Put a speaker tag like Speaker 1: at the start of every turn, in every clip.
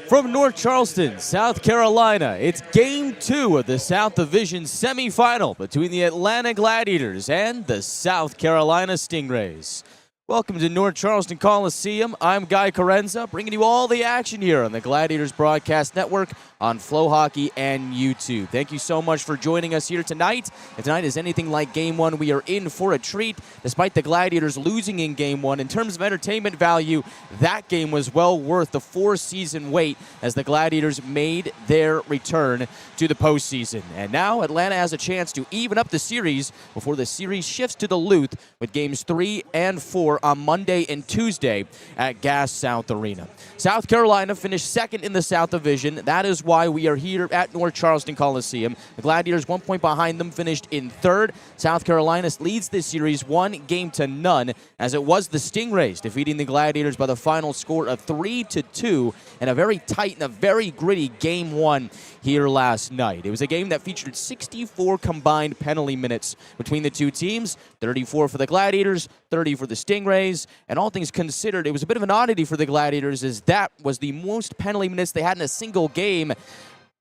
Speaker 1: From North Charleston, South Carolina, it's Game 2 of the South Division Semifinal between the Atlanta Gladiators and the South Carolina Stingrays. Welcome to North Charleston Coliseum. I'm Chiarenza, bringing you all the action here on the Gladiators Broadcast Network on Flow Hockey and YouTube. Thank you so much for joining us here tonight. If tonight is anything like Game 1, we are in for a treat. Despite the Gladiators losing in Game 1, in terms of entertainment value, that game was well worth the 4-season wait as the Gladiators made their return to the postseason. And now Atlanta has a chance to even up the series before the series shifts to Duluth with Games 3 and 4 on Monday and Tuesday at Gas South Arena. South Carolina finished second in the South Division. That is why we are here at North Charleston Coliseum. The Gladiators 1 point behind them, finished in third. South Carolina leads this series 1-0, as it was the Stingrays defeating the Gladiators by the final score of 3-2 in a very tight and a very gritty Game 1 here last night. It was a game that featured 64 combined penalty minutes between the two teams, 34 for the Gladiators, 30 for the Stingrays, and all things considered, it was a bit of an oddity for the Gladiators as that was the most penalty minutes they had in a single game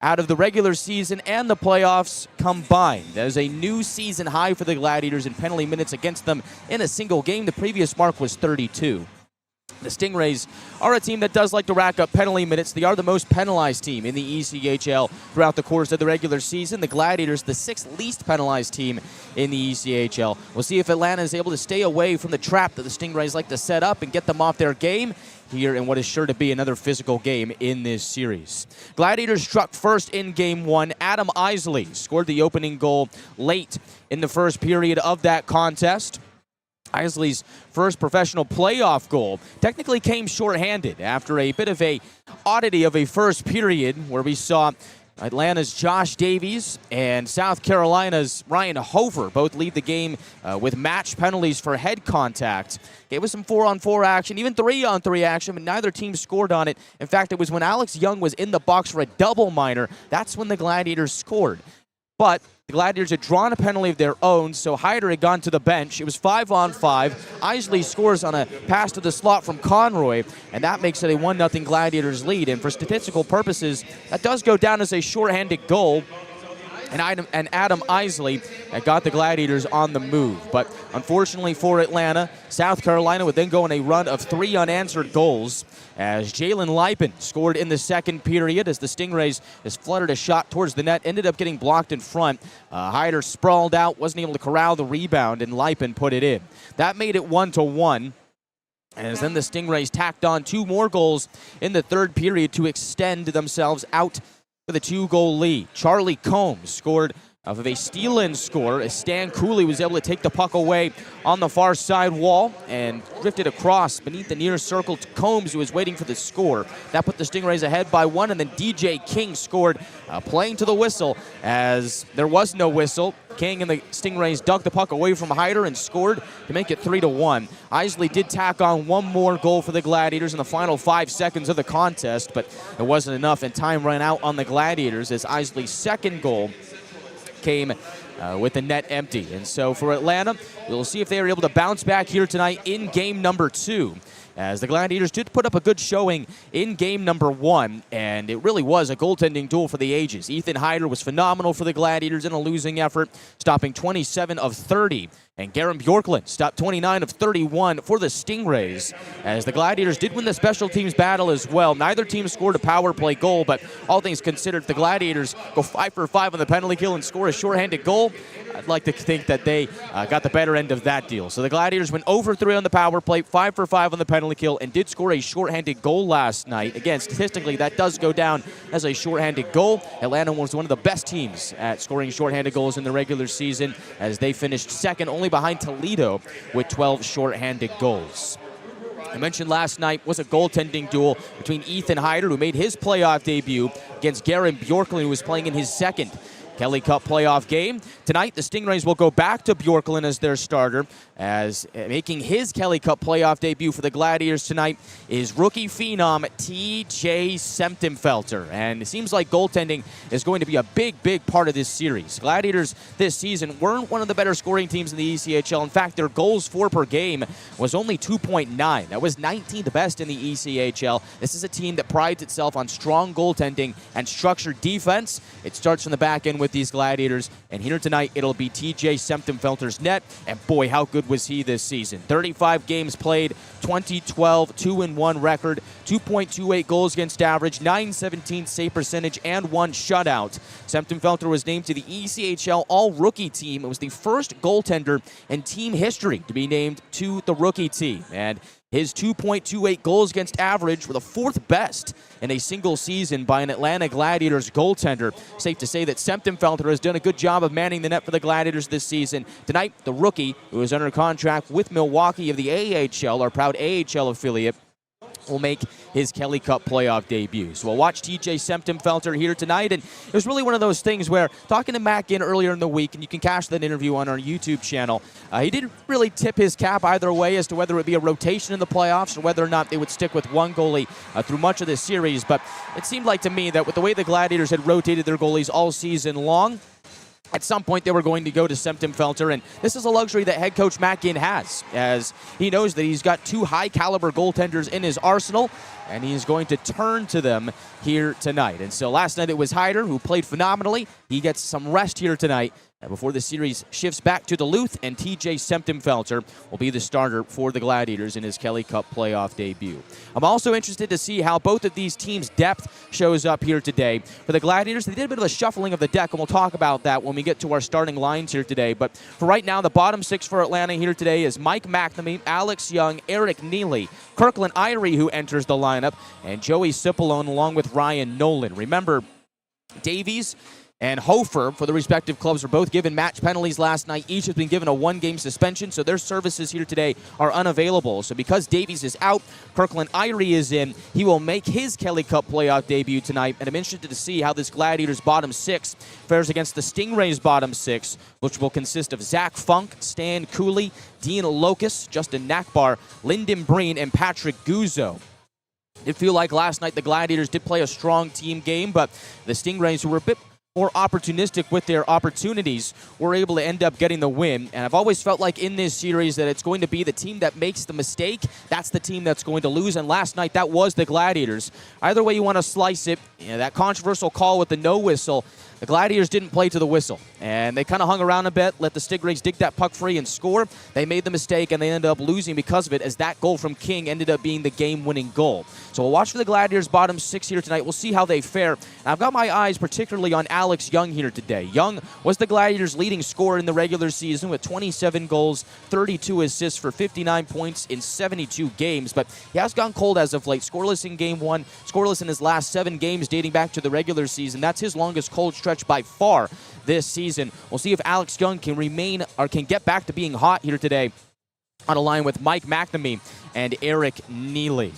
Speaker 1: out of the regular season and the playoffs combined. That is a new season high for the Gladiators in penalty minutes against them in a single game. The previous mark was 32. The Stingrays are a team that does like to rack up penalty minutes. They are the most penalized team in the ECHL throughout the course of the regular season. The Gladiators, the 6th least penalized team in the ECHL. We'll see if Atlanta is able to stay away from the trap that the Stingrays like to set up and get them off their game here in what is sure to be another physical game in this series. Gladiators struck first in Game 1. Adam Isley scored the opening goal late in the first period of that contest. Isley's first professional playoff goal technically came shorthanded after a bit of a oddity of a first period where we saw Atlanta's Josh Davies and South Carolina's Ryan Hover both lead the game with match penalties for head contact. Gave us some 4-on-4 action, even 3-on-3 action, but neither team scored on it. In fact, it was when Alex Young was in the box for a double minor, that's when the Gladiators scored. But the Gladiators had drawn a penalty of their own, so Hyder had gone to the bench. It was 5-on-5. Isley scores on a pass to the slot from Conroy, and that makes it a 1-0 Gladiators lead. And for statistical purposes, that does go down as a shorthanded goal. And Adam Isley got the Gladiators on the move. But unfortunately for Atlanta, South Carolina would then go on a run of 3 unanswered goals as Jalen Lipin scored in the second period as the Stingrays just fluttered a shot towards the net, ended up getting blocked in front. Hyder sprawled out, wasn't able to corral the rebound, and Lipin put it in. That made it 1-1. As then the Stingrays tacked on 2 more goals in the third period to extend themselves out with a 2-goal lead. Charlie Combs scored of a steal-in score as Stan Cooley was able to take the puck away on the far side wall and drifted across beneath the near circle to Combs, who was waiting for the score. That put the Stingrays ahead by 1, and then DJ King scored playing to the whistle as there was no whistle. King and the Stingrays dug the puck away from Hyder and scored to make it 3-1. Isley did tack on 1 more goal for the Gladiators in the final 5 seconds of the contest, but it wasn't enough, and time ran out on the Gladiators as Isley's second goal came with the net empty. And so for Atlanta, we'll see if they are able to bounce back here tonight in game number 2. As the Gladiators did put up a good showing in game number 1, and it really was a goaltending duel for the ages. Ethan Hyder was phenomenal for the Gladiators in a losing effort, stopping 27 of 30. And Garen Bjorklund stopped 29 of 31 for the Stingrays, as the Gladiators did win the special teams battle as well. Neither team scored a power play goal, but all things considered, if the Gladiators go 5 for 5 on the penalty kill and score a shorthanded goal, I'd like to think that they got the better end of that deal. So the Gladiators went over 3 on the power play, 5 for 5 on the penalty kill, and did score a shorthanded goal last night. Again, statistically, that does go down as a shorthanded goal. Atlanta was one of the best teams at scoring shorthanded goals in the regular season, as they finished second only behind Toledo with 12 shorthanded goals. I mentioned last night was a goaltending duel between Ethan Hyder, who made his playoff debut, against Garen Bjorklund, who was playing in his second Kelly Cup playoff game. Tonight, the Stingrays will go back to Bjorklund as their starter, as making his Kelly Cup playoff debut for the Gladiators tonight is rookie phenom T.J. Semptimphelter. And it seems like goaltending is going to be a big part of this series. Gladiators this season weren't one of the better scoring teams in the ECHL. In fact, their goals for per game was only 2.9. That was 19th best in the ECHL. This is a team that prides itself on strong goaltending and structured defense. It starts from the back end with these Gladiators, and here tonight it'll be T.J. Semptimphelter's net, and boy, how good was he this season. 35 games played, 20-12, 2-1 record, 2.28 goals against average, .917 save percentage, and 1 shutout. Semptimphelter was named to the ECHL All-Rookie Team. It was the first goaltender in team history to be named to the rookie team, and his 2.28 goals against average were the 4th best in a single season by an Atlanta Gladiators goaltender. Safe to say that Semptimphelter has done a good job of manning the net for the Gladiators this season. Tonight, the rookie, who is under contract with Milwaukee of the AHL, our proud AHL affiliate, will make his Kelly Cup playoff debut. So we'll watch T.J. Semptimphelter here tonight, and it was really one of those things where, talking to Mac in earlier in the week, and you can catch that interview on our YouTube channel, he didn't really tip his cap either way as to whether it would be a rotation in the playoffs or whether or not they would stick with one goalie through much of this series, but it seemed like to me that with the way the Gladiators had rotated their goalies all season long, at some point, they were going to go to Semptimphelter, and this is a luxury that head coach Mac Ginn has, as he knows that he's got 2 high-caliber goaltenders in his arsenal, and he's going to turn to them here tonight. And so last night it was Hyder, who played phenomenally. He gets some rest here tonight before the series shifts back to Duluth, and T.J. Semptimphelter will be the starter for the Gladiators in his Kelly Cup playoff debut. I'm also interested to see how both of these teams' depth shows up here today. For the Gladiators, they did a bit of a shuffling of the deck, and we'll talk about that when we get to our starting lines here today. But for right now, the bottom 6 for Atlanta here today is Mike McNamee, Alex Young, Eric Neely, Kirkland Irie, who enters the lineup, and Joey Cipollone along with Ryan Nolan. Remember, Davies and Hofer, for the respective clubs, were both given match penalties last night. Each has been given a 1-game suspension, so their services here today are unavailable. So because Davies is out, Kirkland Irie is in. He will make his Kelly Cup playoff debut tonight, and I'm interested to see how this Gladiators bottom 6 fares against the Stingrays bottom 6, which will consist of Zach Funk, Stan Cooley, Dean Locus, Justin Nakbar, Lyndon Breen, and Patrick Guzzo. It feel like last night the Gladiators did play a strong team game, but the Stingrays, who were a bit more opportunistic with their opportunities, were able to end up getting the win. And I've always felt like in this series that it's going to be the team that makes the mistake, that's the team that's going to lose. And last night, that was the Gladiators. Either way you want to slice it, that controversial call with the no whistle, the Gladiators didn't play to the whistle, and they kind of hung around a bit, let the Stingrays dig that puck free and score. They made the mistake, and they ended up losing because of it, as that goal from King ended up being the game-winning goal. So we'll watch for the Gladiators' bottom 6 here tonight. We'll see how they fare. And I've got my eyes particularly on Alex Young here today. Young was the Gladiators' leading scorer in the regular season with 27 goals, 32 assists for 59 points in 72 games, but he has gone cold as of late. Scoreless in Game 1, scoreless in his last 7 games dating back to the regular season. That's his longest cold stretch by far this season. We'll see if Alex Young can remain or can get back to being hot here today on a line with Mike McNamee and Eric Neely.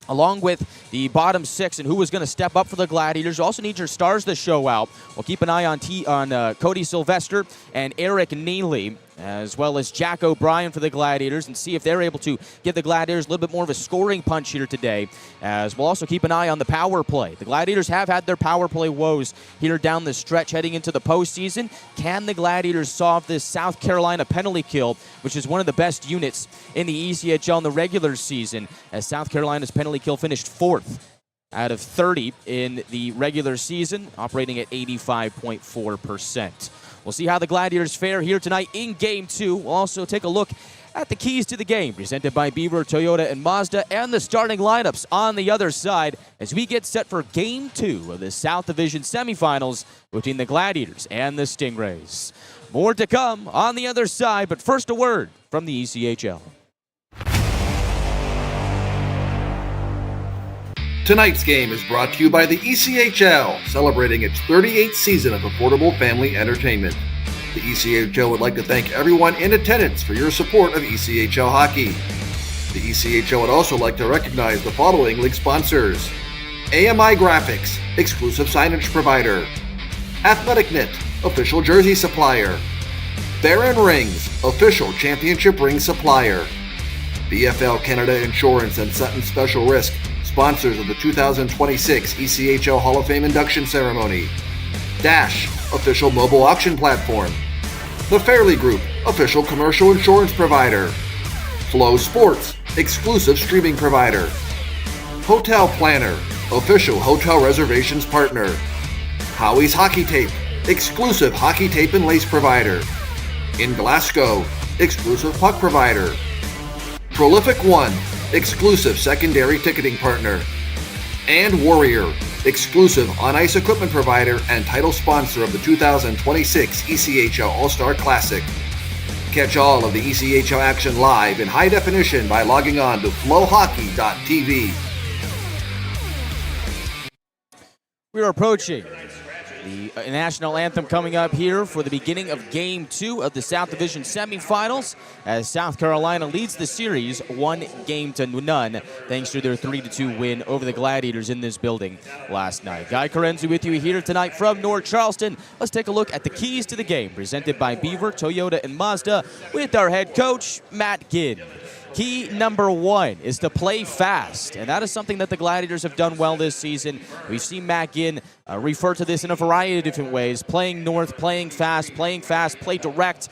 Speaker 1: Along with the bottom 6 and who was going to step up for the Gladiators, you also need your stars to show out. We'll keep an eye on Cody Sylvester and Eric Neely, as well as Jack O'Brien for the Gladiators, and see if they're able to give the Gladiators a little bit more of a scoring punch here today, as we'll also keep an eye on the power play. The Gladiators have had their power play woes here down the stretch heading into the postseason. Can the Gladiators solve this South Carolina penalty kill, which is one of the best units in the ECHL in the regular season, as South Carolina's penalty kill finished 4th out of 30 in the regular season, operating at 85.4%. We'll see how the Gladiators fare here tonight in Game 2. We'll also take a look at the keys to the game, presented by Beaver, Toyota, and Mazda, and the starting lineups on the other side as we get set for Game 2 of the South Division Semifinals between the Gladiators and the Stingrays. More to come on the other side, but first a word from the ECHL.
Speaker 2: Tonight's game is brought to you by the ECHL, celebrating its 38th season of affordable family entertainment. The ECHL would like to thank everyone in attendance for your support of ECHL hockey. The ECHL would also like to recognize the following league sponsors: AMI Graphics, exclusive signage provider; Athletic Knit, official jersey supplier. Baron Rings, official championship ring supplier. BFL Canada Insurance and Sutton Special Risk, sponsors of the 2026 ECHL Hall of Fame induction ceremony. Dash, official mobile auction platform. The Fairley Group, official commercial insurance provider. Flow Sports, exclusive streaming provider. Hotel Planner, official hotel reservations partner. Howie's Hockey Tape, exclusive hockey tape and lace provider. In Glasgow, exclusive puck provider. Prolific One, exclusive secondary ticketing partner. And Warrior, exclusive on-ice equipment provider and title sponsor of the 2026 ECHL All-Star Classic. Catch all of the ECHL action live in high definition by logging on to flowhockey.tv.
Speaker 1: We're approaching the national anthem coming up here for the beginning of Game 2 of the South Division Semifinals, as South Carolina leads the series 1-0 thanks to their 3-2 win over the Gladiators in this building last night. Guy Chiarenza with you here tonight from North Charleston. Let's take a look at the keys to the game presented by Beaver, Toyota, and Mazda with our head coach, Matt Ginn. Key number 1 is to play fast, and that is something that the Gladiators have done well this season. We've seen Matt Ginn refer to this in a variety of different ways: playing north, playing fast, play direct.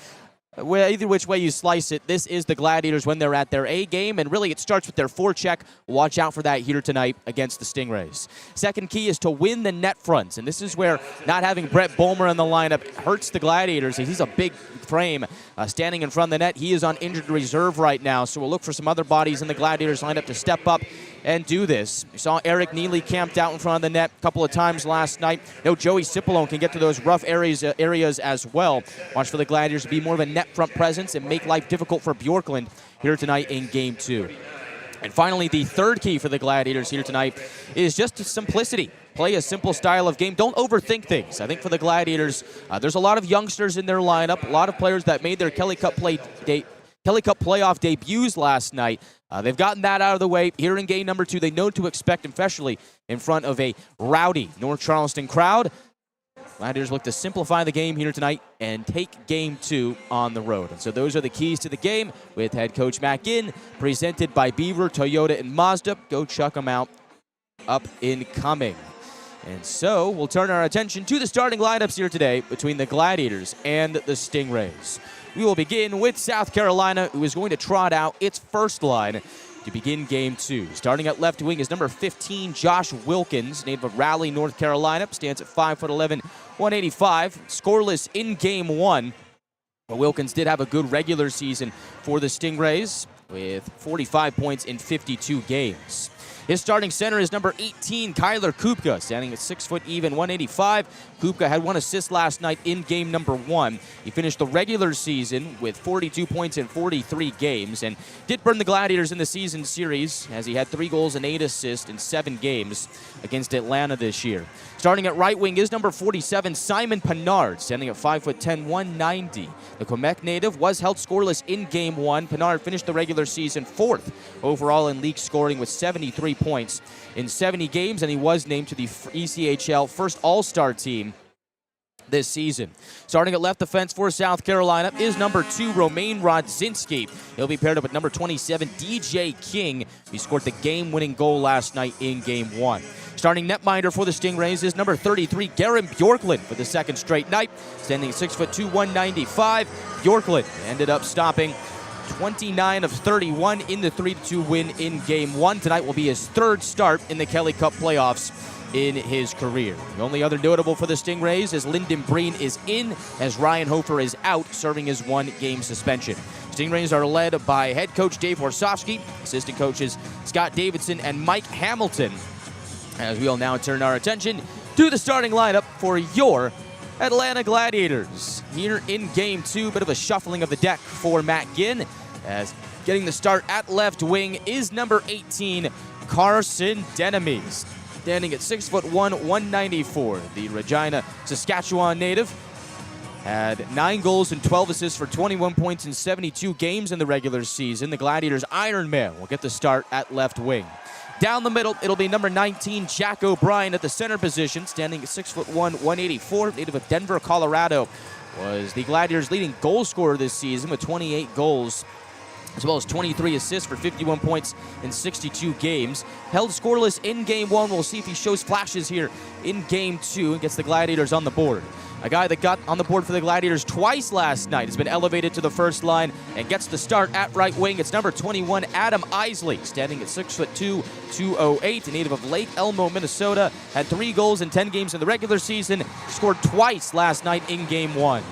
Speaker 1: Either which way you slice it, this is the Gladiators when they're at their A game, and really it starts with their forecheck. Watch out for that here tonight against the Stingrays. Second key is to win the net fronts, and this is where not having Brett Bulmer in the lineup hurts the Gladiators. He's a big frame standing in front of the net. He is on injured reserve right now, so we'll look for some other bodies in the Gladiators lineup to step up and do this. We saw Eric Neely camped out in front of the net a couple of times last night. No, Joey Cipollone can get to those rough areas as well. Watch for the Gladiators to be more of a net front presence and make life difficult for Bjorklund here tonight in Game 2. And finally, the third key for the Gladiators here tonight is just simplicity. Play a simple style of game. Don't overthink things. I think for the Gladiators, there's a lot of youngsters in their lineup, a lot of players that made their Kelly Cup playoff debuts last night. They've gotten that out of the way. Here in game number 2, they know what to expect, especially in front of a rowdy North Charleston crowd. Gladiators look to simplify the game here tonight and take Game 2 on the road. And so those are the keys to the game with head coach Matt Ginn, presented by Beaver, Toyota, and Mazda. Go check them out up and coming. And so we'll turn our attention to the starting lineups here today between the Gladiators and the Stingrays. We will begin with South Carolina, who is going to trot out its first line to begin Game 2. Starting at left wing is number 15, Josh Wilkins, native of Raleigh, North Carolina. Stands at 5'11", 185. Scoreless in Game 1. But Wilkins did have a good regular season for the Stingrays with 45 points in 52 games. His starting center is number 18, Kyler Kupka, standing at 6 foot even, 185. Kupka had 1 assist last night in game number 1. He finished the regular season with 42 points in 43 games and did burn the Gladiators in the season series, as he had 3 goals and 8 assists in 7 games against Atlanta this year. Starting at right wing is number 47, Simon Pinard, standing at 5'10", 190. The Quebec native was held scoreless in game 1. Pinard finished the regular season 4th overall in league scoring with 73 points in 70 games, and he was named to the ECHL first All-Star team this season. Starting at left defense for South Carolina is number 2, Romain Rodzinski. He'll be paired up with number 27, DJ King. He scored the game-winning goal last night in game 1. Starting netminder for the Stingrays is number 33, Garen Bjorklund, for the second straight night. Standing 6'2", 195. Bjorklund ended up stopping 29 of 31 in the 3-2 win in Game 1. Tonight will be his 3rd start in the Kelly Cup playoffs in his career. The only other notable for the Stingrays is Lyndon Breen is in, as Ryan Hofer is out, serving his 1-game suspension. Stingrays are led by head coach Dave Warsofsky, assistant coaches Scott Davidson and Mike Hamilton, as we'll now turn our attention to the starting lineup for your Atlanta Gladiators. Here in Game 2, bit of a shuffling of the deck for Matt Ginn, as getting the start at left wing is number 18, Carson Denemies. Standing at 6'1", 194. The Regina, Saskatchewan native had 9 goals and 12 assists for 21 points in 72 games in the regular season. The Gladiators' Iron Man will get the start at left wing. Down the middle, it'll be number 19, Jack O'Brien at the center position, standing at 6'1", 184, native of Denver, Colorado. Was the Gladiators' leading goal scorer this season with 28 goals, as well as 23 assists for 51 points in 62 games. Held scoreless in Game 1. We'll see if he shows flashes here in Game 2 and gets the Gladiators on the board. A guy that got on the board for the Gladiators twice last night has been elevated to the first line and gets the start at right wing. It's number 21, Adam Isley, standing at 6'2", 208, a native of Lake Elmo, Minnesota. Had 3 goals in 10 games in the regular season. Scored twice last night in Game 1.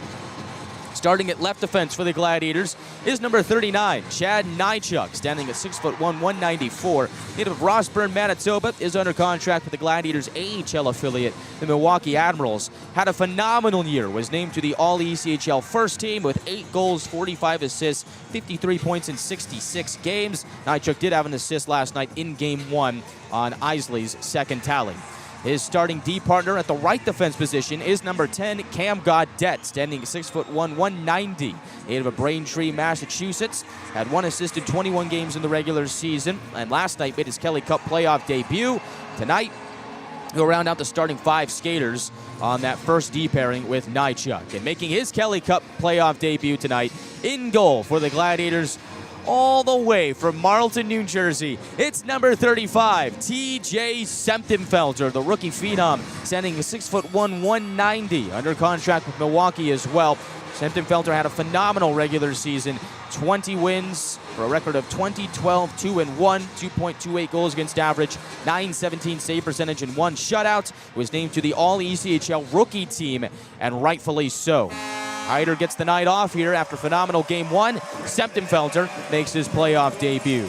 Speaker 1: Starting at left defense for the Gladiators is number 39, Chad Nychuk, standing at 6'1", 194. Native of Rossburn, Manitoba, is under contract with the Gladiators' AHL affiliate, the Milwaukee Admirals. Had a phenomenal year, was named to the All-ECHL first team with 8 goals, 45 assists, 53 points in 66 games. Nychuk did have an assist last night in Game 1 on Isley's second tally. His starting D partner at the right defense position is number 10, Cam Gaudette, standing at 6'1", 190. Native of Braintree, Massachusetts. Had 1 assist in 21 games in the regular season, and last night made his Kelly Cup playoff debut. Tonight, he'll round out the starting 5 skaters on that first D pairing with Nychuk. And making his Kelly Cup playoff debut tonight, in goal for the Gladiators, all the way from Marlton, New Jersey, it's number 35, T.J. Semptimphelter, the rookie phenom, standing 6'1", 190, under contract with Milwaukee as well. Semptimphelter had a phenomenal regular season, 20 wins for a record of 20, 12, 2-1, 2.28 goals against average, 917 save percentage, and 1 shutout. Was named to the All-ECHL rookie team, and rightfully so. Hyder gets the night off here after phenomenal Game 1. Semptimphelter makes his playoff debut.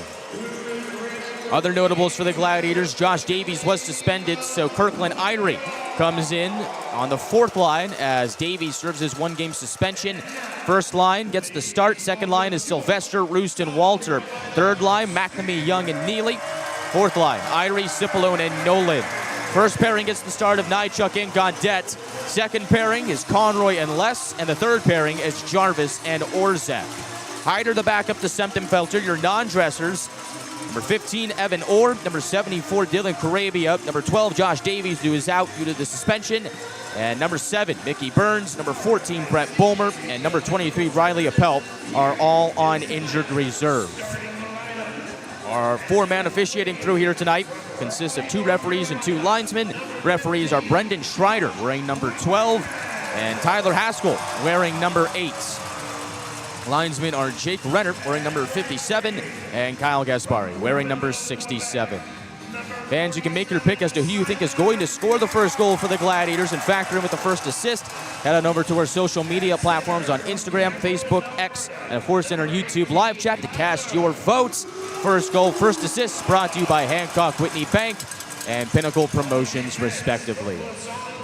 Speaker 1: Other notables for the Gladiators, Josh Davies was suspended, so Kirkland Irie comes in on the 4th line as Davies serves his 1-game suspension. First line gets the start. Second line is Sylvester, Roost, and Walter. Third line, McNamee, Young, and Neely. 4th line, Irie, Cipollone, and Nolan. First pairing gets the start of Nychuk and Gaudette. Second pairing is Conroy and Les, and the third pairing is Jarvis and Orzak. Hyder the backup to Semptimphelter, your non-dressers. Number 15, Evan Orr. Number 74, Dylan Carabia. Number 12, Josh Davies, who is out due to the suspension. And number 7, Mickey Burns. Number 14, Brett Bulmer. And number 23, Riley Appel are all on injured reserve. Our 4-man officiating crew here tonight consists of 2 referees and 2 linesmen. Referees are Brendan Schreider, wearing number 12, and Tyler Haskell, wearing number 8. Linesmen are Jake Renner, wearing number 57, and Kyle Gaspari, wearing number 67. Fans, you can make your pick as to who you think is going to score the first goal for the Gladiators and factor in with the first assist. Head on over to our social media platforms on Instagram, Facebook, X, and of course in our YouTube live chat to cast your votes. First goal, first assist brought to you by Hancock Whitney Bank and Pinnacle Promotions, respectively.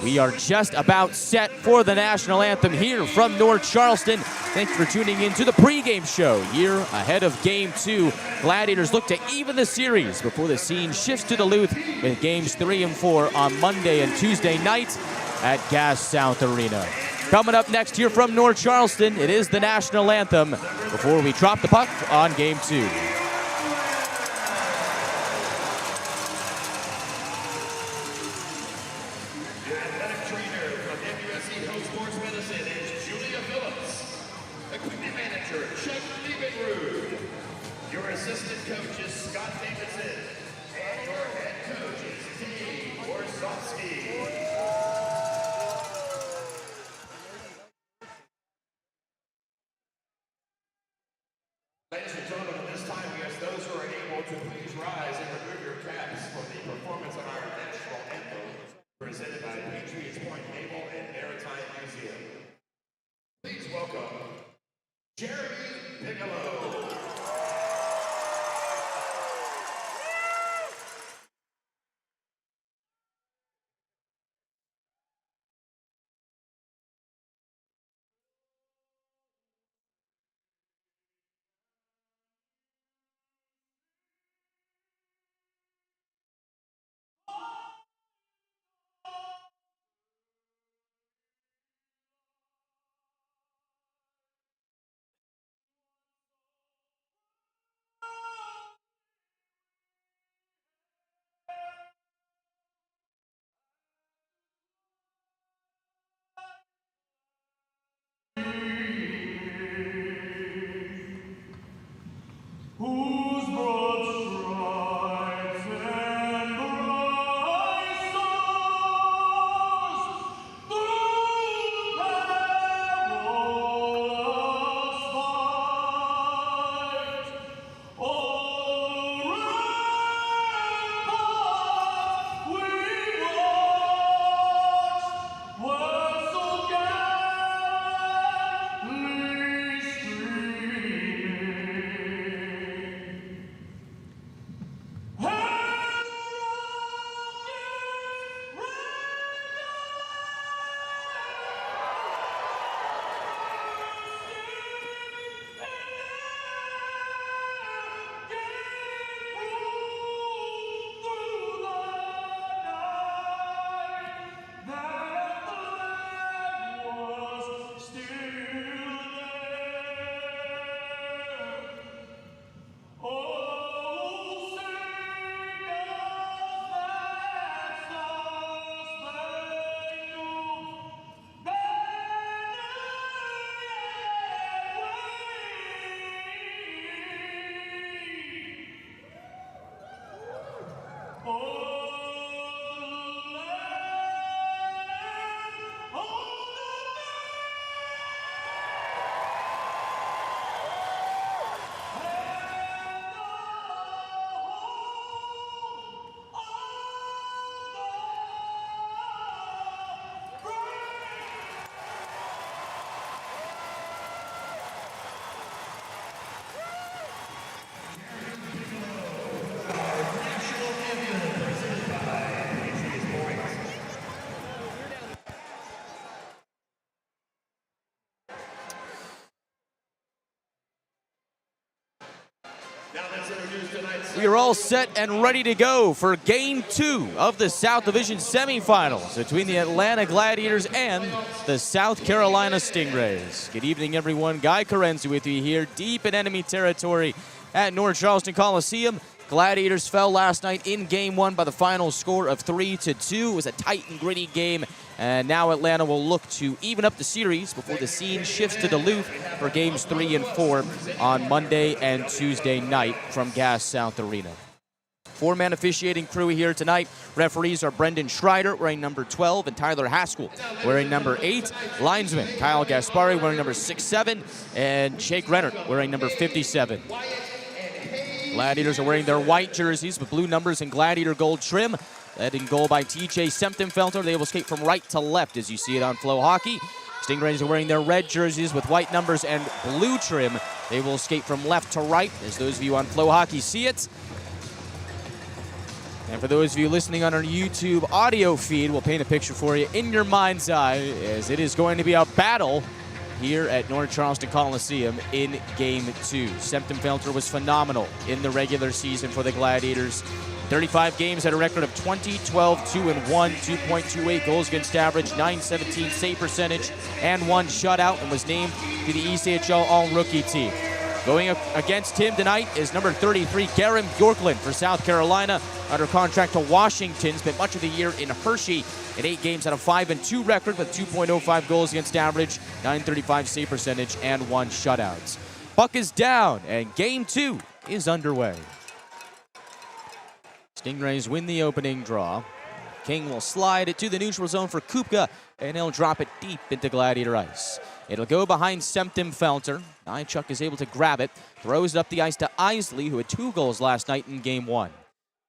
Speaker 1: We are just about set for the national anthem here from North Charleston. Thank you for tuning in to the pregame show here ahead of Game 2. Gladiators look to even the series before the scene shifts to Duluth with Games 3 and 4 on Monday and Tuesday night at Gas South Arena. Coming up next here from North Charleston, it is the national anthem before we drop the puck on Game 2.
Speaker 3: Ladies and gentlemen, at this time, we ask those who are able to please rise and remove your caps for the performance of our national anthem, presented by Patriots Point Naval and Maritime Museum. Please welcome Jeremy Bigelow.
Speaker 1: We are all set and ready to go for Game 2 of the South Division Semifinals between the Atlanta Gladiators and the South Carolina Stingrays. Good evening, everyone. Guy Chiarenza with you here, deep in enemy territory at North Charleston Coliseum. Gladiators fell last night in Game 1 by the final score of 3-2. It was a tight and gritty game, and now Atlanta will look to even up the series before the scene shifts to Duluth for Games 3 and 4 on Monday and Tuesday night from Gas South Arena. Four-man officiating crew here tonight. Referees are Brendan Schreider, wearing number 12, and Tyler Haskell, wearing number 8. Linesman Kyle Gaspari, wearing number 6-7, and Jake Renner, wearing number 57. Gladiators are wearing their white jerseys with blue numbers and gladiator gold trim. Led in goal by TJ Semtenfelter. They will skate from right to left as you see it on Flow Hockey. Stingrays are wearing their red jerseys with white numbers and blue trim. They will skate from left to right as those of you on Flow Hockey see it. And for those of you listening on our YouTube audio feed, we'll paint a picture for you in your mind's eye as it is going to be a battle here at North Charleston Coliseum in Game 2. Semtenfelter was phenomenal in the regular season for the Gladiators. 35 games at a record of 20, 12, 2 and 1, 2.28 goals against average, 917 save percentage, and 1 shutout, and was named to the ECHL All-Rookie team. Going against him tonight is number 33, Garrett Bjorklund for South Carolina, under contract to Washington. Spent much of the year in Hershey. In 8 games had a 5-2 record with 2.05 goals against average, 935 save percentage, and 1 shutout. Puck is down, and Game 2 is underway. Stingrays win the opening draw. King will slide it to the neutral zone for Kupka, and he'll drop it deep into Gladiator ice. It'll go behind Semtenfelter. Nychuk is able to grab it, throws it up the ice to Isley, who had 2 goals last night in Game 1.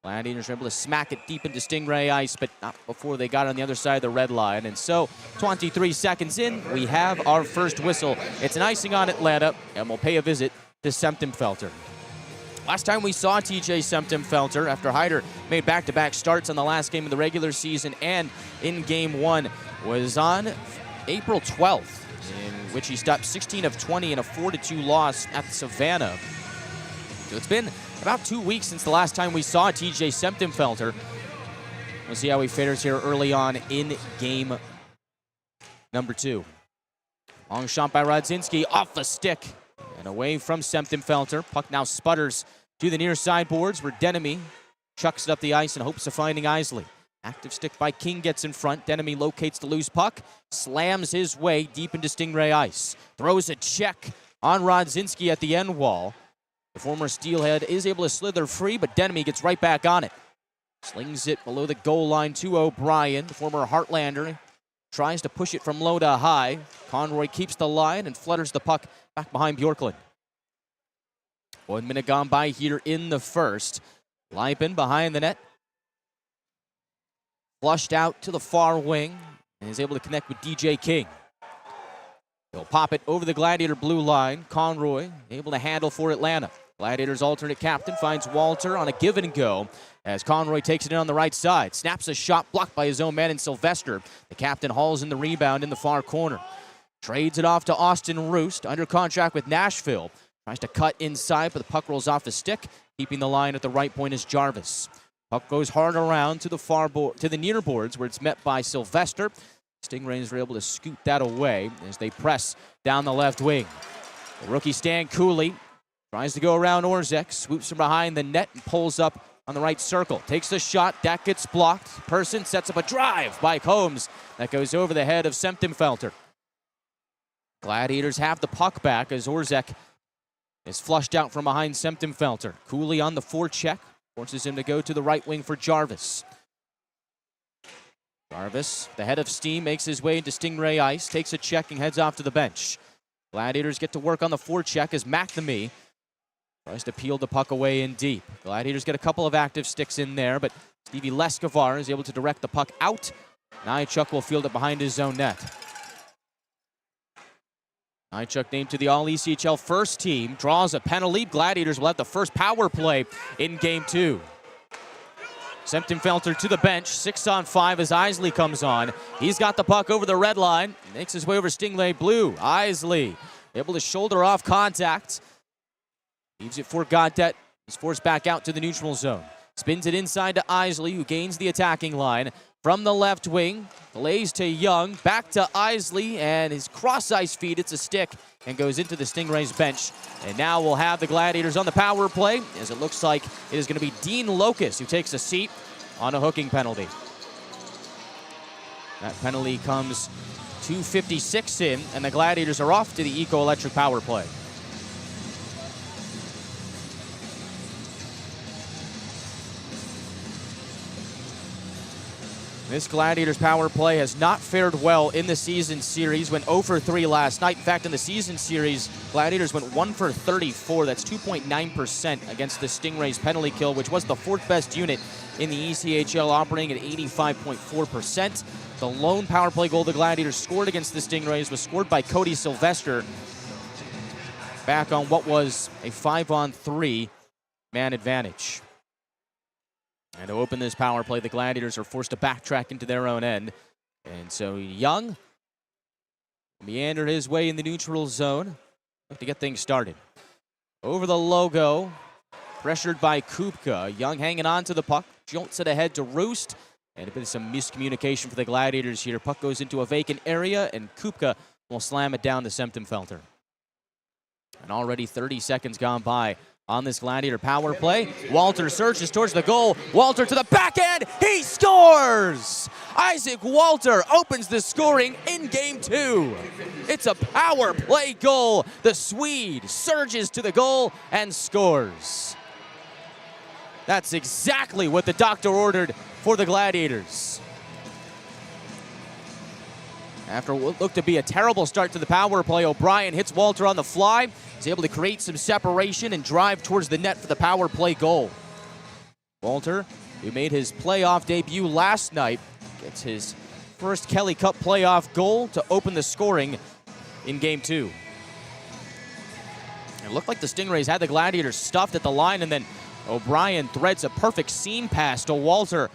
Speaker 1: Gladiators are able to smack it deep into Stingray ice, but not before they got on the other side of the red line. And so, 23 seconds in, we have our first whistle. It's an icing on Atlanta, and we'll pay a visit to Semtenfelter. Last time we saw TJ Semtenfelter, after Hyder made back-to-back starts on the last game of the regular season and in Game 1, was on April 12th, in which he stopped 16 of 20 in a 4-2 loss at Savannah. So it's been about 2 weeks since the last time we saw TJ Semtenfelter. We'll see how he fares here early on in game number 2. Long shot by Rodzinski, off the stick and away from Semtenfelter. Puck now sputters to the near sideboards where Denemy chucks it up the ice in hopes of finding Isley. Active stick by King gets in front. Denemy locates the loose puck, slams his way deep into Stingray ice. Throws a check on Rodzinski at the end wall. The former Steelhead is able to slither free, but Denemy gets right back on it. Slings it below the goal line to O'Brien. The former Heartlander tries to push it from low to high. Conroy keeps the line and flutters the puck back behind Bjorklund. 1 minute gone by here in the first. Leipin behind the net. Flushed out to the far wing and is able to connect with DJ King. He'll pop it over the Gladiator blue line. Conroy able to handle for Atlanta. Gladiators alternate captain finds Walter on a give and go as Conroy takes it in on the right side. Snaps a shot blocked by his own man in Sylvester. The captain hauls in the rebound in the far corner. Trades it off to Austin Roost, under contract with Nashville. Tries to cut inside, but the puck rolls off the stick. Keeping the line at the right point is Jarvis. Puck goes hard around to the near boards where it's met by Sylvester. Stingrays were able to scoot that away as they press down the left wing. The rookie Stan Cooley tries to go around Orzek, swoops from behind the net and pulls up on the right circle. Takes the shot, that gets blocked. Person sets up a drive by Combs that goes over the head of Semtenfelter. Gladiators have the puck back as Orzek is flushed out from behind Semtenfelter. Cooley on the forecheck, forces him to go to the right wing for Jarvis. Jarvis, the head of steam, makes his way into Stingray ice, takes a check and heads off to the bench. Gladiators get to work on the forecheck as McNamee tries to peel the puck away in deep. Gladiators get a couple of active sticks in there, but Stevie Leskovar is able to direct the puck out. Nychuk will field it behind his own net. Nychuk named to the All-ECHL first team, draws a penalty. Gladiators will have the first power play in Game 2. Semtenfelter to the bench, 6-on-5 as Isley comes on. He's got the puck over the red line, makes his way over Stingray blue. Isley able to shoulder off contact. Leaves it for Godet He's forced back out to the neutral zone. Spins it inside to Isley, who gains the attacking line. From the left wing, lays to Young, back to Isley, and his cross-ice feed, it's a stick, and goes into the Stingrays bench. And now we'll have the Gladiators on the power play, as it looks like it is going to be Dean Locust who takes a seat on a hooking penalty. That penalty comes 2:56 in, and the Gladiators are off to the Eco-Electric power play. This Gladiators power play has not fared well in the season series. Went 0 for 3 last night. In fact, in the season series, Gladiators went 1 for 34. That's 2.9% against the Stingrays penalty kill, which was the 4th best unit in the ECHL, operating at 85.4%. The lone power play goal the Gladiators scored against the Stingrays was scored by Cody Sylvester back on what was a 5-on-3 man advantage. And to open this power play, the Gladiators are forced to backtrack into their own end. And so Young meandered his way in the neutral zone to get things started. Over the logo, pressured by Kupka. Young hanging on to the puck, jolts it ahead to Roost. And a bit of some miscommunication for the Gladiators here. Puck goes into a vacant area, and Kupka will slam it down to Semtenfelter. And already 30 seconds gone by on this Gladiator power play. Walter surges towards the goal. Walter to the backhand. He scores! Isaac Walter opens the scoring in Game 2. It's a power play goal. The Swede surges to the goal and scores. That's exactly what the doctor ordered for the Gladiators. After what looked to be a terrible start to the power play, O'Brien hits Walter on the fly. He's able to create some separation and drive towards the net for the power play goal. Walter, who made his playoff debut last night, gets his first Kelly Cup playoff goal to open the scoring in Game 2. It looked like the Stingrays had the Gladiators stuffed at the line, and then O'Brien threads a perfect seam pass to Walter.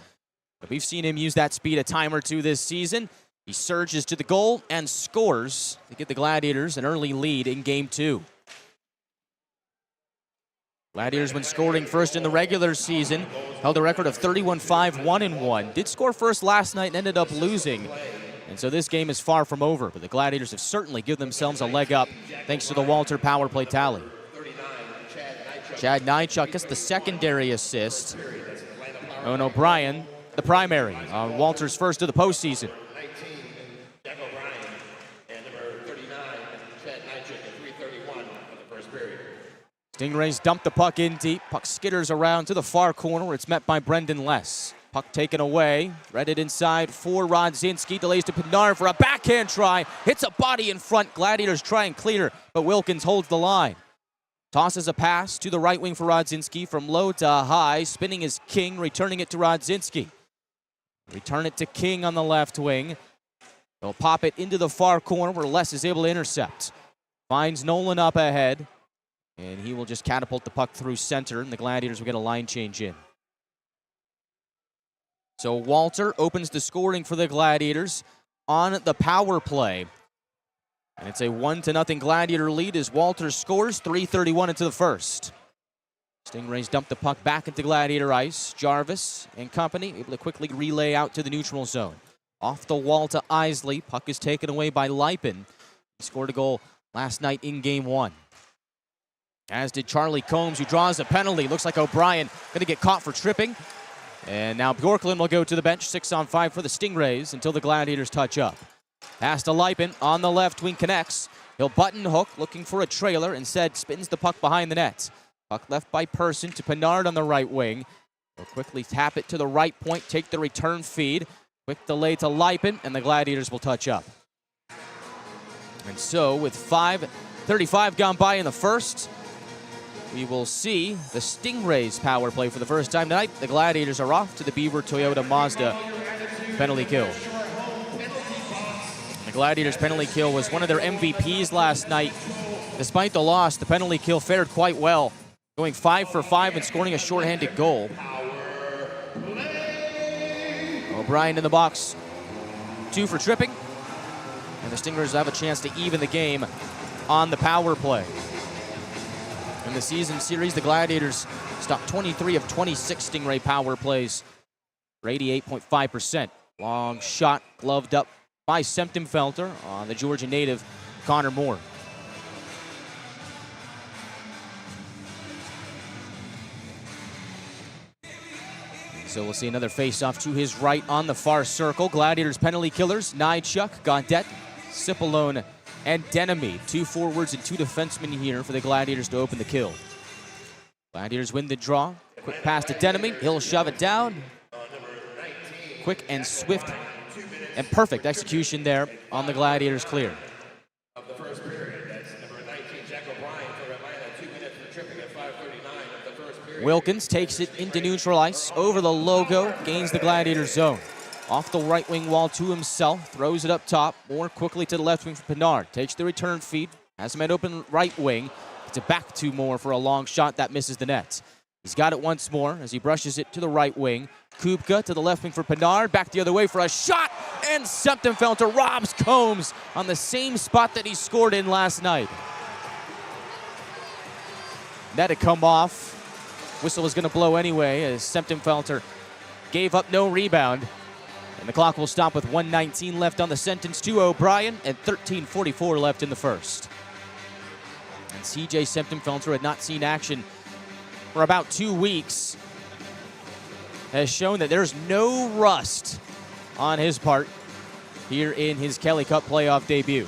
Speaker 1: But we've seen him use that speed a time or two this season. He surges to the goal and scores to get the Gladiators an early lead in Game 2. Gladiators, when scoring first in the regular season, held a record of 31-5-1-1. Did score first last night and ended up losing. And so this game is far from over, but the Gladiators have certainly given themselves a leg up thanks to the Walter power play tally. Chad Nychuk gets the secondary assist. Owen O'Brien, the primary. Walter's first of the postseason. Stingrays dump the puck in deep. Puck skitters around to the far corner where it's met by Brendan Less. Puck taken away. Threaded inside for Rodzinski. Delays to Pinard for a backhand try. Hits a body in front. Gladiators try and clear, but Wilkins holds the line. Tosses a pass to the right wing for Rodzinski from low to high. Spinning is King, returning it to Rodzinski. Return it to King on the left wing. They'll pop it into the far corner where Les is able to intercept. Finds Nolan up ahead. And he will just catapult the puck through center, and the Gladiators will get a line change in. So Walter opens the scoring for the Gladiators on the power play. And it's a 1-0 Gladiator lead as Walter scores, 3:31 into the first. Stingrays dump the puck back into Gladiator ice. Jarvis and company able to quickly relay out to the neutral zone. Off the wall to Isley. Puck is taken away by Lipin. He scored a goal last night in Game 1. As did Charlie Combs, who draws a penalty. Looks like O'Brien going to get caught for tripping. And now Bjorklund will go to the bench, 6-on-5 for the Stingrays until the Gladiators touch up. Pass to Lipin on the left wing, connects. He'll button hook, looking for a trailer. Instead, spins the puck behind the net. Puck left by Person to Pinard on the right wing. He'll quickly tap it to the right point, take the return feed. Quick delay to Lipin, and the Gladiators will touch up. And so, with 5:35 gone by in the first, we will see the Stingrays power play for the first time tonight. The Gladiators are off to the Beaver Toyota Mazda penalty kill. The Gladiators penalty kill was one of their MVPs last night. Despite the loss, the penalty kill fared quite well, going 5 for 5 and scoring a shorthanded goal. O'Brien in the box, 2 for tripping. And the Stingrays have a chance to even the game on the power play. In the season series, the Gladiators Stopped 23 of 26 Stingray power plays for 88.5%. Long shot gloved up by Semptimphelter on the Georgia native Connor Moore. So we'll see another face-off to his right on the far circle. Gladiators penalty killers, Nychuk, Gaudet, Cipollone, and Denemy. 2 forwards and 2 defensemen here for the Gladiators to open the kill. Gladiators win the draw. Quick pass to Denemy. He'll shove it down. Quick and swift and perfect execution there on the Gladiators' clear.
Speaker 3: Of the first period, that's number 19, Jack O'Brien for Atlanta, 2 minutes for tripping at 5:39 of the first period.
Speaker 1: Wilkins takes it into neutral ice, over the logo, gains the Gladiators zone. Off the right wing wall to himself, throws it up top, more quickly to the left wing for Pinard. Takes the return feed, has him at open right wing. Gets it back to Moore for a long shot that misses the net. He's got it once more as he brushes it to the right wing. Kupka to the left wing for Pinard, back the other way for a shot, and Semptimphelter robs Combs on the same spot that he scored in last night. Net had come off. Whistle was going to blow anyway as Semptimphelter gave up no rebound. And the clock will stop with 1:19 left on the sentence to O'Brien and 13:44 left in the first. And CJ Semptimphelter had not seen action for about 2 weeks. Has shown that there's no rust on his part here in his Kelly Cup playoff debut.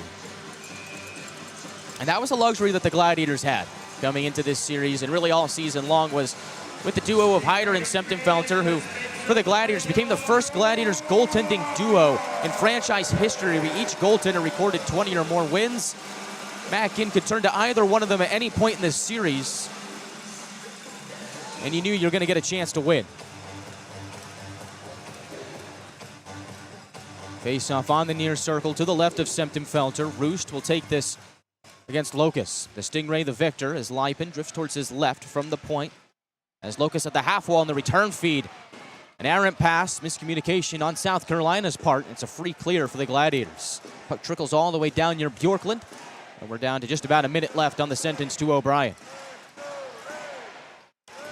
Speaker 1: And that was a luxury that the Gladiators had coming into this series and really all season long, was with the duo of Hyder and Semptimphelter, who for the Gladiators became the first Gladiators goaltending duo in franchise history where each goaltender recorded 20 or more wins. Mackin could turn to either one of them at any point in this series, and you knew you were going to get a chance to win. Face-off on the near circle to the left of Semptimphelter. Roost will take this against Locust. The Stingray, the victor, as Lipin drifts towards his left from the point. As Locust at the half wall in the return feed. An errant pass, miscommunication on South Carolina's part. It's a free clear for the Gladiators. Puck trickles all the way down near Bjorklund. And we're down to just about a minute left on the sentence to O'Brien.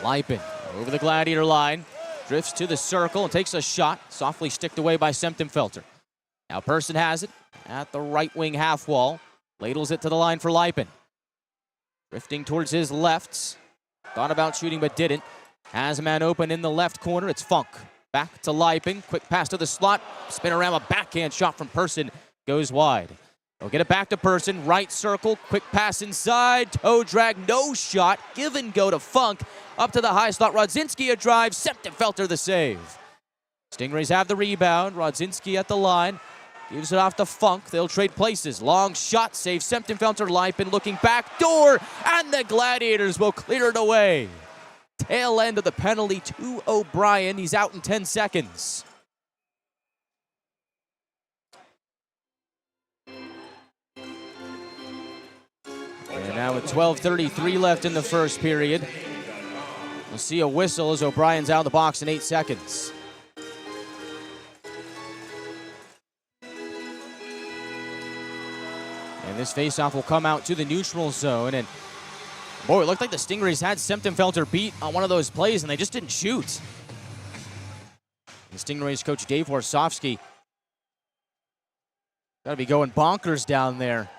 Speaker 1: Lipin over the Gladiator line. Drifts to the circle and takes a shot. Softly sticked away by Semptimphelter. Now Person has it at the right wing half wall. Ladles it to the line for Lipin. Drifting towards his left. Thought about shooting but didn't. Has a man open in the left corner. It's Funk. Back to Lipin. Quick pass to the slot. Spin around a backhand shot from Person. Goes wide. They'll get it back to Person. Right circle. Quick pass inside. Toe drag. No shot. Give and go to Funk. Up to the high slot. Rodzinski a drive. Semptimphelter the save. Stingrays have the rebound. Rodzinski at the line. Gives it off to Funk. They'll trade places. Long shot save. Semptimphelter. Lipin looking back door. And the Gladiators will clear it away. Tail end of the penalty to O'Brien. He's out in 10 seconds. And now with 12:33 left in the first period, we'll see a whistle as O'Brien's out of the box in 8 seconds. And this faceoff will come out to the neutral zone. And boy, it looked like the Stingrays had Semptimphelter beat on one of those plays, and they just didn't shoot. The Stingrays coach Dave Warsofsky got to be going bonkers down there.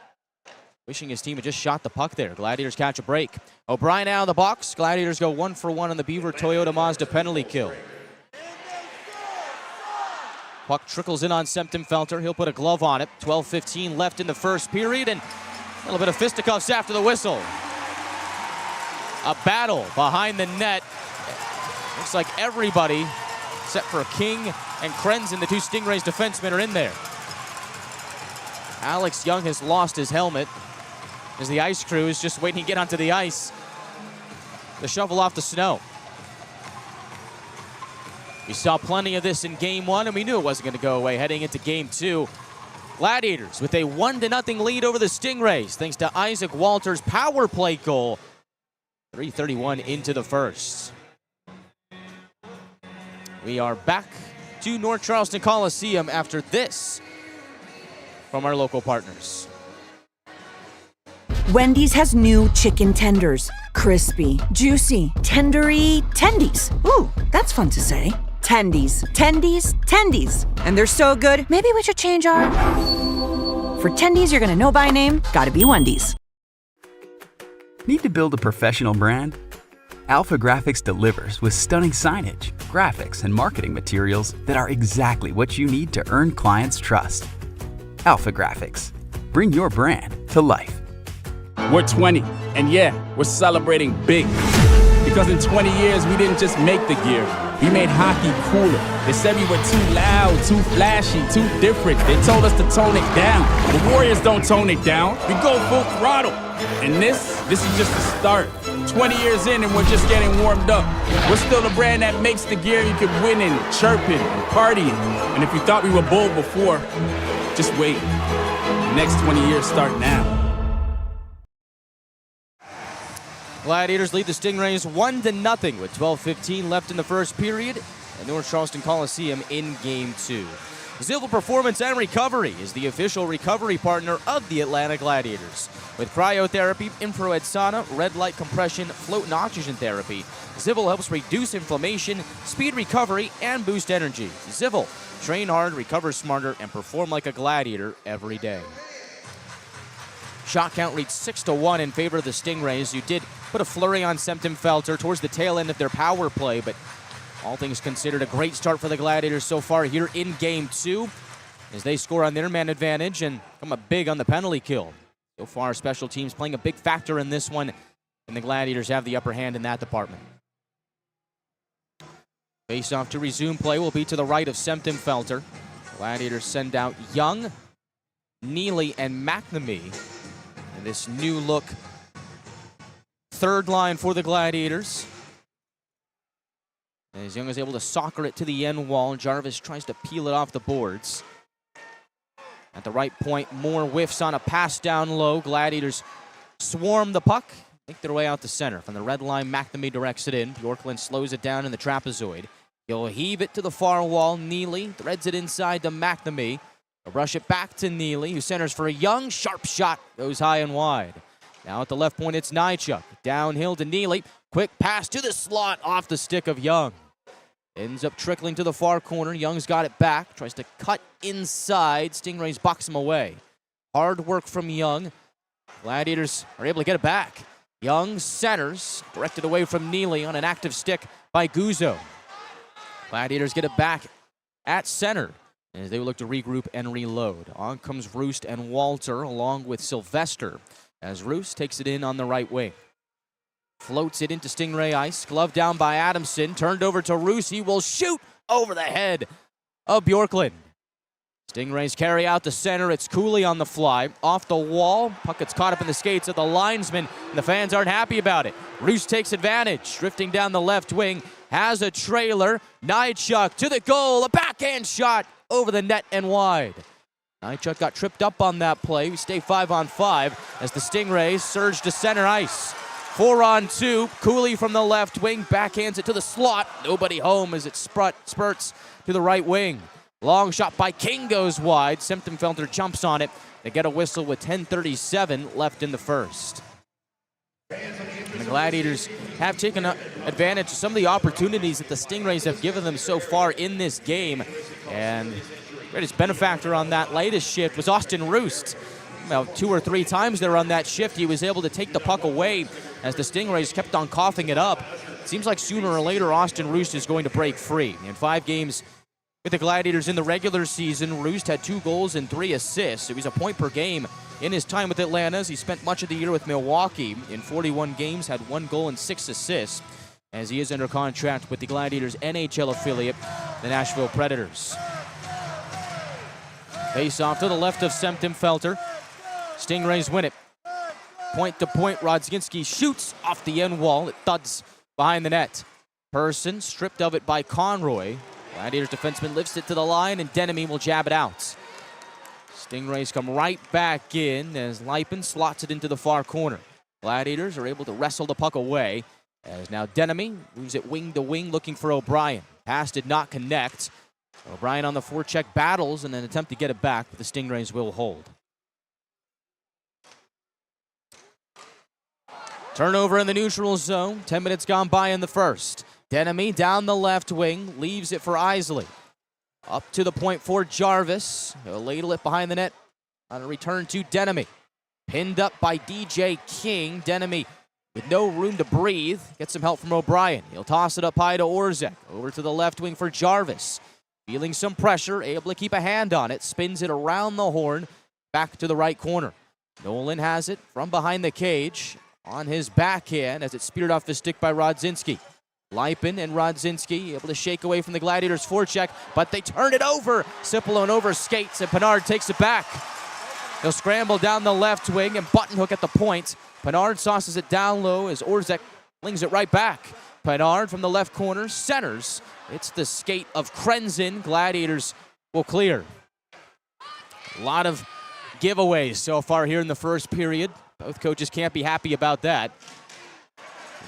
Speaker 1: Wishing his team had just shot the puck there. Gladiators catch a break. O'Brien out of the box. Gladiators go 1 for 1 on the Beaver Toyota Mazda penalty kill. Puck trickles in on Semptimphelter. He'll put a glove on it. 12:15 left in the first period, and a little bit of fisticuffs after the whistle. A battle behind the net. Looks like everybody, except for King and Krenzen, the 2 Stingrays defensemen, are in there. Alex Young has lost his helmet as the ice crew is just waiting to get onto the ice to shovel off the snow. We saw plenty of this in game 1, and we knew it wasn't going to go away heading into game 2. Gladiators with a 1-0 lead over the Stingrays, thanks to Isaac Walters' power play goal. 3:31 into the first. We are back to North Charleston Coliseum after this from our local partners.
Speaker 4: Wendy's has new chicken tenders, Crispy, juicy, tendery, tendies. Ooh, that's fun to say. Tendies, tendies, tendies. And they're so good, maybe we should change our... For tendies you're gonna know by name, gotta be Wendy's.
Speaker 5: Need to build a professional brand? Alpha Graphics delivers with stunning signage, graphics, and marketing materials that are exactly what you need to earn clients' trust. Alpha Graphics. Bring your brand to life.
Speaker 6: We're 20, and yeah, we're celebrating big. Because in 20 years, we didn't just make the gear. We made hockey cooler. They said we were too loud, too flashy, too different. They told us to tone it down. The Warriors don't tone it down. We go full throttle. And this is just the start. 20 years in and we're just getting warmed up. We're still the brand that makes the gear you can win in, chirping, and partying. And if you thought we were bold before, just wait. The next 20 years start now.
Speaker 1: Gladiators lead the Stingrays 1-0 with 12:15 left in the first period at North Charleston Coliseum in Game 2. Zivil Performance and Recovery is the official recovery partner of the Atlanta Gladiators. With cryotherapy, infrared sauna, red light compression, float and oxygen therapy, Zivil helps reduce inflammation, speed recovery, and boost energy. Zivil, train hard, recover smarter, and perform like a gladiator every day. Shot count reached 6-1 in favor of the Stingrays, who did put a flurry on Felter towards the tail end of their power play, but all things considered, a great start for the Gladiators so far here in Game 2 as they score on their man advantage and come up big on the penalty kill. So far, special teams playing a big factor in this one, and the Gladiators have the upper hand in that department. Face-off to resume play will be to the right of Felter. Gladiators send out Young, Neely, and McNamee. And this new look third line for the Gladiators. As Young is able to soccer it to the end wall, Jarvis tries to peel it off the boards. At the right point, Moore whiffs on a pass down low. Gladiators swarm the puck, make their way out to center. From the red line, McNamee directs it in. Bjorklund slows it down in the trapezoid. He'll heave it to the far wall. Neely threads it inside to McNamee. They'll rush it back to Neely, who centers for a Young. Sharp shot goes high and wide. Now at the left point, it's Nychuk. Downhill to Neely. Quick pass to the slot off the stick of Young. Ends up trickling to the far corner. Young's got it back. Tries to cut inside. Stingrays box him away. Hard work from Young. Gladiators are able to get it back. Young centers. Directed away from Neely on an active stick by Guzzo. Gladiators get it back at center as they look to regroup and reload. On comes Roost and Walter along with Sylvester as Roost takes it in on the right wing. Floats it into Stingray ice. Glove down by Adamson. Turned over to Roos. He will shoot over the head of Bjorklund. Stingrays carry out the center. It's Cooley on the fly. Off the wall. Puck gets caught up in the skates of the linesman. And the fans aren't happy about it. Roos takes advantage. Drifting down the left wing. Has a trailer. Nychuk to the goal. A backhand shot over the net and wide. Nychuk got tripped up on that play. We stay 5-on-5 as the Stingrays surge to center ice. 4-on-2, Cooley from the left wing, backhands it to the slot. Nobody home as it spurts to the right wing. Long shot by King goes wide. Felter jumps on it. They get a whistle with 10:37 left in the first. And the Gladiators have taken advantage of some of the opportunities that the Stingrays have given them so far in this game. And greatest benefactor on that latest shift was Austin Roost. About 2 or 3 times there on that shift, he was able to take the puck away as the Stingrays kept on coughing it up. It seems like sooner or later Austin Roost is going to break free. In 5 games with the Gladiators in the regular season, Roost had 2 goals and 3 assists. It was a point per game in his time with Atlanta as he spent much of the year with Milwaukee. In 41 games, had 1 goal and 6 assists as he is under contract with the Gladiators' NHL affiliate, the Nashville Predators. Face off to the left of Felter. Stingrays win it. Point to point, Rodzinski shoots off the end wall. It thuds behind the net. Person stripped of it by Conroy. Gladiators defenseman lifts it to the line, and Denemy will jab it out. Stingrays come right back in as Lipin slots it into the far corner. Gladiators are able to wrestle the puck away as now Denemy moves it wing to wing looking for O'Brien. Pass did not connect. O'Brien on the forecheck battles in an attempt to get it back, but the Stingrays will hold. Turnover in the neutral zone. 10 minutes gone by in the first. Denemy down the left wing, leaves it for Isley. Up to the point for Jarvis. He'll ladle it behind the net on a return to Denemy. Pinned up by DJ King. Denemy with no room to breathe. Gets some help from O'Brien. He'll toss it up high to Orzek. Over to the left wing for Jarvis. Feeling some pressure, able to keep a hand on it. Spins it around the horn, back to the right corner. Nolan has it from behind the cage on his backhand as it's speared off the stick by Rodzinski. Lipin and Rodzinski able to shake away from the Gladiators' forecheck, but they turn it over. Cipollone over skates, and Pinard takes it back. He'll scramble down the left wing and button hook at the point. Pinard sauces it down low as Orzek flings it right back. Pinard from the left corner centers. It's the skate of Krenzen. Gladiators will clear. A lot of giveaways so far here in the first period. Both coaches can't be happy about that.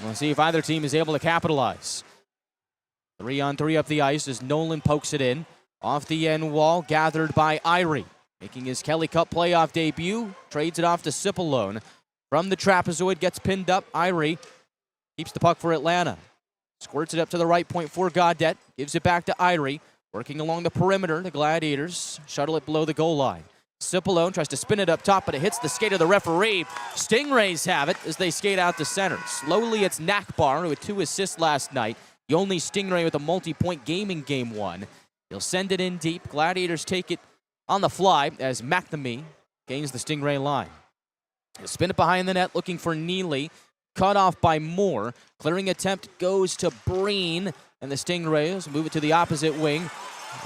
Speaker 1: We'll see if either team is able to capitalize. 3-on-3 up the ice as Nolan pokes it in. Off the end wall, gathered by Irie. Making his Kelly Cup playoff debut. Trades it off to Cipollone. From the trapezoid, gets pinned up. Irie keeps the puck for Atlanta. Squirts it up to the right point for Gaudette. Gives it back to Irie. Working along the perimeter, the Gladiators shuttle it below the goal line. Cipollone tries to spin it up top, but it hits the skate of the referee. Stingrays have it as they skate out to center. Slowly, it's Nakbar, who had 2 assists last night. The only Stingray with a multi-point game in Game 1. He'll send it in deep. Gladiators take it on the fly as McNamee gains the Stingray line. He'll spin it behind the net, looking for Neely. Cut off by Moore. Clearing attempt goes to Breen, and the Stingrays move it to the opposite wing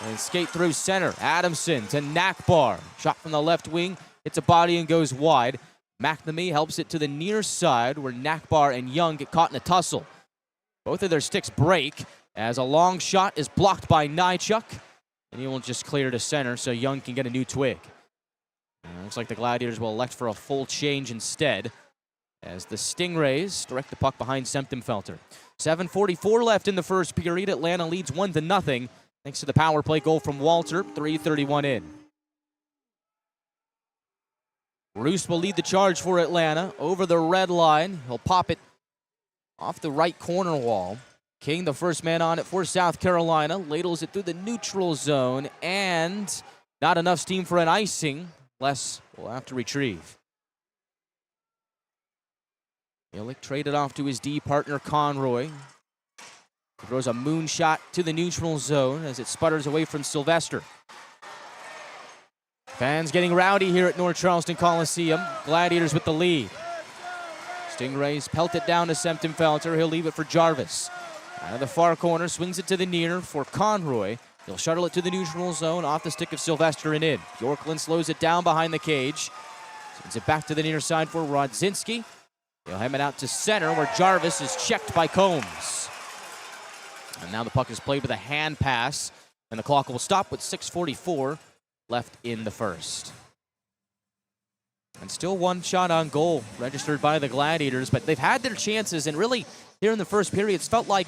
Speaker 1: and skate through center. Adamson to Nakbar. Shot from the left wing. Hits a body and goes wide. McNamee helps it to the near side where Nakbar and Young get caught in a tussle. Both of their sticks break as a long shot is blocked by Nychuk, and he will just clear to center so Young can get a new twig. Looks like the Gladiators will elect for a full change instead as the Stingrays direct the puck behind Semptimfelter. 7:44 left in the first period. Atlanta leads 1-0 thanks to the power play goal from Walter. 3:31 in. Roos will lead the charge for Atlanta. Over the red line. He'll pop it off the right corner wall. King, the first man on it for South Carolina, ladles it through the neutral zone, and not enough steam for an icing. Les will have to retrieve. Illick traded off to his D partner Conroy. He throws a moonshot to the neutral zone as it sputters away from Sylvester. Fans getting rowdy here at North Charleston Coliseum. Gladiators with the lead. Stingrays pelt it down to Semptimfelter. He'll leave it for Jarvis. Out of the far corner, swings it to the near for Conroy. He'll shuttle it to the neutral zone, off the stick of Sylvester and in. Bjorklund slows it down behind the cage. Sends it back to the near side for Rodzinski. He'll hem it out to center where Jarvis is checked by Combs. And now the puck is played with a hand pass, and the clock will stop with 6:44 left in the first. And still one shot on goal registered by the Gladiators, but they've had their chances, and really here in the first period, it's felt like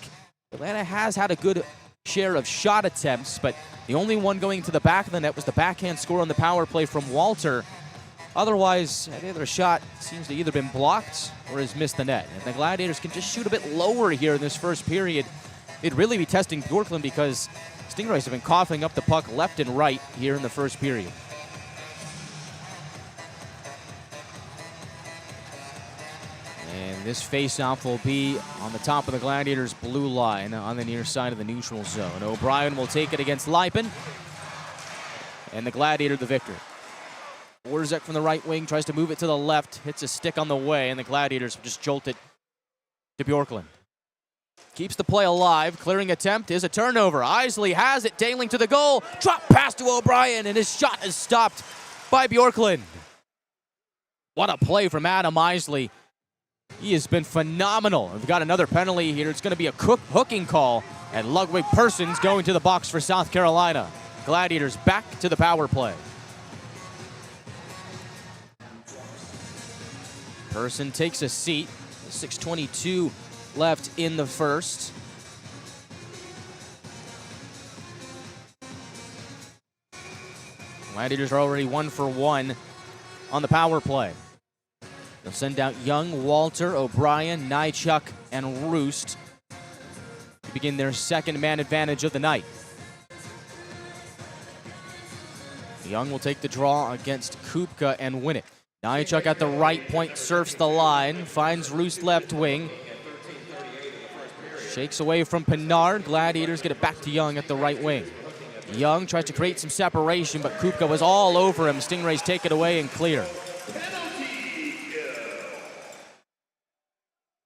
Speaker 1: Atlanta has had a good share of shot attempts, but the only one going to the back of the net was the backhand score on the power play from Walter. Otherwise, any other shot seems to either been blocked or has missed the net. If the Gladiators can just shoot a bit lower here in this first period, it'd really be testing Bjorklund because Stingrays have been coughing up the puck left and right here in the first period. And this face-off will be on the top of the Gladiators' blue line on the near side of the neutral zone. O'Brien will take it against Lipin, and the Gladiator the victor. Orzek from the right wing tries to move it to the left, hits a stick on the way, and the Gladiators just jolt it to Bjorklund. Keeps the play alive. Clearing attempt is a turnover. Isley has it, dangling to the goal. Drop pass to O'Brien, and his shot is stopped by Bjorklund. What a play from Adam Isley. He has been phenomenal. We've got another penalty here. It's going to be a hooking call, and Ludwig Persons going to the box for South Carolina. Gladiators back to the power play. Person takes a seat. 6:22 left in the first. Gladiators are already 1 for 1 on the power play. They'll send out Young, Walter, O'Brien, Nychuk, and Roost to begin their second man advantage of the night. Young will take the draw against Kupka and win it. Nychuk at the right point, surfs the line, finds Roost left wing. Shakes away from Pinard. Gladiators get it back to Young at the right wing. Young tries to create some separation, but Kupka was all over him. Stingrays take it away and clear.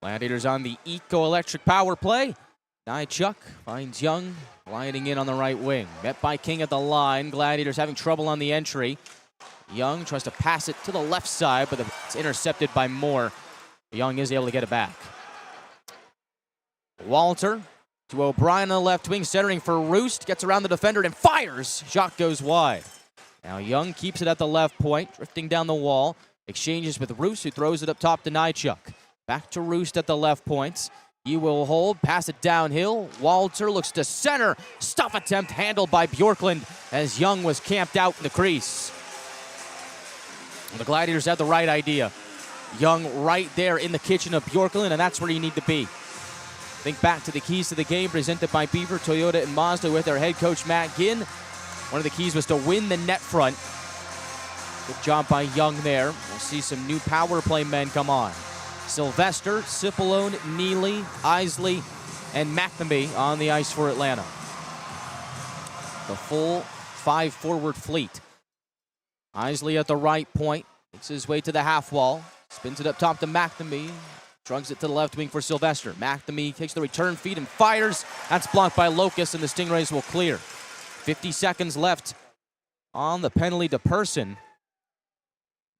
Speaker 1: Gladiators on the eco-electric power play. Nychuk finds Young, gliding in on the right wing. Met by King at the line. Gladiators having trouble on the entry. Young tries to pass it to the left side, but it's intercepted by Moore. Young is able to get it back. Walter to O'Brien on the left wing, centering for Roost. Gets around the defender and fires. Shot goes wide. Now Young keeps it at the left point, drifting down the wall. Exchanges with Roost, who throws it up top to Nychuk. Back to Roost at the left point. He will hold, pass it downhill. Walter looks to center. Stuff attempt handled by Bjorklund as Young was camped out in the crease. The Gladiators had the right idea. Young right there in the kitchen of Bjorklund, and that's where you need to be. Think back to the keys to the game presented by Beaver, Toyota, and Mazda with their head coach, Matt Ginn. One of the keys was to win the net front. Good job by Young there. We'll see some new power play men come on. Sylvester, Cipollone, Neely, Isley, and McNamee on the ice for Atlanta. The full 5-forward fleet. Isley at the right point, makes his way to the half wall, spins it up top to McNamee, drugs it to the left wing for Sylvester. McNamee takes the return feed and fires. That's blocked by Locust, and the Stingrays will clear. 50 seconds left on the penalty to Person.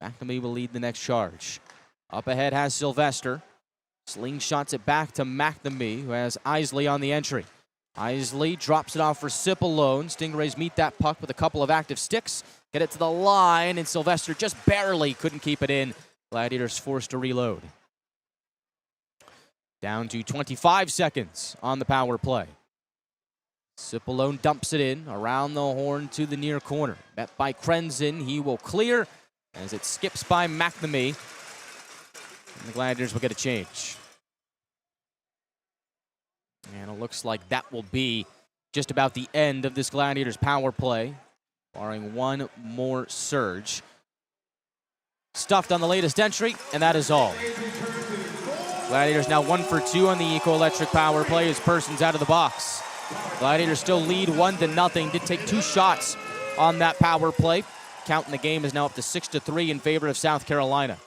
Speaker 1: McNamee will lead the next charge. Up ahead has Sylvester. Slingshots it back to McNamee, who has Isley on the entry. Isley drops it off for Cipollone. Stingrays meet that puck with a couple of active sticks. Get it to the line, and Sylvester just barely couldn't keep it in. Gladiators forced to reload. Down to 25 seconds on the power play. Cipollone dumps it in around the horn to the near corner. Met by Krenzen. He will clear as it skips by McNamee. And the Gladiators will get a change. And it looks like that will be just about the end of this Gladiators power play, barring one more surge. Stuffed on the latest entry, and that is all. Gladiators now 1 for 2 on the eco-electric power play as Person's out of the box. Gladiators still lead 1-0. Did take 2 shots on that power play. Count in the game is now up to 6-3 in favor of South Carolina.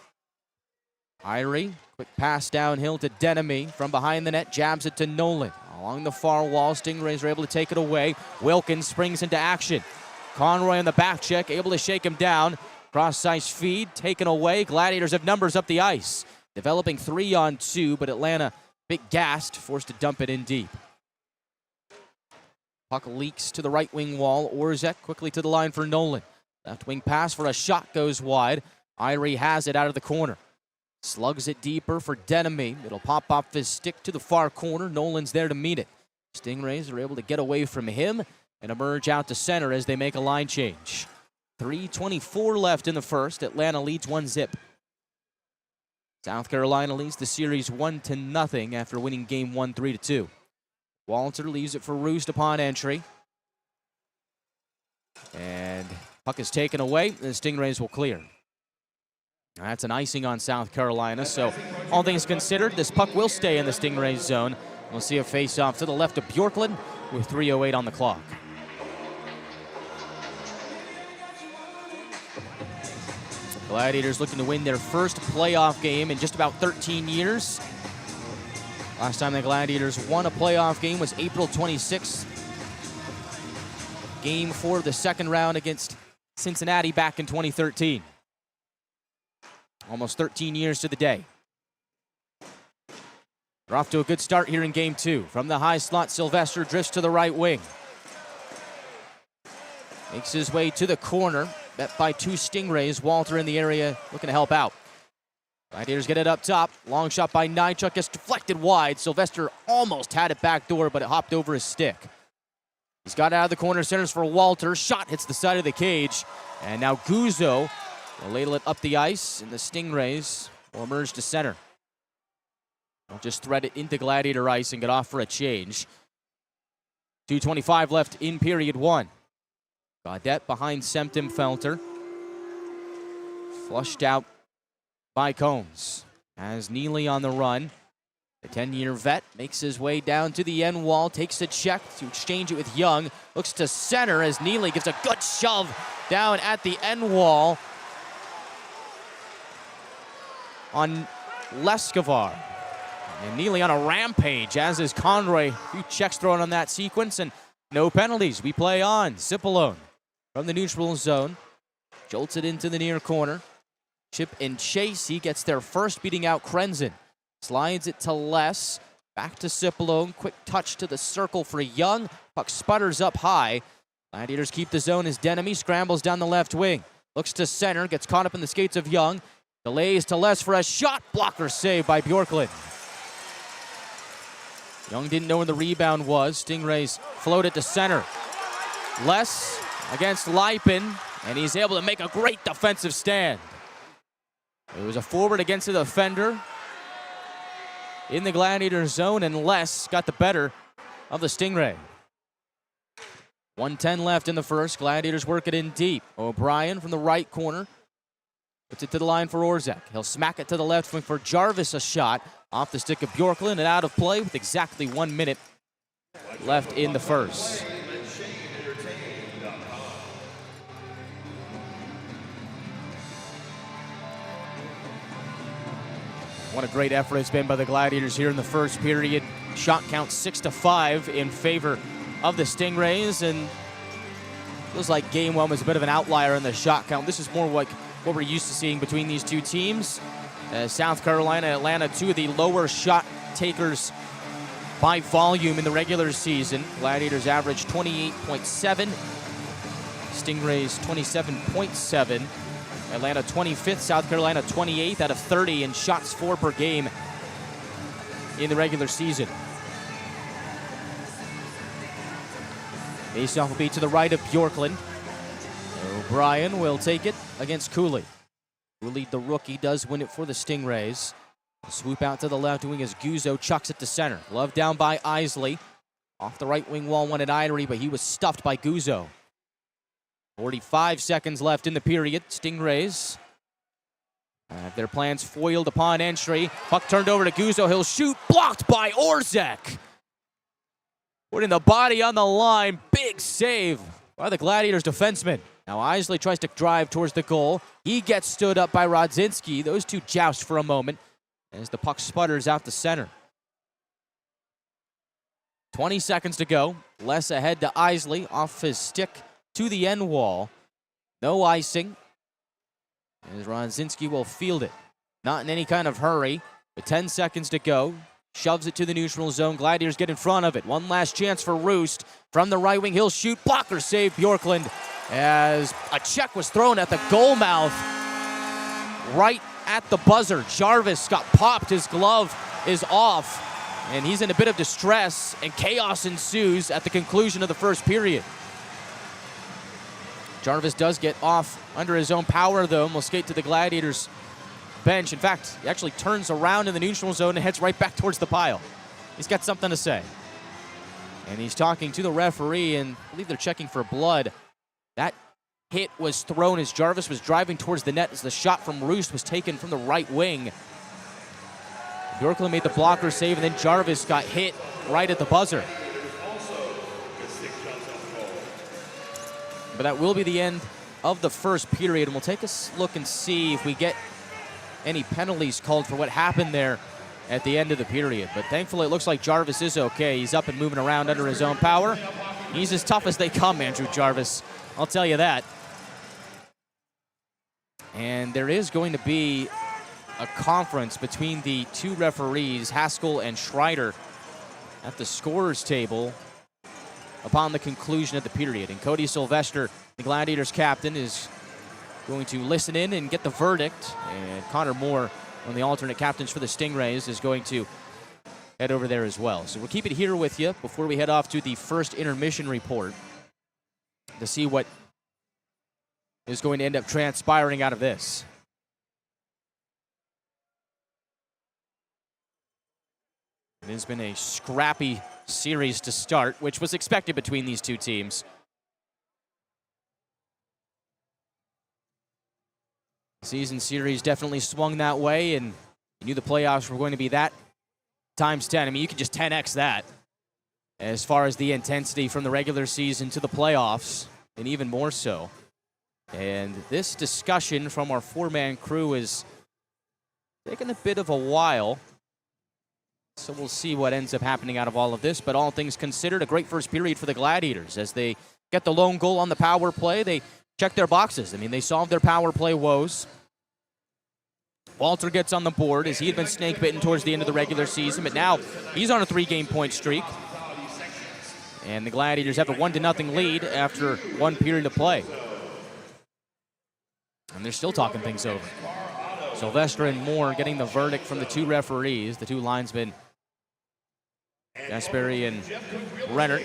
Speaker 1: Irie, quick pass downhill to Denemy. From behind the net, jabs it to Nolan. Along the far wall, Stingrays are able to take it away. Wilkins springs into action. Conroy on the back check, able to shake him down. Cross-ice feed, taken away. Gladiators have numbers up the ice. Developing 3-on-2, but Atlanta, bit gassed, forced to dump it in deep. Puck leaks to the right wing wall. Orzek quickly to the line for Nolan. Left wing pass for a shot goes wide. Irie has it out of the corner. Slugs it deeper for Denemy. It'll pop off his stick to the far corner. Nolan's there to meet it. Stingrays are able to get away from him and emerge out to center as they make a line change. 3:24 left in the first. Atlanta leads 1-0. South Carolina leads the series 1-0 after winning game 1 3-2. Walter leaves it for Roost upon entry. And puck is taken away. The Stingrays will clear. That's an icing on South Carolina. So all things considered, this puck will stay in the Stingrays zone. We'll see a face-off to the left of Bjorklund with 3:08 on the clock. Gladiators looking to win their first playoff game in just about 13 years. Last time the Gladiators won a playoff game was April 26th. Game 4 of the second round against Cincinnati back in 2013. Almost 13 years to the day. They're off to a good start here in game 2. From the high slot, Sylvester drifts to the right wing. Makes his way to the corner. Met by 2 Stingrays. Walter in the area looking to help out. Gladiators get it up top. Long shot by Nychuk gets deflected wide. Sylvester almost had it backdoor, but it hopped over his stick. He's got out of the corner, centers for Walter. Shot hits the side of the cage. And now Guzzo will ladle it up the ice, and the Stingrays will emerge to center. They'll just thread it into Gladiator ice and get off for a change. 2:25 left in period one. Gaudette behind Semptim-Felter. Flushed out by Combs. As Neely on the run. The 10-year vet makes his way down to the end wall, takes a check to exchange it with Young. Looks to center as Neely gives a good shove down at the end wall on Leskovar. And Neely on a rampage, as is Conroy. A few checks thrown on that sequence and no penalties. We play on. Cipolone from the neutral zone. Jolts it into the near corner. Chip and chase. He gets there first, beating out Krenzen. Slides it to Les. Back to Cipolone. Quick touch to the circle for Young. Puck sputters up high. Gladiators keep the zone as Denemy scrambles down the left wing. Looks to center. Gets caught up in the skates of Young. Delays to Les for a shot. Blocker save by Bjorklund. Young didn't know where the rebound was. Stingrays float it to center. Les against Lipin, and he's able to make a great defensive stand. It was a forward against the defender in the Gladiator zone, and Les got the better of the Stingray. 1:10 left in the first. Gladiators work it in deep. O'Brien from the right corner puts it to the line for Orzek. He'll smack it to the left wing for Jarvis, a shot off the stick of Bjorklund and out of play with exactly 1 minute left in the first. What a great effort it's been by the Gladiators here in the first period. Shot count 6-5 in favor of the Stingrays, and feels like game one was a bit of an outlier in the shot count. This is more like what we're used to seeing between these two teams. South Carolina, Atlanta, two of the lower shot takers by volume in the regular season. Gladiators average 28.7, Stingrays 27.7. Atlanta 25th, South Carolina 28th out of 30 in shots for per game in the regular season. Faceoff will be to the right of Bjorklund. O'Brien will take it against Cooley. Cooley, the rookie, does win it for the Stingrays. Swoop out to the left wing as Guzzo chucks it to center. Glove down by Isley. Off the right wing wall, wanted Irie, but he was stuffed by Guzzo. 45 seconds left in the period. Stingrays have their plans foiled upon entry. Puck turned over to Guzzo. He'll shoot. Blocked by Orzek. Putting the body on the line. Big save by the Gladiators defenseman. Now Isley tries to drive towards the goal. He gets stood up by Rodzinski. Those two joust for a moment as the puck sputters out to center. 20 seconds to go. Les ahead to Isley off his stick to the end wall. No icing as Rodzinski will field it. Not in any kind of hurry. With 10 seconds to go. Shoves it to the neutral zone. Gladiators get in front of it. One last chance for Roost. From the right wing, he'll shoot. Blocker save Bjorklund as a check was thrown at the goal mouth. Right at the buzzer. Jarvis got popped. His glove is off. And he's in a bit of distress. And chaos ensues at the conclusion of the first period. Jarvis does get off under his own power, though, and will skate to the Gladiators bench. In fact, he actually turns around in the neutral zone and heads right back towards the pile. He's got something to say. And he's talking to the referee, and I believe they're checking for blood. That hit was thrown as Jarvis was driving towards the net as the shot from Roost was taken from the right wing. Bjorklund made the blocker save, and then Jarvis got hit right at the buzzer. But that will be the end of the first period, and we'll take a look and see if we get any penalties called for what happened there at the end of the period. But thankfully, it looks like Jarvis is okay. He's up and moving around under his own power. He's as tough as they come, Andrew Jarvis. I'll tell you that. And there is going to be a conference between the two referees, Haskell and Schreider, at the scorer's table upon the conclusion of the period. And Cody Sylvester, the Gladiators captain, is going to listen in and get the verdict. And Connor Moore, one of the alternate captains for the Stingrays, is going to head over there as well. So we'll keep it here with you before we head off to the first intermission report to see what is going to end up transpiring out of this. It has been a scrappy series to start, which was expected between these two teams. Season series definitely swung that way, and you knew the playoffs were going to be that times 10. I mean, you could just 10x that as far as the intensity from the regular season to the playoffs, and even more so. And this discussion from our four-man crew is taking a bit of a while. So we'll see what ends up happening out of all of this. But all things considered, a great first period for the Gladiators as they get the lone goal on the power play. They check their boxes. I mean, they solved their power play woes. Walter gets on the board as he had been snake-bitten towards the end of the regular season, but now he's on a 3-game point streak. And the Gladiators have a 1-0 lead after one period of play. And they're still talking things over. Sylvester and Moore getting the verdict from the two referees, the two linesmen, Gasperi and Rennert,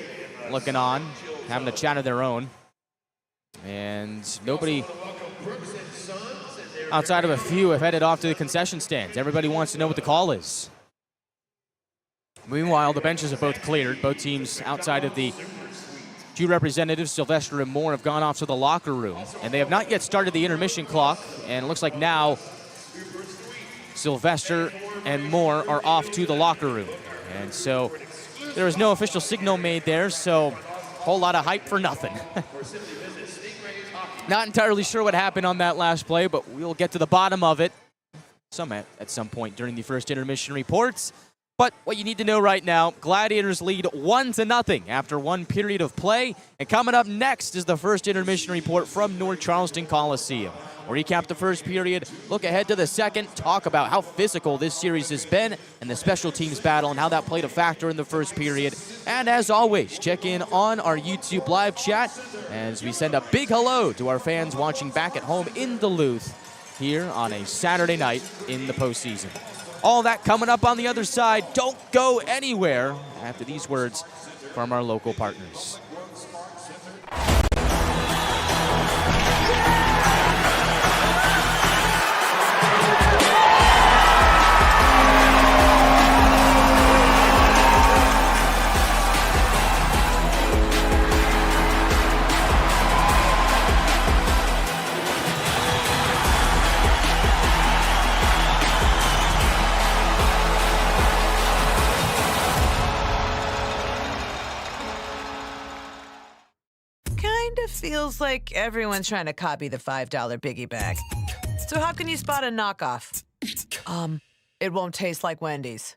Speaker 1: looking on, having a chat of their own. And nobody outside of a few have headed off to the concession stands. Everybody wants to know what the call is. Meanwhile, the benches are both cleared. Both teams outside of the two representatives, Sylvester and Moore, have gone off to the locker room. And they have not yet started the intermission clock. And it looks like now Sylvester and Moore are off to the locker room. And so there is no official signal made there, so a whole lot of hype for nothing. Not entirely sure what happened on that last play, but we'll get to the bottom of it at some point during the first intermission reports. But what you need to know right now, Gladiators lead 1-0 after one period of play. And coming up next is the first intermission report from North Charleston Coliseum. We'll recap the first period, look ahead to the second, talk about how physical this series has been and the special teams battle and how that played a factor in the first period. And as always, check in on our YouTube live chat as we send a big hello to our fans watching back at home in Duluth here on a Saturday night in the postseason. All that coming up on the other side. Don't go anywhere after these words from our local partners.
Speaker 7: Feels like everyone's trying to copy the $5 biggie bag. So how can you spot a knockoff? It won't taste like Wendy's.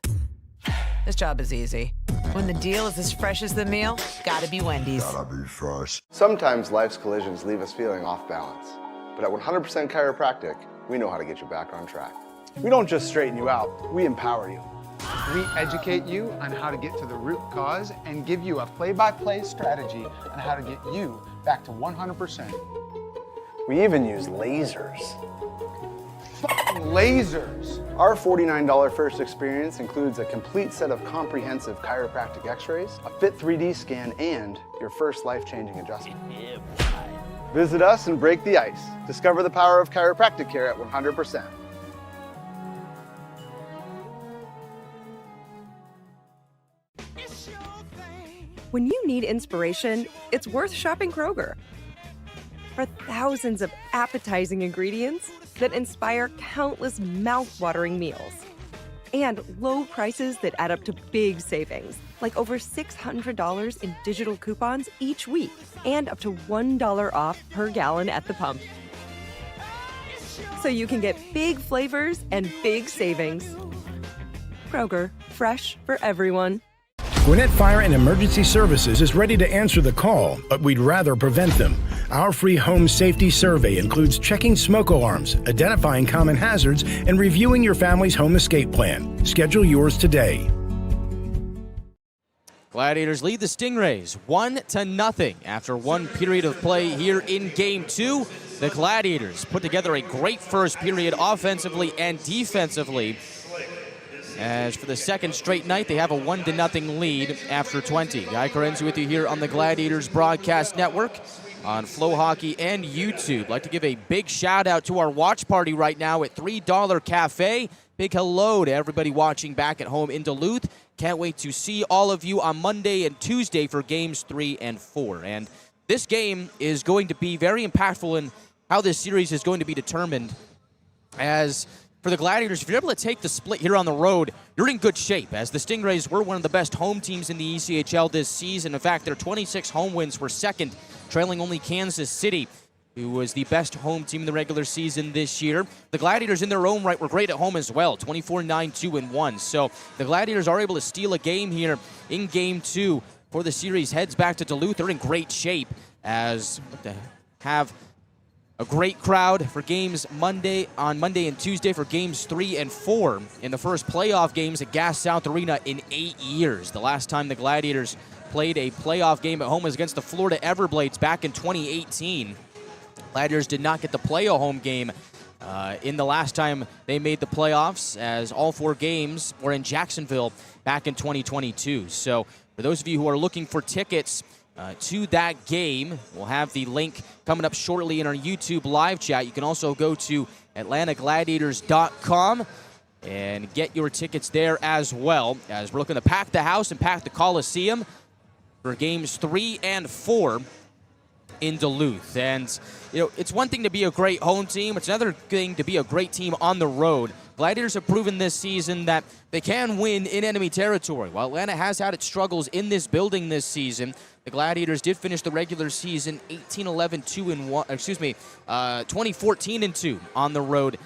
Speaker 7: This job is easy. When the deal is as fresh as the meal, gotta be Wendy's.
Speaker 8: Gotta be fresh.
Speaker 9: Sometimes life's collisions leave us feeling off balance. But at 100% Chiropractic, we know how to get you back on track.
Speaker 10: We don't just straighten you out, we empower you. We educate you on how to get to the root cause and give you a play-by-play strategy on how to get you back to 100%.
Speaker 9: We even use lasers.
Speaker 10: Fucking lasers!
Speaker 9: Our $49 first experience includes a complete set of comprehensive chiropractic x-rays, a fit 3D scan, and your first life-changing adjustment. Visit us and break the ice. Discover the power of chiropractic care at 100%.
Speaker 11: When you need inspiration, it's worth shopping Kroger. For thousands of appetizing ingredients that inspire countless mouth-watering meals. And low prices that add up to big savings, like over $600 in digital coupons each week, and up to $1 off per gallon at the pump. So you can get big flavors and big savings. Kroger, fresh for everyone.
Speaker 12: Gwinnett Fire and Emergency Services is ready to answer the call, but we'd rather prevent them. Our free home safety survey includes checking smoke alarms, identifying common hazards, and reviewing your family's home escape plan. Schedule yours today.
Speaker 1: Gladiators lead the Stingrays 1-0 after one period of play here in Game 2. The Gladiators put together a great first period offensively and defensively. As for the second straight night, they have a 1-0 lead after 20. Guy Chiarenza with you here on the Gladiators Broadcast Network on Flow Hockey and YouTube. I'd like to give a big shout out to our watch party right now at $3 Cafe. Big hello to everybody watching back at home in Duluth can't wait to see all of you on Monday and Tuesday for games 3 and 4. And this game is going to be very impactful in how this series is going to be determined. As for the Gladiators, if you're able to take the split here on the road, you're in good shape, as the Stingrays were one of the best home teams in the ECHL this season. In fact, their 26 home wins were second, trailing only Kansas City, who was the best home team in the regular season this year. The Gladiators in their own right were great at home as well, 24-9-2-1. So the Gladiators are able to steal a game here in Game 2 for the series. Heads back to Duluth. They're in great shape as they have a great crowd for games on Monday and Tuesday for games 3 and 4 in the first playoff games at Gas South Arena in 8 years. The last time the Gladiators played a playoff game at home was against the Florida Everblades back in 2018. Gladiators did not get to play a home game in the last time they made the playoffs, as all 4 games were in Jacksonville back in 2022. So for those of you who are looking for tickets to that game, we'll have the link coming up shortly in our YouTube live chat. You can also go to atlantagladiators.com and get your tickets there as well, as we're looking to pack the house and pack the Coliseum for games 3 and 4 in Duluth. And, you know, it's one thing to be a great home team. It's another thing to be a great team on the road. Gladiators have proven this season that they can win in enemy territory. While Atlanta has had its struggles in this building this season, the Gladiators did finish the regular season 2014-2 on the road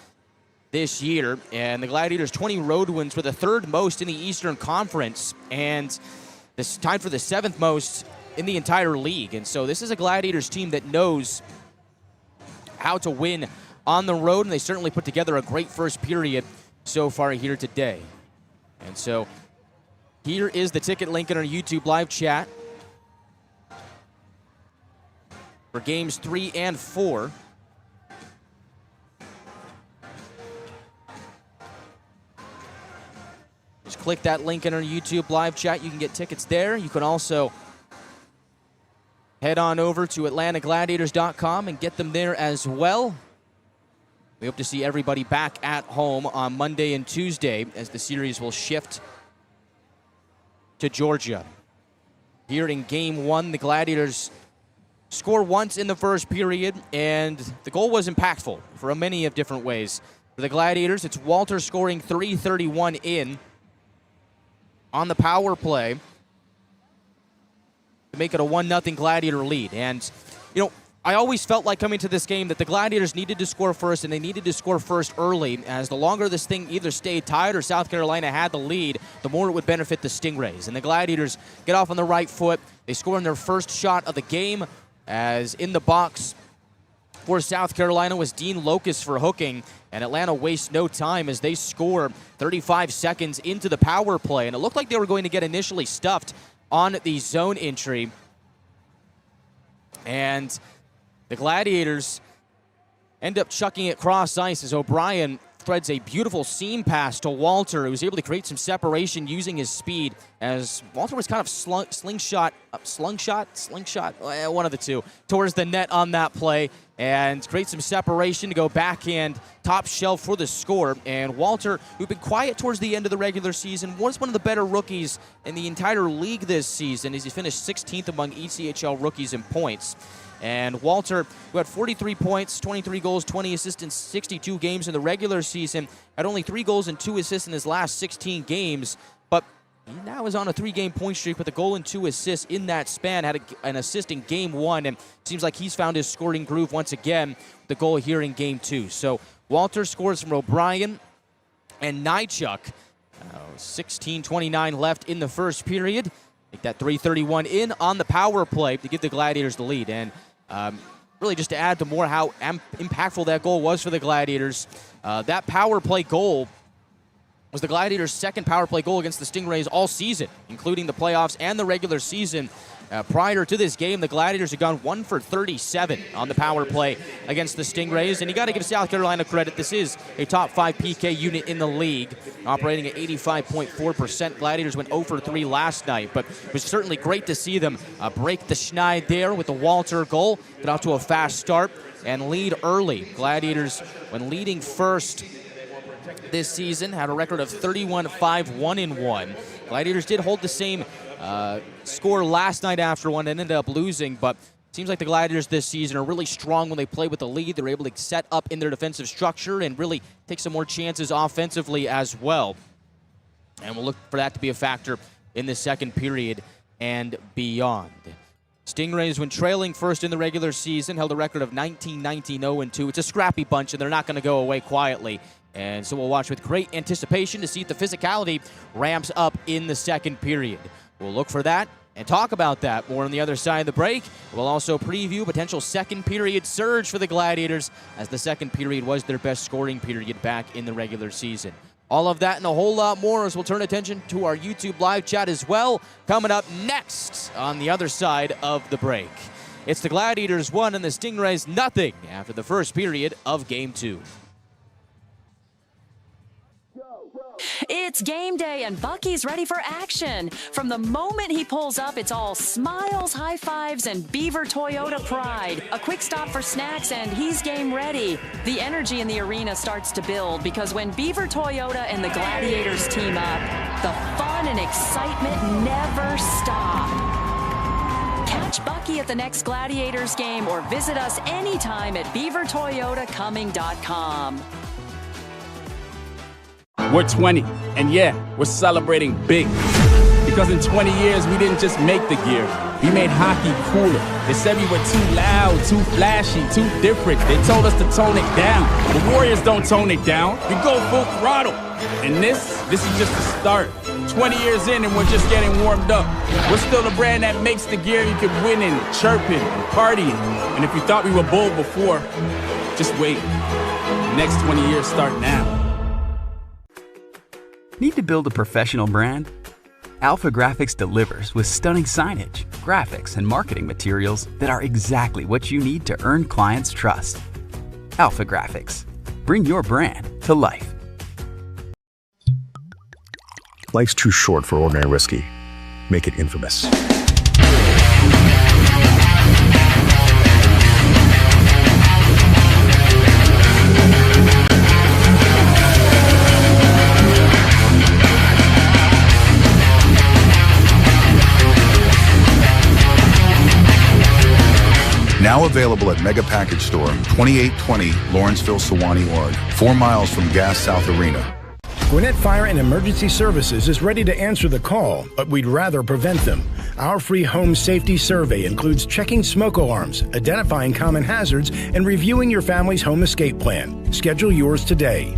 Speaker 1: this year. And the Gladiators' 20 road wins were the 3rd most in the Eastern Conference, and this tied for the 7th most in the entire league. And so this is a Gladiators team that knows how to win on the road, and they certainly put together a great first period so far here today. And so here is the ticket link in our YouTube live chat for games 3 and 4. Just click that link in our YouTube live chat. You can get tickets there. You can also head on over to atlantagladiators.com and get them there as well. We hope to see everybody back at home on Monday and Tuesday as the series will shift to Georgia. Here in Game 1, the Gladiators score once in the first period, and the goal was impactful for many of different ways. For the Gladiators, it's Walter scoring 3:31 in on the power play to make it a 1-0 Gladiator lead. And, you know, I always felt like coming to this game that the Gladiators needed to score first, and they needed to score first early, as the longer this thing either stayed tied or South Carolina had the lead, the more it would benefit the Stingrays. And the Gladiators get off on the right foot. They score in their first shot of the game, as in the box for South Carolina was Dean Locust for hooking, and Atlanta wastes no time as they score 35 seconds into the power play. And it looked like they were going to get initially stuffed on the zone entry. And the Gladiators end up chucking it cross ice as O'Brien threads a beautiful seam pass to Walter, who was able to create some separation using his speed, as Walter was kind of slingshot, one of the two, towards the net on that play, and create some separation to go backhand top shelf for the score. And Walter, who'd been quiet towards the end of the regular season, was one of the better rookies in the entire league this season, as he finished 16th among ECHL rookies in points. And Walter, who had 43 points, 23 goals, 20 assists in 62 games in the regular season, had only 3 goals and 2 assists in his last 16 games, but he now is on a 3-game point streak with a goal and 2 assists in that span, had an assist in Game 1, and seems like he's found his scoring groove once again with the goal here in Game 2. So Walter scores from O'Brien and Nychuk. 16:29 left in the first period. Make that 3:31 in on the power play to give the Gladiators the lead. And really just to add to more how impactful that goal was for the Gladiators, that power play goal was the Gladiators' second power play goal against the Stingrays all season, including the playoffs and the regular season. Prior to this game, the Gladiators had gone 1 for 37 on the power play against the Stingrays, and you got to give South Carolina credit. This is a top 5 PK unit in the league, operating at 85.4%. Gladiators went 0 for 3 last night, but it was certainly great to see them break the schneid there with the Walter goal, get off to a fast start, and lead early. Gladiators, when leading first this season, had a record of 31-5-1-1. Gladiators did hold the same score last night after one and ended up losing, but it seems like the Gladiators this season are really strong when they play with the lead. They're able to set up in their defensive structure and really take some more chances offensively as well. And we'll look for that to be a factor in the second period and beyond. Stingrays, when trailing first in the regular season, held a record of 19-19-0-2. It's a scrappy bunch, and they're not going to go away quietly. And so we'll watch with great anticipation to see if the physicality ramps up in the second period. We'll look for that and talk about that more on the other side of the break. We'll also preview potential second period surge for the Gladiators, as the second period was their best scoring period back in the regular season. All of that and a whole lot more as we'll turn attention to our YouTube live chat as well, coming up next on the other side of the break. It's the Gladiators 1 and the Stingrays nothing after the first period of Game 2.
Speaker 8: It's game day and Bucky's ready for action. From the moment he pulls up, it's all smiles, high fives, and Beaver Toyota pride. A quick stop for snacks and he's game ready. The energy in the arena starts to build because when Beaver Toyota and the Gladiators team up, the fun and excitement never stop. Catch Bucky at the next Gladiators game or visit us anytime at beavertoyotacoming.com.
Speaker 6: We're 20, and yeah, we're celebrating big. Because in 20 years, we didn't just make the gear. We made hockey cooler. They said we were too loud, too flashy, too different. They told us to tone it down. The Warriors don't tone it down. We go full throttle. And this is just the start. 20 years in and we're just getting warmed up. We're still the brand that makes the gear you can win in, chirping, and partying. And if you thought we were bold before, just wait. The next 20 years start now.
Speaker 5: Need to build a professional brand? Alpha Graphics delivers with stunning signage, graphics, and marketing materials that are exactly what you need to earn clients' trust. Alpha Graphics. Bring your brand to life.
Speaker 13: Life's too short for ordinary risky. Make it infamous. Now available at Mega Package Store, 2820 Lawrenceville, Sewanee, Oregon, 4 miles from Gas South Arena.
Speaker 12: Gwinnett Fire and Emergency Services is ready to answer the call, but we'd rather prevent them. Our free home safety survey includes checking smoke alarms, identifying common hazards, and reviewing your family's home escape plan. Schedule yours today.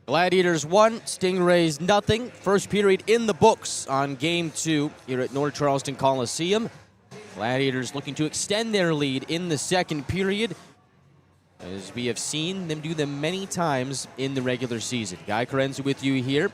Speaker 1: Gladiators 1, Stingrays nothing. First period in the books on Game 2 here at North Charleston Coliseum. Gladiators looking to extend their lead in the second period, as we have seen them do them many times in the regular season. Guy Chiarenza with you here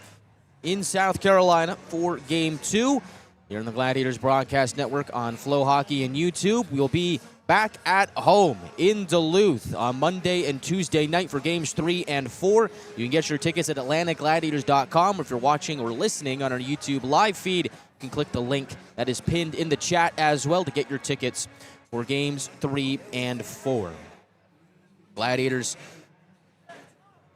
Speaker 1: in South Carolina for Game 2. Here on the Gladiators Broadcast Network on Flow Hockey and YouTube. We'll be back at home in Duluth on Monday and Tuesday night for Games 3 and 4. You can get your tickets at atlantagladiators.com, or if you're watching or listening on our YouTube live feed, you can click the link that is pinned in the chat as well to get your tickets for Games 3 and 4. Gladiators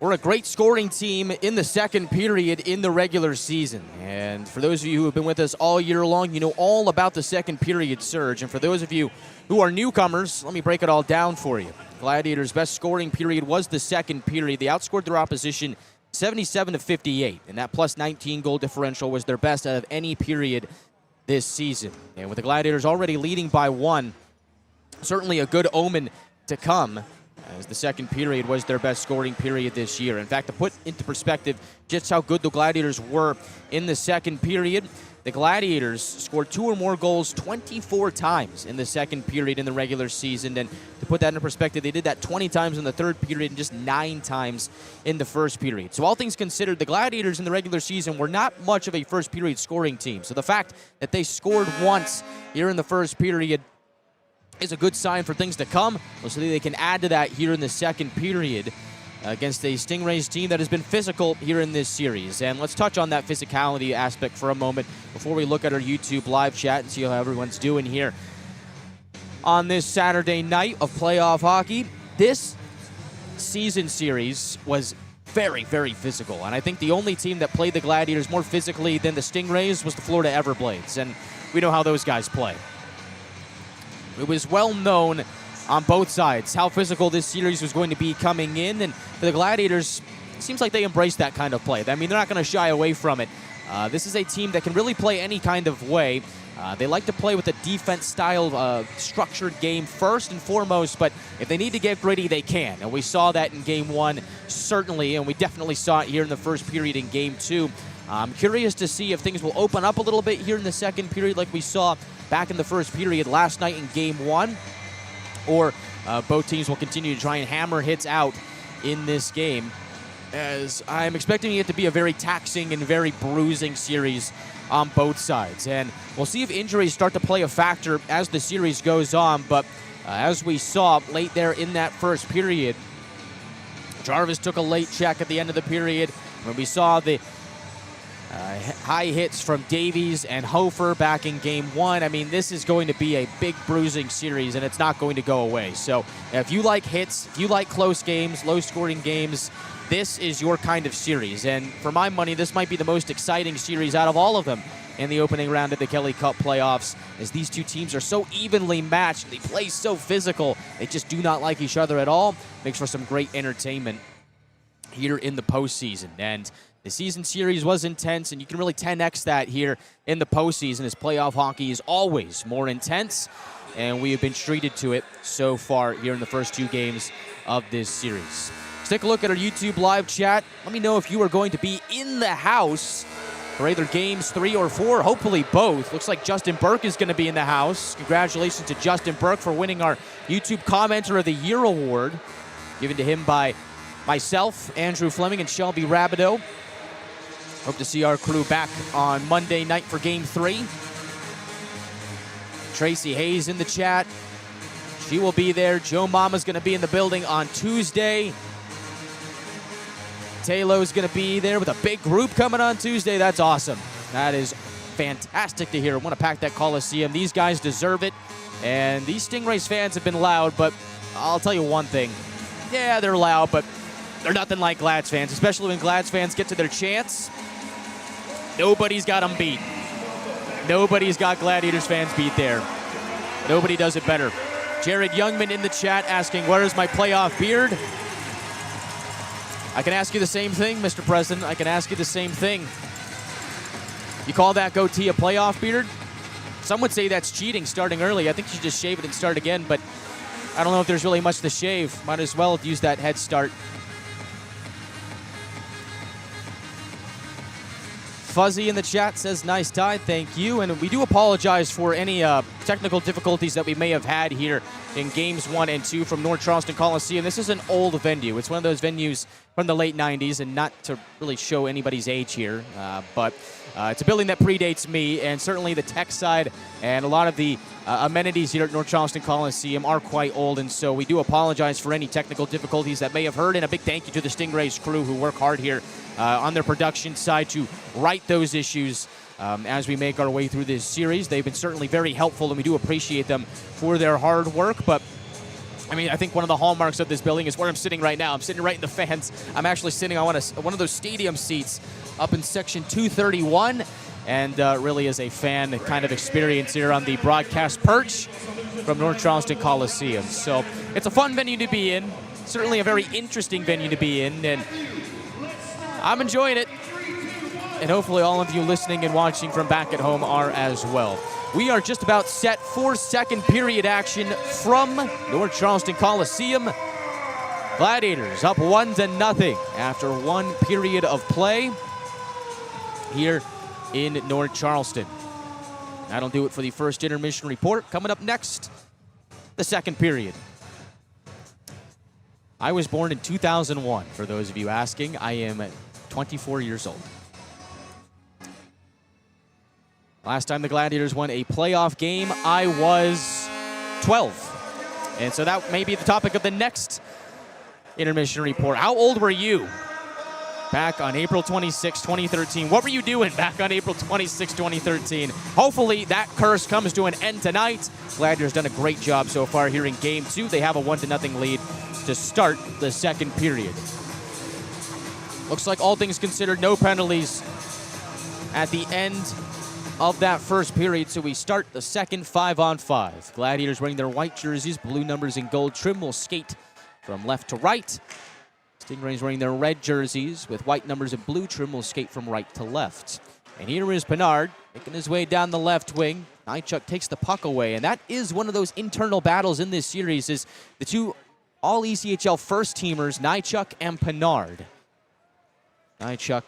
Speaker 1: were a great scoring team in the second period in the regular season. And for those of you who have been with us all year long, you know all about the second period surge. And for those of you who are newcomers, let me break it all down for you. Gladiators' best scoring period was the second period. They outscored their opposition 77-58, and that plus 19 goal differential was their best out of any period this season. And with the Gladiators already leading by 1, certainly a good omen to come, as the second period was their best scoring period this year. In fact, to put into perspective just how good the Gladiators were in the second period, the Gladiators scored 2 or more goals 24 times in the second period in the regular season. And to put that into perspective, they did that 20 times in the third period and just 9 times in the first period. So all things considered, the Gladiators in the regular season were not much of a first period scoring team. So the fact that they scored once here in the first period is a good sign for things to come. We'll see if they can add to that here in the second period against a Stingrays team that has been physical here in this series. And let's touch on that physicality aspect for a moment before we look at our YouTube live chat and see how everyone's doing here on this Saturday night of playoff hockey. This season series was very, very physical. And I think the only team that played the Gladiators more physically than the Stingrays was the Florida Everblades. And we know how those guys play. It was well known on both sides how physical this series was going to be coming in. And for the Gladiators, it seems like they embrace that kind of play. I mean, they're not going to shy away from it. This is a team that can really play any kind of way. They like to play with a defense-style structured game first and foremost, but if they need to get gritty, they can. And we saw that in Game 1, certainly, and we definitely saw it here in the first period in Game 2. I'm curious to see if things will open up a little bit here in the second period like we saw back in the first period last night in Game 1, or both teams will continue to try and hammer hits out in this game, as I'm expecting it to be a very taxing and very bruising series on both sides. And we'll see if injuries start to play a factor as the series goes on, but as we saw late there in that first period, Jarvis took a late check at the end of the period when we saw the high hits from Davies and Hofer back in Game 1. I mean, this is going to be a big bruising series, and it's not going to go away. So if you like hits, if you like close games, low-scoring games, this is your kind of series. And for my money, this might be the most exciting series out of all of them in the opening round of the Kelly Cup playoffs, as these two teams are so evenly matched. They play so physical. They just do not like each other at all. Makes for some great entertainment here in the postseason. And the season series was intense, and you can really 10x that here in the postseason, as playoff hockey is always more intense, and we have been treated to it so far here in the first two games of this series. Let's take a look at our YouTube live chat. Let me know if you are going to be in the house for either games 3 or 4, hopefully both. Looks like Justin Burke is going to be in the house. Congratulations to Justin Burke for winning our YouTube Commenter of the Year award, given to him by myself, Andrew Fleming, and Shelby Rabideau. Hope to see our crew back on Monday night for Game 3. Tracy Hayes in the chat. She will be there. Joe Mama's going to be in the building on Tuesday. Taylor's going to be there with a big group coming on Tuesday. That's awesome. That is fantastic to hear. I want to pack that Coliseum. These guys deserve it. And these Stingrays fans have been loud, but I'll tell you one thing. Yeah, they're loud, but they're nothing like Glads fans, especially when Glads fans get to their chance. Nobody's got them beat. Nobody's got Gladiators fans beat there. Nobody does it better. Jared Youngman in the chat asking, where is my playoff beard? I can ask you the same thing, Mr. President. I can ask you the same thing. You call that goatee a playoff beard? Some would say that's cheating, starting early. I think you should just shave it and start again, but I don't know if there's really much to shave. Might as well use that head start. Fuzzy in the chat says, nice tie, thank you. And we do apologize for any technical difficulties that we may have had here in Games 1 and 2 from North Charleston Coliseum. This is an old venue. It's one of those venues from the late 90s, and not to really show anybody's age here, but it's a building that predates me, and certainly the tech side and a lot of the amenities here at North Charleston Coliseum are quite old, and so we do apologize for any technical difficulties that may have heard, and a big thank you to the Stingrays crew who work hard here on their production side to right those issues as we make our way through this series. They've been certainly very helpful, and we do appreciate them for their hard work. But I mean, I think one of the hallmarks of this building is where I'm sitting right now. I'm sitting right in the fans. I'm actually sitting on one of those stadium seats up in section 231, and really is a fan kind of experience here on the broadcast perch from North Charleston Coliseum. So it's a fun venue to be in, certainly a very interesting venue to be in, and I'm enjoying it, and hopefully all of you listening and watching from back at home are as well. We are just about set for second period action from North Charleston Coliseum. Gladiators up 1-0 after one period of play here in North Charleston. That'll do it for the first intermission report. Coming up next, the second period. I was born in 2001, for those of you asking. I am 24 years old. Last time the Gladiators won a playoff game, I was 12. And so that may be the topic of the next intermission report. How old were you back on April 26, 2013? What were you doing back on April 26, 2013? Hopefully that curse comes to an end tonight. Gladiators done a great job so far here in Game 2. They have a 1-0 lead to start the second period. Looks like all things considered, no penalties at the end of that first period, so we start the second 5-on-5. Gladiators wearing their white jerseys, blue numbers in gold trim, will skate from left to right. Stingrays wearing their red jerseys with white numbers and blue trim will skate from right to left. And here is Pinard making his way down the left wing. Nychuk takes the puck away, and that is one of those internal battles in this series, is the two all-ECHL first-teamers, Nychuk and Pinard. Nychuk,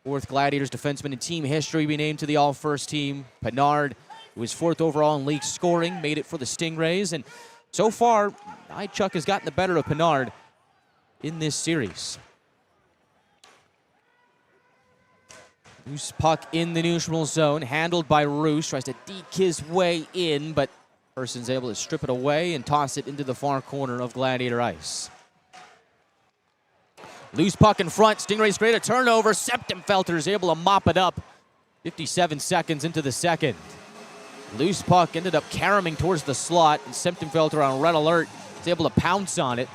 Speaker 1: fourth Gladiators defenseman in team history, be named to the all-first team. Pinard, who was fourth overall in league scoring, made it for the Stingrays. And so far, Nychuk has gotten the better of Pinard in this series. Loose puck in the neutral zone, handled by Roos. Tries to deke his way in, but person's able to strip it away and toss it into the far corner of Gladiator ice. Loose puck in front. Stingrays create a turnover. Septemfelter is able to mop it up. 57 seconds into the second. Loose puck ended up caroming towards the slot, and Septemfelter on red alert is able to pounce on it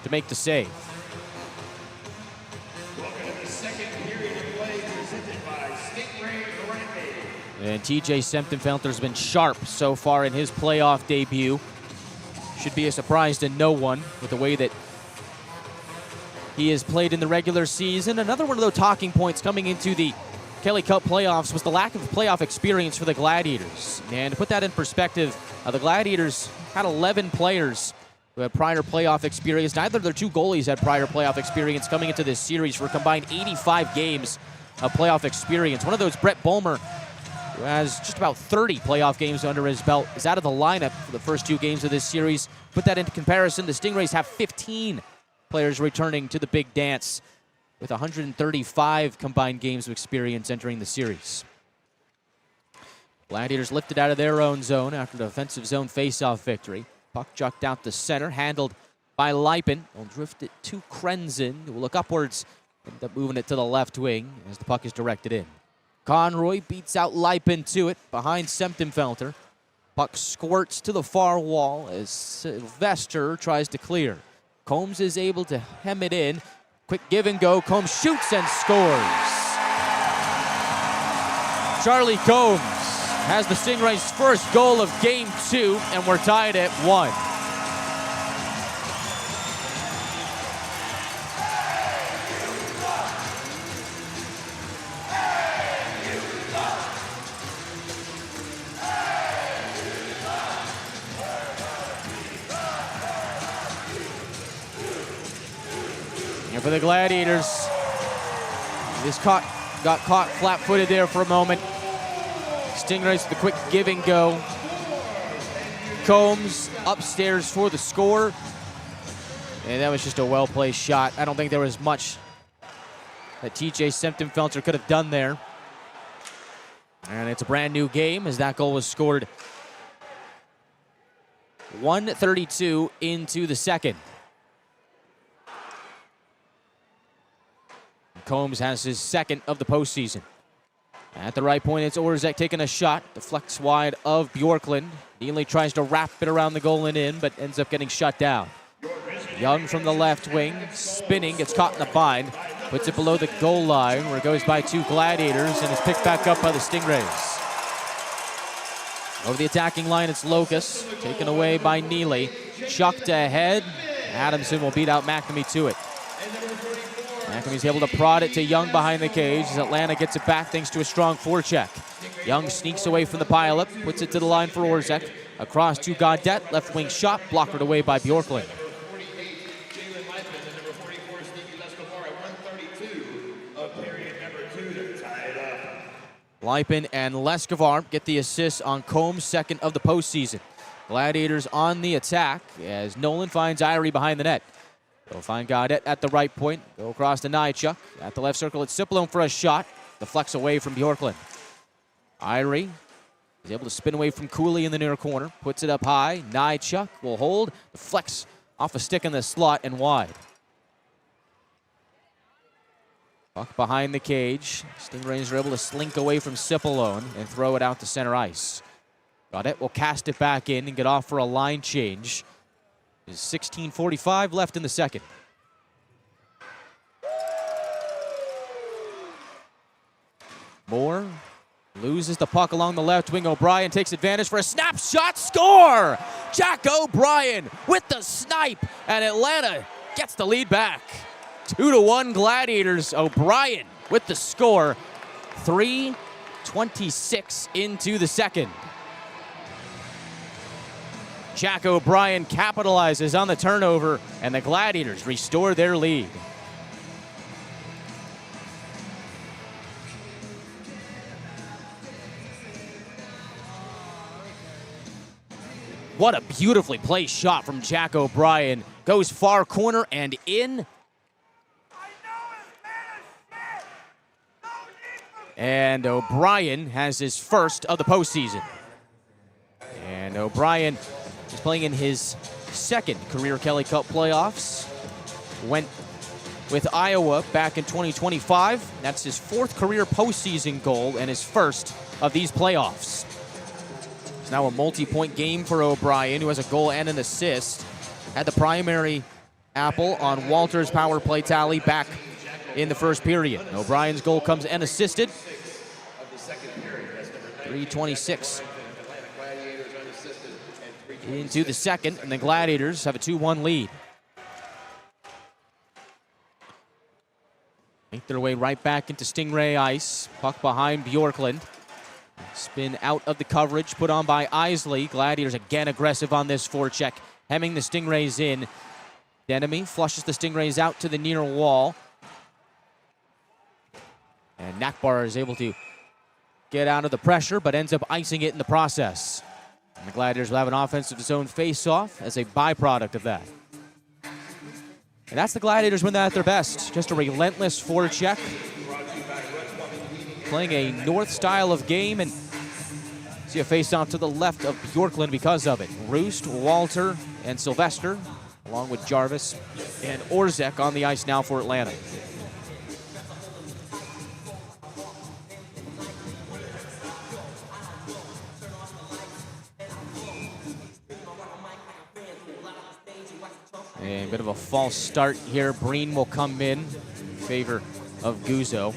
Speaker 1: to make the save.
Speaker 3: Welcome to the second period of play presented by Stingray Granby.
Speaker 1: And TJ Septemfelter's been sharp so far in his playoff debut. Should be a surprise to no one with the way that he has played in the regular season. Another one of those talking points coming into the Kelly Cup playoffs was the lack of playoff experience for the Gladiators. And to put that in perspective, the Gladiators had 11 players who had prior playoff experience. Neither of their two goalies had prior playoff experience coming into this series for a combined 85 games of playoff experience. One of those, Brett Bulmer, who has just about 30 playoff games under his belt, is out of the lineup for the first two games of this series. Put that into comparison, the Stingrays have 15 players returning to the big dance with 135 combined games of experience entering the series. Gladiators lifted out of their own zone after the offensive zone face-off victory. Puck jucked out to center, handled by Lipin. Will drift it to Krenzen, who will look upwards, end up moving it to the left wing as the puck is directed in. Conroy beats out Lipin to it behind Septemfelter. Puck squirts to the far wall as Sylvester tries to clear. Combs is able to hem it in. Quick give and go. Combs shoots and scores. Charlie Combs has the Stingrays' first goal of Game 2, and we're tied at 1. And for the Gladiators, this got caught flat-footed there for a moment. Stingrays with the quick give and go. Combs upstairs for the score. And that was just a well-placed shot. I don't think there was much that TJ Septemfelter could have done there. And it's a brand new game as that goal was scored 1:32 into the second. Combs has his second of the postseason. At the right point, it's Orzek taking a shot. Deflects wide of Bjorklund. Neely tries to wrap it around the goal and in, but ends up getting shut down. Young from the left wing, spinning, gets caught in the bind. Puts it below the goal line where it goes by two Gladiators and is picked back up by the Stingrays. Over the attacking line, it's Locus, taken away by Neely. Chucked ahead. Adamson will beat out McNamee to it. McNamee's able to prod it to Young behind the cage as Atlanta gets it back thanks to a strong forecheck. Young sneaks away from the pileup, puts it to the line for Orzek. Across to Gaudette, left wing shot, blockered away by Bjorklund. Lipin and Leskovar get the assist on Combs' second of the postseason. Gladiators on the attack as Nolan finds Irie behind the net. They'll find Gaudette at the right point. Go across to Nychuk. At the left circle, it's Cipollone for a shot. Deflects away from Bjorklund. Irie is able to spin away from Cooley in the near corner. Puts it up high. Nychuk will hold. Deflects off a stick in the slot and wide. Puck behind the cage. Stingrays are able to slink away from Cipollone and throw it out to center ice. Gaudette will cast it back in and get off for a line change. There's 16:45 left in the second. Moore loses the puck along the left wing. O'Brien takes advantage for a snapshot score. Jack O'Brien with the snipe, and Atlanta gets the lead back. 2-1 Gladiators. O'Brien with the score. 3:26 into the second. Jack O'Brien capitalizes on the turnover, and the Gladiators restore their lead. What a beautifully placed shot from Jack O'Brien. Goes far corner and in. And O'Brien has his first of the postseason. And O'Brien is playing in his second career Kelly Cup playoffs. Went with Iowa back in 2025. That's his fourth career postseason goal and his first of these playoffs. It's now a multi-point game for O'Brien, who has a goal and an assist. Had the primary apple on Walter's power play tally back in the first period. O'Brien's goal comes unassisted. 3:26 into the second, and the Gladiators have a 2-1 lead. Make their way right back into Stingray ice. Puck behind Bjorklund. Spin out of the coverage put on by Isley. Gladiators again aggressive on this forecheck, hemming the Stingrays in. Denemy flushes the Stingrays out to the near wall. And Nakbar is able to get out of the pressure, but ends up icing it in the process. And the Gladiators will have an offensive zone face-off as a byproduct of that. And that's the Gladiators when they're at their best. Just a relentless forecheck. Playing a north style of game, and see a face-off to the left of Bjorklund because of it. Roost, Walter, and Sylvester, along with Jarvis and Orzek on the ice now for Atlanta. And a bit of a false start here. Breen will come in favor of Guzzo.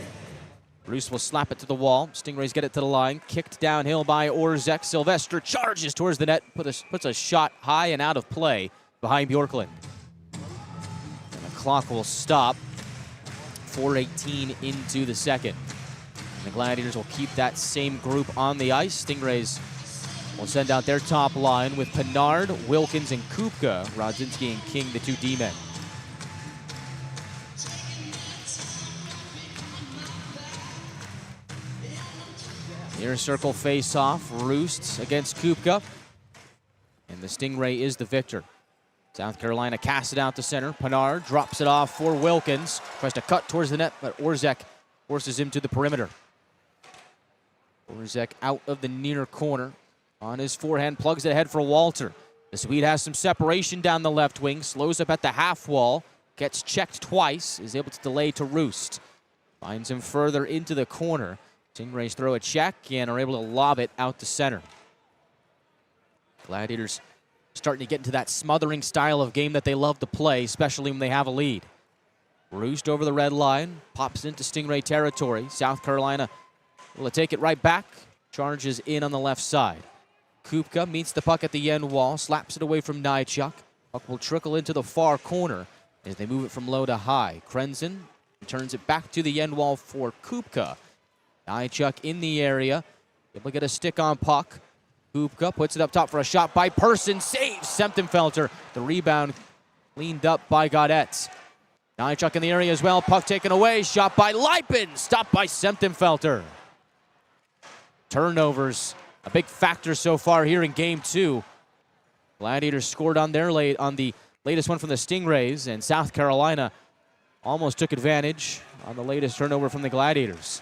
Speaker 1: Bruce will slap it to the wall. Stingrays get it to the line. Kicked downhill by Orzek. Sylvester charges towards the net. Puts a shot high and out of play behind Bjorklund. And the clock will stop. 4:18 into the second. And the Gladiators will keep that same group on the ice. Stingrays will send out their top line with Pinard, Wilkins, and Kupka. Rodzinski and King, the two D-men. Near circle face-off, Roost against Kupka. And the Stingray is the victor. South Carolina casts it out to center. Pinard drops it off for Wilkins. Tries to cut towards the net, but Orzek forces him to the perimeter. Orzek out of the near corner. On his forehand, plugs it ahead for Walter. The Swede has some separation down the left wing. Slows up at the half wall. Gets checked twice. Is able to delay to Roost. Finds him further into the corner. Stingrays throw a check and are able to lob it out to center. Gladiators starting to get into that smothering style of game that they love to play, especially when they have a lead. Roost over the red line, pops into Stingray territory. South Carolina will take it right back. Charges in on the left side. Kupka meets the puck at the end wall, slaps it away from Nychuk. Puck will trickle into the far corner as they move it from low to high. Krenzen turns it back to the end wall for Kupka. Nychuk in the area, able to get a stick on puck. Kupka puts it up top for a shot by Person, saves Semtenfelter. The rebound cleaned up by Gaudette. Nychuk in the area as well, puck taken away, shot by Lipin, stopped by Semtenfelter. Turnovers, a big factor so far here in game two. Gladiators scored on the latest one from the Stingrays, and South Carolina almost took advantage on the latest turnover from the Gladiators.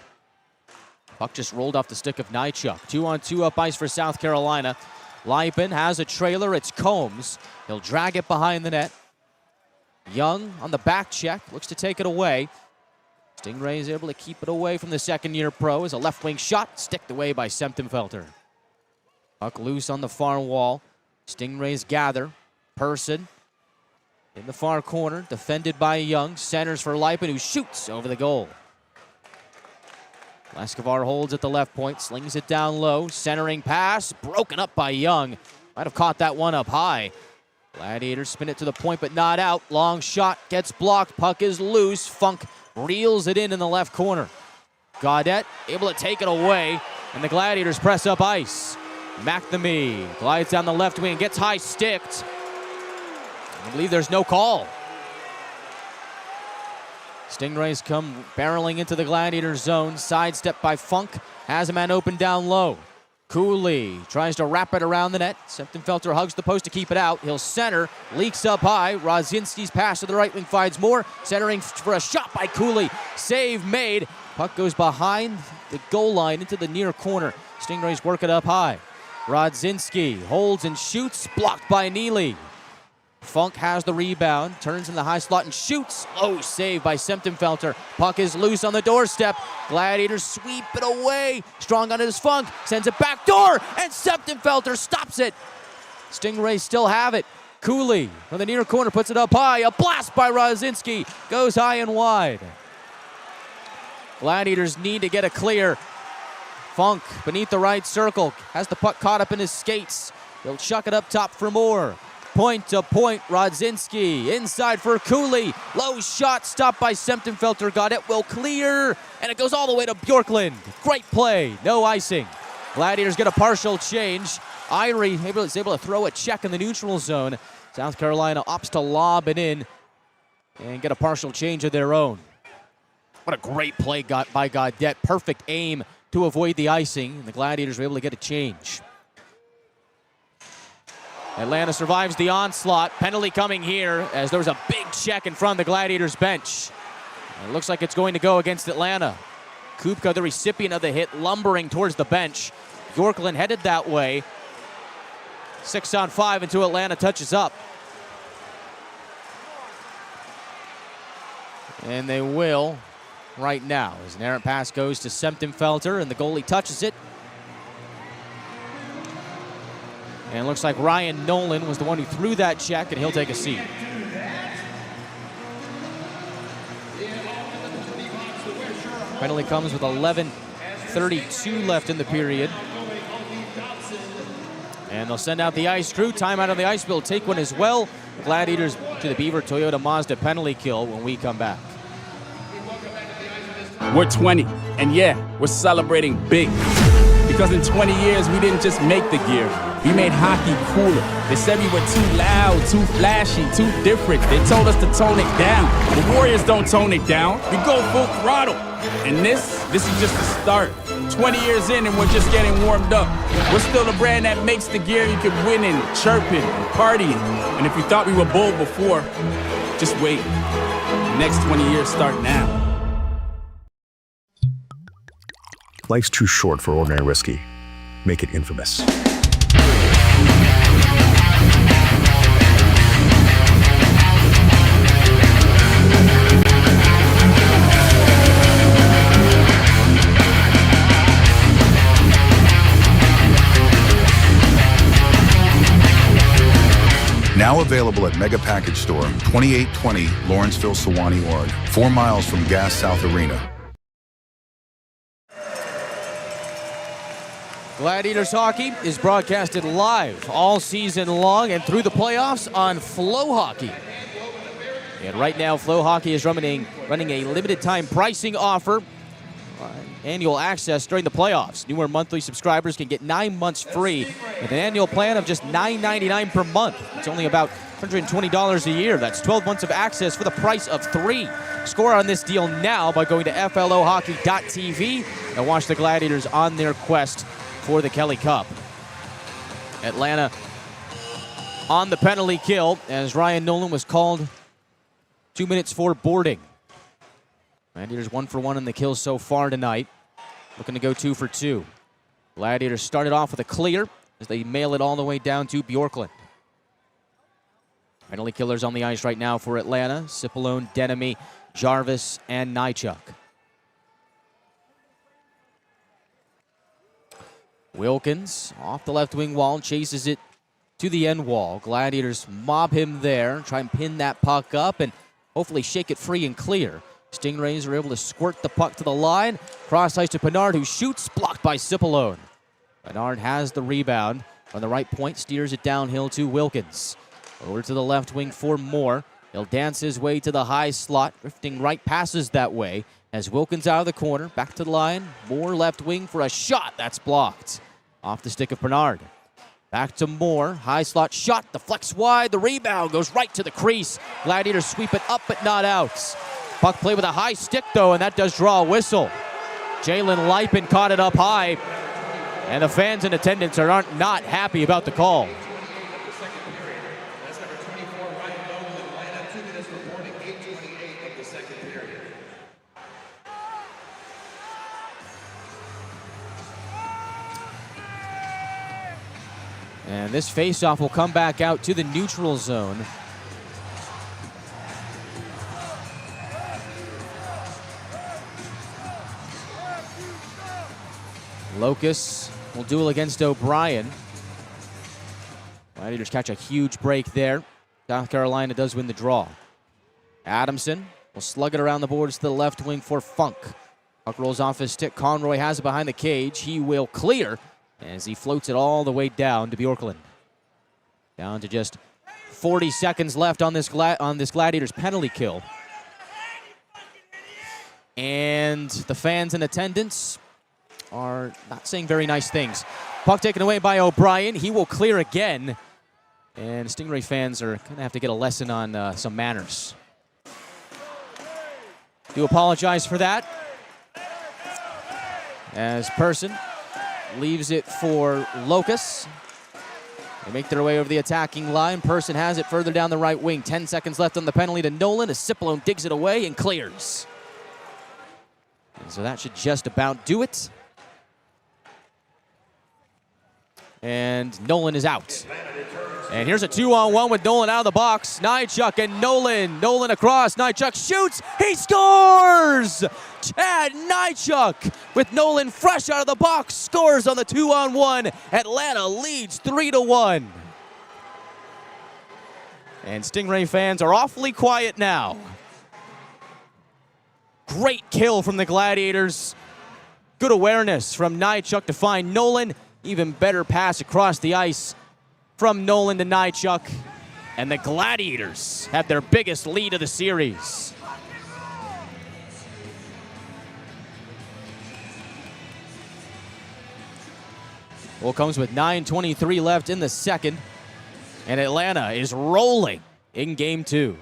Speaker 1: Puck just rolled off the stick of Nychuk. 2-on-2 up ice for South Carolina. Lipin has a trailer. It's Combs. He'll drag it behind the net. Young on the back check. Looks to take it away. Stingray is able to keep it away from the second-year pro as a left wing shot sticked away by Semtenfelter. Puck loose on the far wall. Stingrays gather. Person in the far corner. Defended by Young. Centers for Lipin, who shoots over the goal. Escobar holds at the left point, slings it down low, centering pass, broken up by Young. Might have caught that one up high. Gladiators spin it to the point, but not out. Long shot gets blocked, puck is loose. Funk reels it in the left corner. Gaudette able to take it away, and the Gladiators press up ice. McNamee glides down the left wing, gets high sticked. I believe there's no call. Stingrays come barreling into the Gladiators zone. Sidestep by Funk. Has a man open down low. Cooley tries to wrap it around the net. Septenfelter hugs the post to keep it out. He'll center. Leaks up high. Rodzinski's pass to the right wing finds more. Centering for a shot by Cooley. Save made. Puck goes behind the goal line into the near corner. Stingrays work it up high. Rodzinski holds and shoots. Blocked by Neely. Funk has the rebound, turns in the high slot and shoots. Low save by Septenfelter. Puck is loose on the doorstep. Gladiators sweep it away. Strong on his Funk, sends it back door, and Septenfelter stops it. Stingrays still have it. Cooley from the near corner puts it up high. A blast by Rodzinski goes high and wide. Gladiators need to get a clear. Funk beneath the right circle has the puck caught up in his skates. He'll chuck it up top for more. Point to point, Rodzinski inside for Cooley. Low shot stopped by Septenfelter. Gaudette will clear, and it goes all the way to Bjorklund. Great play, no icing. Gladiators get a partial change. Irie is able to throw a check in the neutral zone. South Carolina opts to lob it in and get a partial change of their own. What a great play by Gaudette. Perfect aim to avoid the icing, and the Gladiators were able to get a change. Atlanta survives the onslaught. Penalty coming here as there was a big check in front of the Gladiators bench. It looks like it's going to go against Atlanta. Kupka, the recipient of the hit, lumbering towards the bench. Bjorklund headed that way. 6-on-5 until Atlanta touches up. And they will right now as an errant pass goes to Septenfelter and the goalie touches it. And it looks like Ryan Nolan was the one who threw that check, and he'll take a seat. Penalty comes with 11:32 left in the period. And they'll send out the ice crew. Timeout on the ice. We'll take one as well. Gladiators to the Beaver Toyota Mazda penalty kill when we come back.
Speaker 6: We're 20, and yeah, we're celebrating big. Because in 20 years, we didn't just make the gear. We made hockey cooler. They said we were too loud, too flashy, too different. They told us to tone it down. The Warriors don't tone it down. We go full throttle. And this is just the start. 20 years in and we're just getting warmed up. We're still the brand that makes the gear you can win in, chirping, and partying. And if you thought we were bold before, just wait. The next 20 years start now.
Speaker 14: Life's too short for ordinary whiskey. Make it infamous.
Speaker 13: Now available at Mega Package Store, 2820 Lawrenceville, Sewanee, Oregon, 4 miles from Gas South Arena.
Speaker 1: Gladiators hockey is broadcasted live all season long and through the playoffs on Flow Hockey. And right now, Flow Hockey is running a limited time pricing offer, annual access during the playoffs. Newer monthly subscribers can get 9 months free with an annual plan of just $9.99 per month. It's only about $120 a year. That's 12 months of access for the price of 3. Score on this deal now by going to flohockey.tv and watch the Gladiators on their quest for the Kelly Cup. Atlanta on the penalty kill as Ryan Nolan was called 2 minutes for boarding. Gladiators 1 for 1 in the kills so far tonight. Looking to go 2 for 2. Gladiators started off with a clear as they mail it all the way down to Bjorklund. Penalty killers on the ice right now for Atlanta. Cipollone, Denemy, Jarvis, and Nychuk. Wilkins off the left wing wall, chases it to the end wall. Gladiators mob him there, try and pin that puck up and hopefully shake it free and clear. Stingrays are able to squirt the puck to the line. Cross ice to Pinard, who shoots, blocked by Cipollone. Pinard has the rebound on the right point, steers it downhill to Wilkins. Over to the left wing for Moore. He'll dance his way to the high slot, drifting right passes that way. As Wilkins out of the corner, back to the line. Moore left wing for a shot. That's blocked. Off the stick of Bernard. Back to Moore. High slot shot. Deflects wide. The rebound goes right to the crease. Gladiators sweep it up, but not out. Puck play with a high stick, though, and that does draw a whistle. Jalen Lipin caught it up high, and the fans in attendance are not happy about the call. And this faceoff will come back out to the neutral zone. Locus will duel against O'Brien. Gladiators catch a huge break there. South Carolina does win the draw. Adamson will slug it around the boards to the left wing for Funk. Puck rolls off his stick. Conroy has it behind the cage. He will clear as he floats it all the way down to Bjorklund. Down to just 40 seconds left on this Gladiators penalty kill. And the fans in attendance are not saying very nice things. Puck taken away by O'Brien. He will clear again. And Stingray fans are going to have to get a lesson on some manners. Do apologize for that. As Person leaves it for Locus. They make their way over the attacking line. Person has it further down the right wing. 10 seconds left on the penalty to Nolan as Cipollone digs it away and clears. And so that should just about do it. And Nolan is out. And here's a 2-on-1 with Nolan out of the box. Nychuk and Nolan. Nolan across. Nychuk shoots. He scores! Chad Nychuk with Nolan fresh out of the box scores on the 2-on-1. Atlanta leads 3-1. And Stingray fans are awfully quiet now. Great kill from the Gladiators. Good awareness from Nychuk to find Nolan. Even better pass across the ice from Nolan to Nychuk. And the Gladiators have their biggest lead of the series. Well, comes with 9:23 left in the second. And Atlanta is rolling in game two.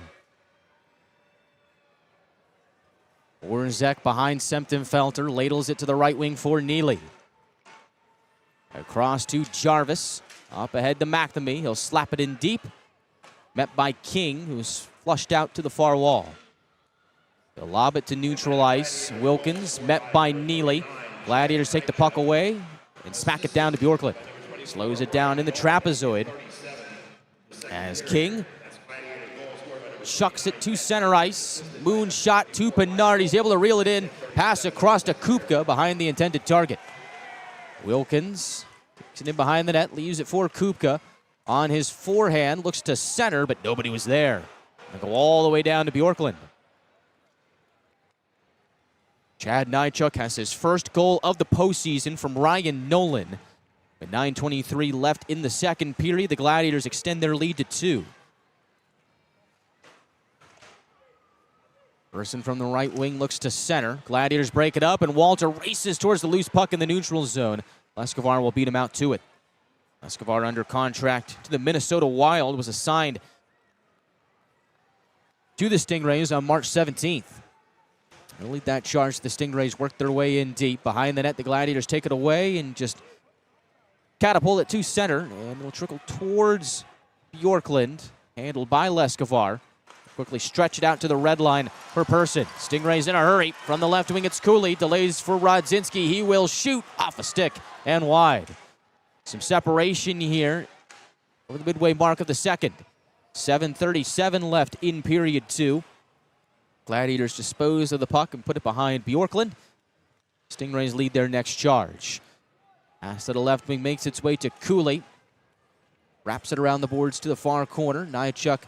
Speaker 1: Orzek behind Sempton-Felter. Ladles it to the right wing for Neely. Across to Jarvis. Up ahead to McNamee. He'll slap it in deep. Met by King, who's flushed out to the far wall. They'll lob it to neutral ice. Wilkins met by Neely. Gladiators take the puck away and smack it down to Bjorklund. Slows it down in the trapezoid. As King chucks it to center ice. Moon shot to Pinard. He's able to reel it in. Pass across to Kupka behind the intended target. Wilkins takes it in behind the net, leaves it for Kupka. On his forehand, looks to center, but nobody was there. They go all the way down to Bjorklund. Chad Nychuk has his first goal of the postseason from Ryan Nolan. With 9:23 left in the second period, the Gladiators extend their lead to 2. Person from the right wing looks to center. Gladiators break it up, and Walter races towards the loose puck in the neutral zone. Leskovar will beat him out to it. Leskovar under contract to the Minnesota Wild, was assigned to the Stingrays on March 17th. They'll lead that charge. The Stingrays work their way in deep. Behind the net, the Gladiators take it away and just catapult it to center, and it'll trickle towards Bjorklund, handled by Leskovar. Quickly stretch it out to the red line for Person. Stingrays in a hurry. From the left wing, it's Cooley. Delays for Rodzinski. He will shoot off a stick and wide. Some separation here over the midway mark of the second. 7:37 left in period 2. Gladiators dispose of the puck and put it behind Bjorklund. Stingrays lead their next charge. Pass to the left wing makes its way to Cooley. Wraps it around the boards to the far corner. Nychuk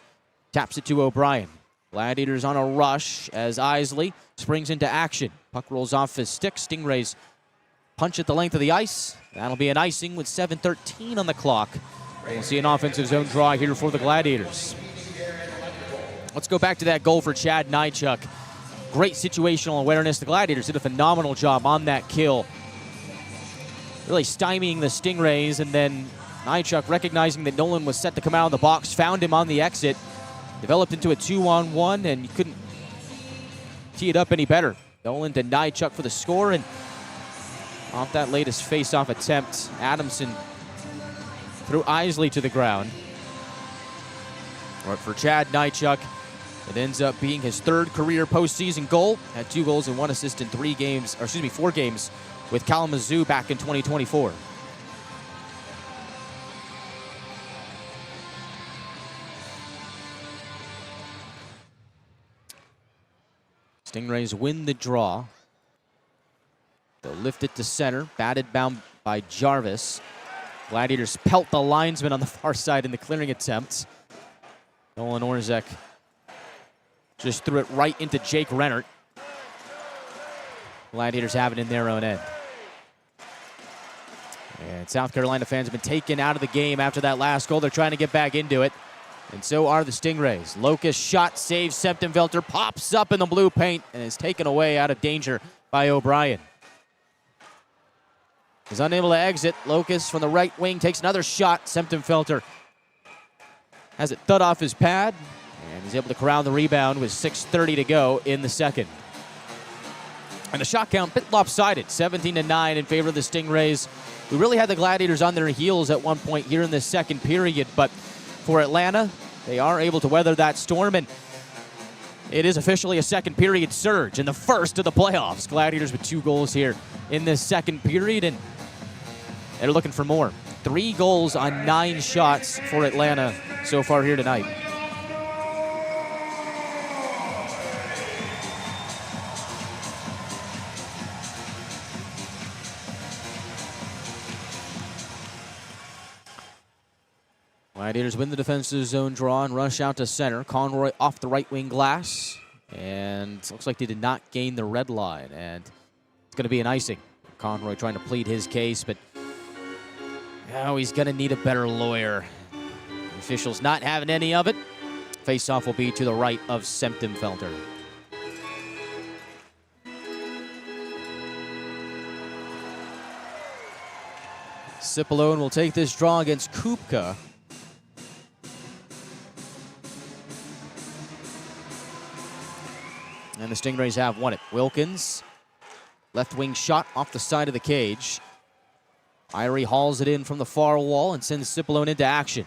Speaker 1: taps it to O'Brien. Gladiators on a rush as Isley springs into action. Puck rolls off his stick. Stingrays punch at the length of the ice. That'll be an icing with 7:13 on the clock. We'll see an offensive zone draw here for the Gladiators. Let's go back to that goal for Chad Nychuk. Great situational awareness. The Gladiators did a phenomenal job on that kill, really stymieing the Stingrays, and then Nychuk, recognizing that Nolan was set to come out of the box, found him on the exit, developed into a 2-on-1, and you couldn't tee it up any better. Nolan to Nychuk for the score, and off that latest face-off attempt, Adamson threw Isley to the ground. But for Chad Nychuk, it ends up being his third career postseason goal. Had 2 goals and 1 assist in 4 games with Kalamazoo back in 2024. Stingrays win the draw. They'll lift it to center, batted down by Jarvis. Gladiators pelt the linesman on the far side in the clearing attempt. Nolan Orzek just threw it right into Jake Rennert. Gladiators have it in their own end. And South Carolina fans have been taken out of the game after that last goal. They're trying to get back into it. And so are the Stingrays. Locust shot saves. Septenvelter pops up in the blue paint and is taken away out of danger by O'Brien. Is unable to exit. Locust from the right wing takes another shot. Septenvelter has it thud off his pad, and he's able to corral the rebound with 6:30 to go in the second. And the shot count, bit lopsided, 17-9 in favor of the Stingrays. We really had the Gladiators on their heels at one point here in the second period, but for Atlanta, they are able to weather that storm, and it is officially a second period surge in the first of the playoffs. Gladiators with 2 goals here in this second period, and they're looking for more. 3 goals on 9 shots for Atlanta so far here tonight. Gladiators win the defensive zone draw and rush out to center. Conroy off the right wing glass, and looks like they did not gain the red line, and it's going to be an icing. Conroy trying to plead his case, but now he's going to need a better lawyer. The officials not having any of it. Face-off will be to the right of Septenvelter. Cipollone will take this draw against Kupka. And the Stingrays have won it. Wilkins, left wing shot off the side of the cage. Irie hauls it in from the far wall and sends Cipollone into action.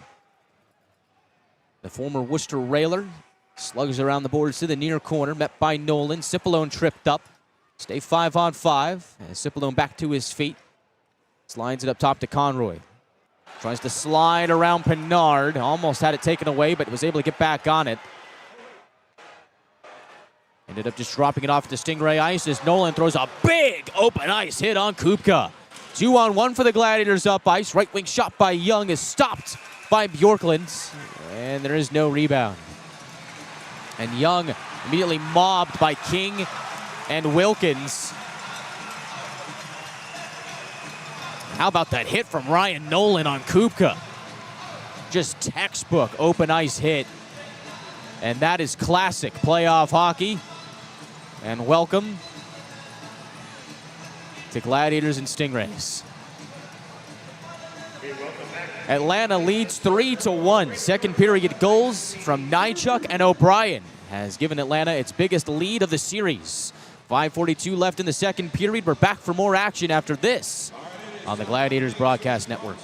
Speaker 1: The former Worcester Railer slugs around the boards to the near corner, met by Nolan. Cipollone tripped up. Stay 5-on-5. And Cipollone back to his feet. Slides it up top to Conroy. Tries to slide around Pinard. Almost had it taken away, but was able to get back on it. Ended up just dropping it off to Stingray ice as Nolan throws a big open ice hit on Kupka. 2-on-1 for the Gladiators up ice. Right wing shot by Young is stopped by Bjorklund, and there is no rebound. And Young immediately mobbed by King and Wilkins. How about that hit from Ryan Nolan on Kupka? Just textbook open ice hit. And that is classic playoff hockey. And welcome to Gladiators and Stingrays. Atlanta leads 3-1. Second period goals from Nychuk and O'Brien has given Atlanta its biggest lead of the series. 5:42 left in the second period. We're back for more action after this on the Gladiators Broadcast Network.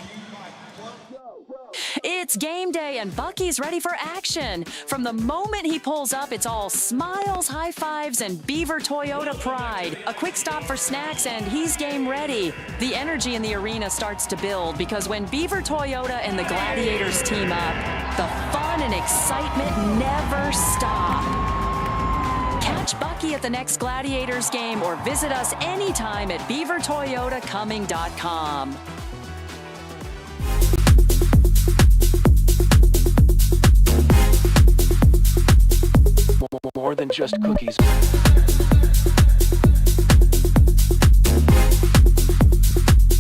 Speaker 8: It's game day and Bucky's ready for action. From the moment he pulls up, it's all smiles, high fives, and Beaver Toyota pride. A quick stop for snacks and he's game ready. The energy in the arena starts to build because when Beaver Toyota and the Gladiators team up, the fun and excitement never stop. Catch Bucky at the next Gladiators game or visit us anytime at beavertoyotacoming.com.
Speaker 15: more than just cookies.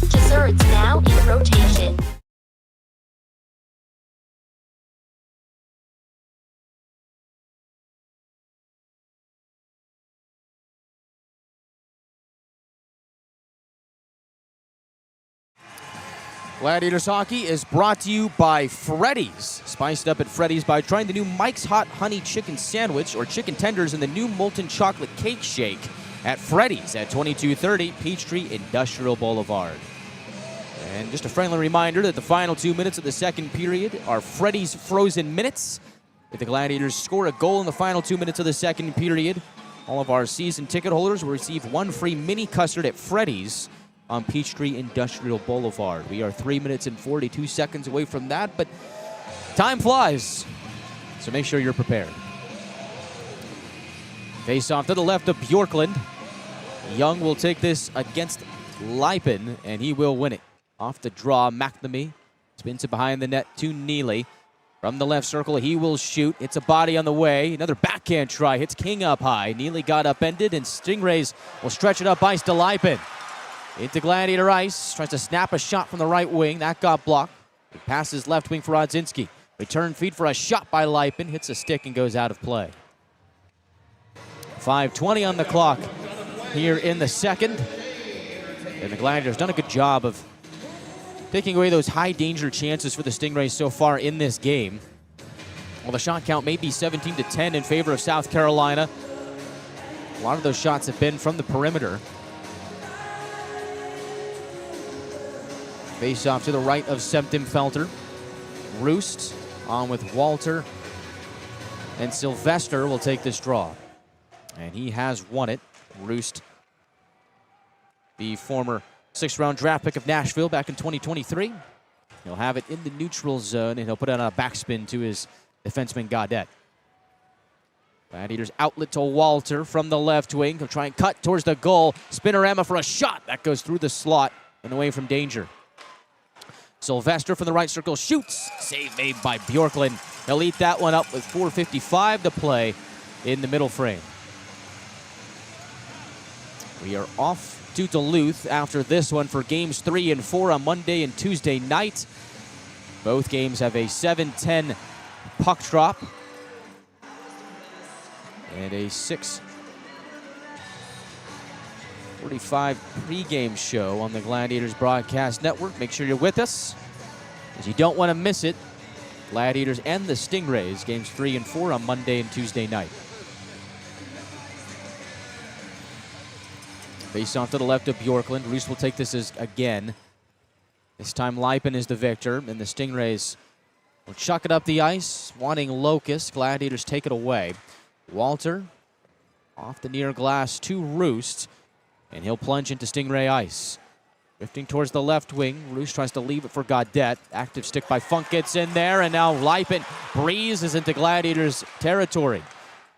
Speaker 16: Desserts now in rotation.
Speaker 1: Gladiators hockey is brought to you by Freddy's. Spiced up at Freddy's by trying the new Mike's Hot Honey Chicken Sandwich or chicken tenders and the new Molten Chocolate Cake Shake at Freddy's at 2230 Peachtree Industrial Boulevard. And just a friendly reminder that the final 2 minutes of the second period are Freddy's Frozen Minutes. If the Gladiators score a goal in the final 2 minutes of the second period, all of our season ticket holders will receive one free mini custard at Freddy's on Peachtree Industrial Boulevard. We are 3 minutes and 42 seconds away from that, but time flies, so make sure you're prepared. Face off to the left of Bjorklund. Young will take this against Leipen, and he will win it. Off the draw, McNamee spins it behind the net to Neely. From the left circle, he will shoot. It's a body on the way. Another backhand try. Hits King up high. Neely got upended, and Stingrays will stretch it up ice to Leipen. Into Gladiator ice. Tries to snap a shot from the right wing. That got blocked. He passes left wing for Rodzinski. Return feed for a shot by Leipen. Hits a stick and goes out of play. 5:20 on the clock here in the second. And the Gladiators done a good job of taking away those high danger chances for the Stingrays so far in this game. Well, the shot count may be 17-10 in favor of South Carolina. A lot of those shots have been from the perimeter. Face off to the right of Septemfelter. Roost on with Walter. And Sylvester will take this draw. And he has won it. Roost, the former 6th-round draft pick of Nashville back in 2023. He'll have it in the neutral zone, and he'll put it on a backspin to his defenseman, Gaudette. Gladiators outlet to Walter from the left wing. He'll try and cut towards the goal. Spinorama for a shot. That goes through the slot and away from danger. Sylvester from the right circle shoots. Save made by Bjorklund. He'll eat that one up with 4:55 to play in the middle frame. We are off to Duluth after this one for games 3 and 4 on Monday and Tuesday night. Both games have a 7:10 puck drop and a 6:45 pregame show on the Gladiators Broadcast Network. Make sure you're with us, as you don't want to miss it. Gladiators and the Stingrays, games 3 and 4 on Monday and Tuesday night. Face off to the left of Bjorklund. Roos will take this again. This time Leipen is the victor, and the Stingrays will chuck it up the ice, wanting Locust. Gladiators take it away. Walter off the near glass to Roost, and he'll plunge into Stingray ice. Drifting towards the left wing. Roost tries to leave it for Gaudette. Active stick by Funk gets in there, and now Leipen breezes into Gladiators territory.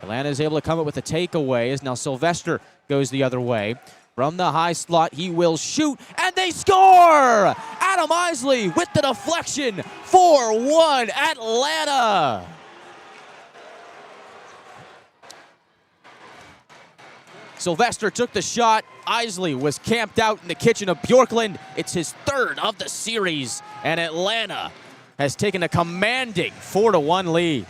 Speaker 1: Atlanta is able to come up with a takeaway as now Sylvester goes the other way. From the high slot, he will shoot, and they score! Adam Isley with the deflection, 4-1 Atlanta. Sylvester took the shot. Isley was camped out in the kitchen of Bjorklund. It's his third of the series, and Atlanta has taken a commanding 4-1 lead.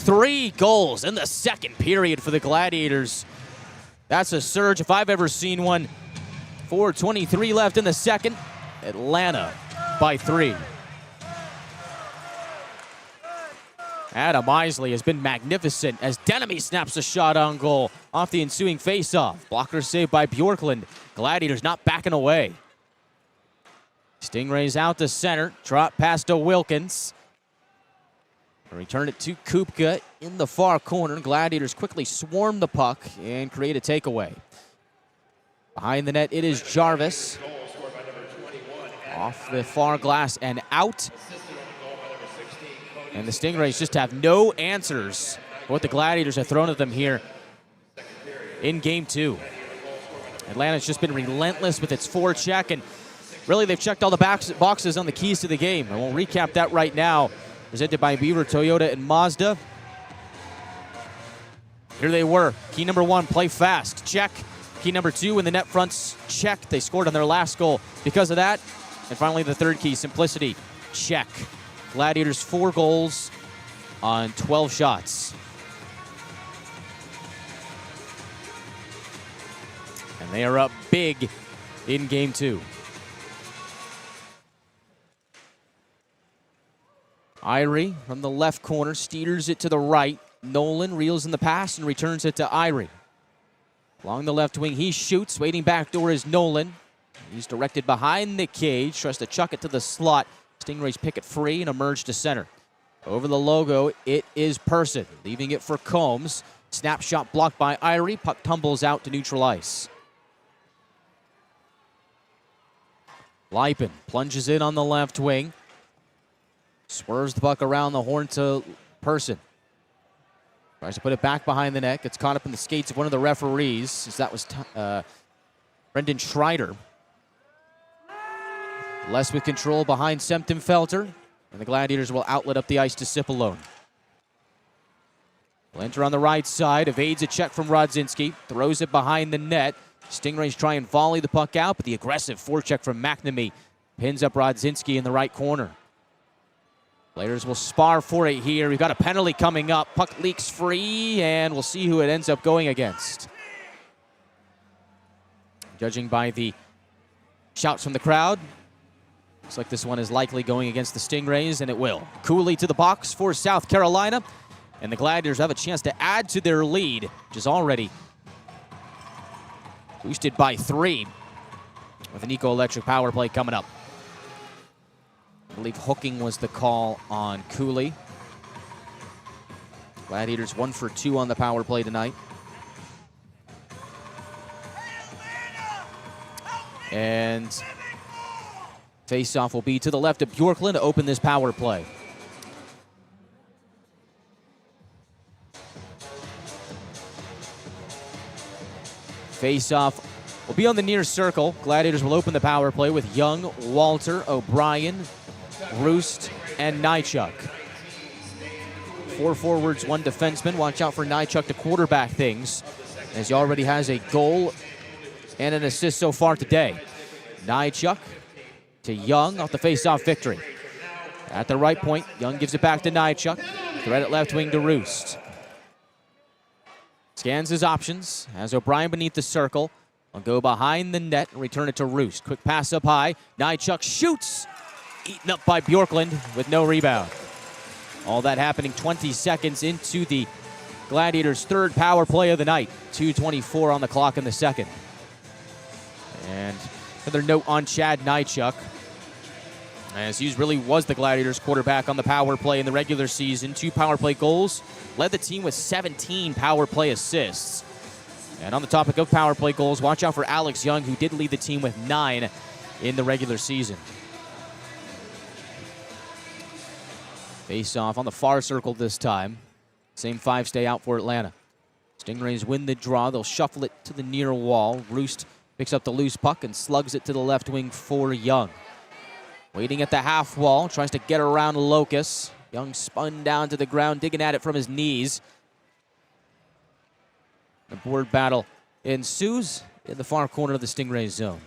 Speaker 1: Three goals in the second period for the Gladiators. That's a surge if I've ever seen one. 4:23 left in the second. Atlanta by 3. Adam Isley has been magnificent as Denemy snaps a shot on goal off the ensuing faceoff. Blocker saved by Bjorklund. Gladiators not backing away. Stingrays out to center. Trot pass to Wilkins. Return it to Kupka in the far corner. Gladiators quickly swarm the puck and create a takeaway. Behind the net, it is Jarvis. Off the far glass and out. And the Stingrays just have no answers for what the Gladiators have thrown at them here in Game 2. Atlanta's just been relentless with its forecheck, and really, they've checked all the boxes on the keys to the game. And we'll recap that right now. Presented by Beaver, Toyota, and Mazda. Here they were. Key number 1, play fast. Check. Key number 2, in the net fronts. Check. They scored on their last goal because of that. And finally, the third key, simplicity. Check. Gladiators 4 goals on 12 shots. And they are up big in game 2. Irie from the left corner steers it to the right. Nolan reels in the pass and returns it to Irie. Along the left wing, he shoots. Waiting back door is Nolan. He's directed behind the cage. Tries to chuck it to the slot. Stingrays pick it free and emerge to center. Over the logo, it is Person. Leaving it for Combs. Snapshot blocked by Irie. Puck tumbles out to neutral ice. Leipin plunges in on the left wing. Swerves the puck around the horn to Person. Tries to put it back behind the net. Gets caught up in the skates of one of the referees, as that was Brendan Schreider. Less with control behind Sempton-Felter. And the Gladiators will outlet up the ice to Cipollone. Will enter on the right side. Evades a check from Rodzinski. Throws it behind the net. Stingrays try and volley the puck out, but the aggressive forecheck from McNamee pins up Rodzinski in the right corner. Players will spar for it here. We've got a penalty coming up. Puck leaks free, and we'll see who it ends up going against. Judging by the shouts from the crowd, looks like this one is likely going against the Stingrays, and it will. Cooley to the box for South Carolina, and the Gladiators have a chance to add to their lead, which is already boosted by 3 with an Eco-Electric power play coming up. I believe hooking was the call on Cooley. Gladiators 1 for 2 on the power play tonight. And face-off will be to the left of Bjorklund to open this power play. Face-off will be on the near circle. Gladiators will open the power play with Young, Walter, O'Brien, Roost, and Nychuk. 4 forwards, 1 defenseman. Watch out for Nychuk to quarterback things, as he already has a goal and an assist so far today. Nychuk to Young off the face-off victory. At the right point, Young gives it back to Nychuk. Thread at left wing to Roost. Scans his options. Has O'Brien beneath the circle. Will go behind the net and return it to Roost. Quick pass up high. Nychuk shoots. Eaten up by Bjorklund with no rebound. All that happening 20 seconds into the Gladiators' 3rd power play of the night. 2:24 on the clock in the second. And another note on Chad Nychuk, as he really was the Gladiators' quarterback on the power play in the regular season. 2 power play goals. Led the team with 17 power play assists. And on the topic of power play goals, watch out for Alex Young, who did lead the team with 9 in the regular season. Face-off on the far circle this time. Same 5 stay out for Atlanta. Stingrays win the draw. They'll shuffle it to the near wall. Roost picks up the loose puck and slugs it to the left wing for Young. Waiting at the half wall. Tries to get around Locus. Young spun down to the ground, digging at it from his knees. The board battle ensues in the far corner of the Stingrays zone.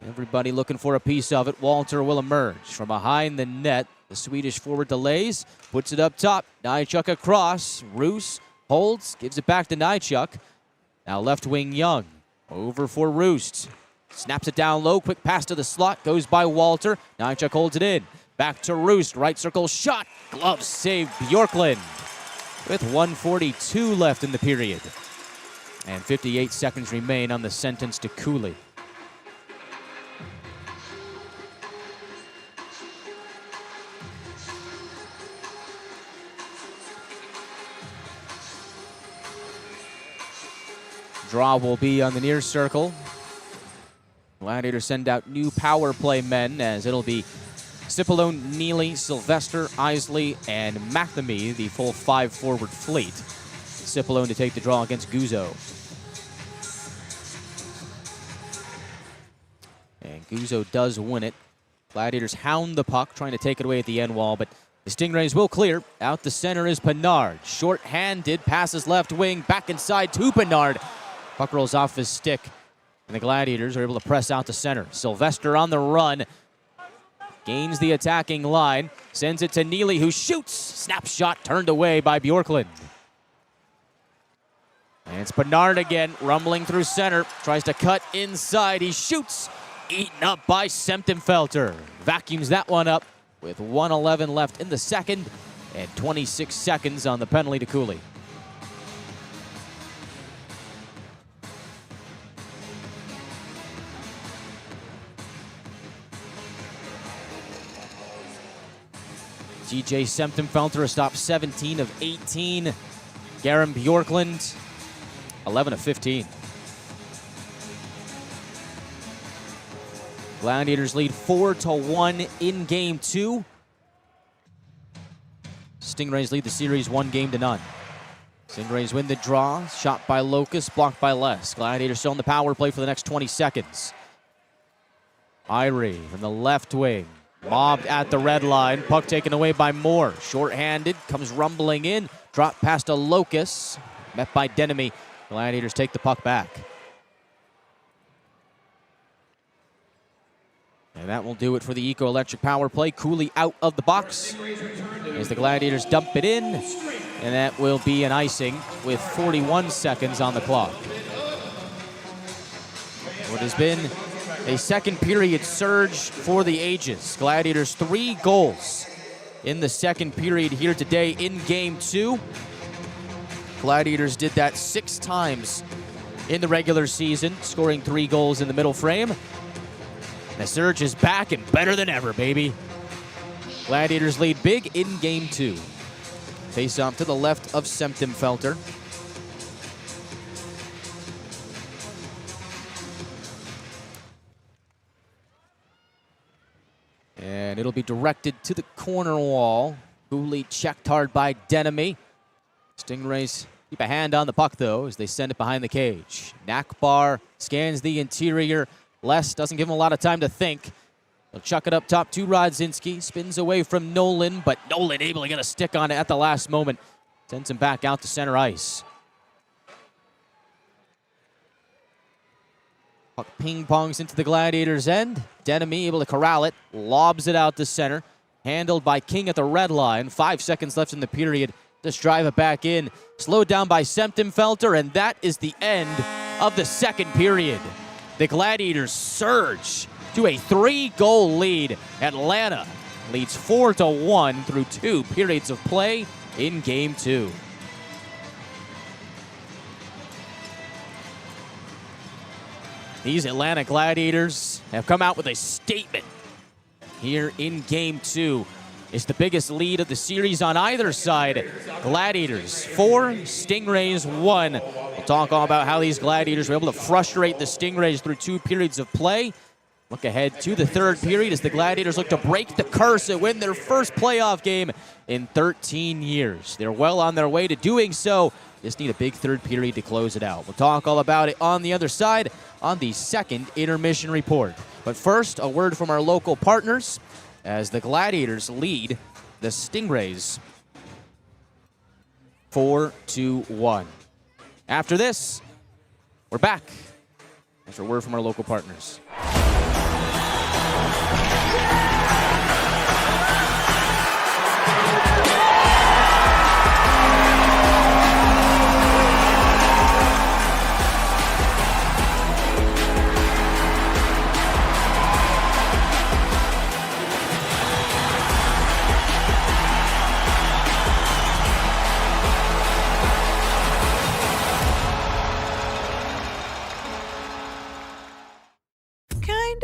Speaker 1: Everybody looking for a piece of it. Walter will emerge from behind the net. The Swedish forward delays, puts it up top. Nychuk across. Roos holds, gives it back to Nychuk. Now left wing Young. Over for Roost. Snaps it down low. Quick pass to the slot. Goes by Walter. Nychuk holds it in. Back to Roost. Right circle shot. Glove save Bjorklund. With 1:42 left in the period. And 58 seconds remain on the sentence to Cooley. Draw will be on the near circle. Gladiators send out new power play men, as it'll be Cipollone, Neely, Sylvester, Isley, and McNamee, the full 5 forward fleet. Cipollone to take the draw against Guzzo. And Guzzo does win it. Gladiators hound the puck, trying to take it away at the end wall, but the Stingrays will clear. Out the center is Pinard. Short-handed, passes left wing, back inside to Pinard. Puck rolls off his stick, and the Gladiators are able to press out the center. Sylvester on the run. Gains the attacking line. Sends it to Neely, who shoots. Snapshot turned away by Bjorklund. And it's Pinard again, rumbling through center. Tries to cut inside. He shoots. Eaten up by Semptimphelter. Vacuums that one up with 1:11 left in the second and 26 seconds on the penalty to Cooley. TJ Semptimphelter a stop 17 of 18. Garen Bjorklund 11 of 15. Gladiators lead 4-1 in game 2. Stingrays lead the series 1-0. Stingrays win the draw. Shot by Locust, blocked by Les. Gladiators still on the power play for the next 20 seconds. Irie from the left wing. Mobbed at the red line. Puck taken away by Moore. Short-handed, comes rumbling in. Drop past a Locust. Met by Denemy. Gladiators take the puck back. And that will do it for the Eco Electric power play. Cooley out of the box as the Gladiators dump it in. And that will be an icing with 41 seconds on the clock. What has been a second period surge for the ages. Gladiators 3 goals in the second period here today in game 2. Gladiators did that 6 times in the regular season, scoring 3 goals in the middle frame. The surge is back and better than ever, baby. Gladiators lead big in game 2. Face off to the left of Semptimphelter. And it'll be directed to the corner wall. Cooley checked hard by Denemy. Stingrays keep a hand on the puck, though, as they send it behind the cage. Nakbar scans the interior. Les doesn't give him a lot of time to think. He'll chuck it up top to Rodzinski. Spins away from Nolan, but Nolan able to get a stick on it at the last moment. Sends him back out to center ice. Puck ping-pongs into the Gladiators' end. Denemy able to corral it. Lobs it out to center. Handled by King at the red line. 5 seconds left in the period. Just drive it back in. Slowed down by Semptimphelter, and that is the end of the second period. The Gladiators surge to a 3-goal lead. Atlanta leads 4-1 through 2 periods of play in game 2. These Atlanta Gladiators have come out with a statement here in game 2. It's the biggest lead of the series on either side. Gladiators 4, Stingrays 1. We'll talk all about how these Gladiators were able to frustrate the Stingrays through 2 periods of play. Look ahead to the third period as the Gladiators look to break the curse and win their first playoff game in 13 years. They're well on their way to doing so. Just need a big third period to close it out. We'll talk all about it on the other side on the second intermission report. But first, a word from our local partners as the Gladiators lead the Stingrays 4-1. After this, we're back. After a word from our local partners.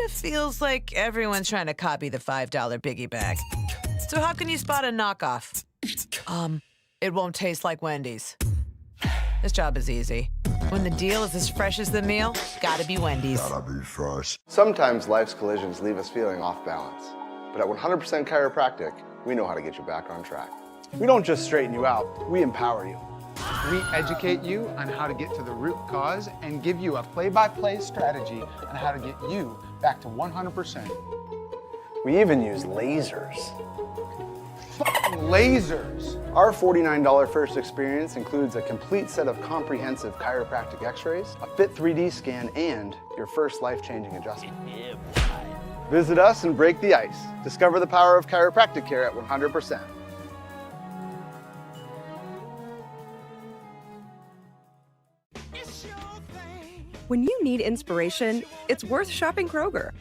Speaker 7: Feels like everyone's trying to copy the $5 biggie bag. So how can you spot a knockoff? It won't taste like Wendy's. This job is easy. When the deal is as fresh as the meal, gotta be Wendy's.
Speaker 9: Gotta be fresh. Sometimes life's collisions leave us feeling off balance. But at 100% Chiropractic, we know how to get you back on track. We don't just straighten you out, we empower you.
Speaker 10: We educate you on how to get to the root cause and give you a play-by-play strategy on how to get you back to 100%.
Speaker 9: We even use lasers.
Speaker 10: Lasers!
Speaker 9: Our $49 first experience includes a complete set of comprehensive chiropractic x-rays, a fit 3D scan, and your first life-changing adjustment. Visit us and break the ice. Discover the power of chiropractic care at 100%.
Speaker 11: When you need inspiration, it's worth shopping Kroger.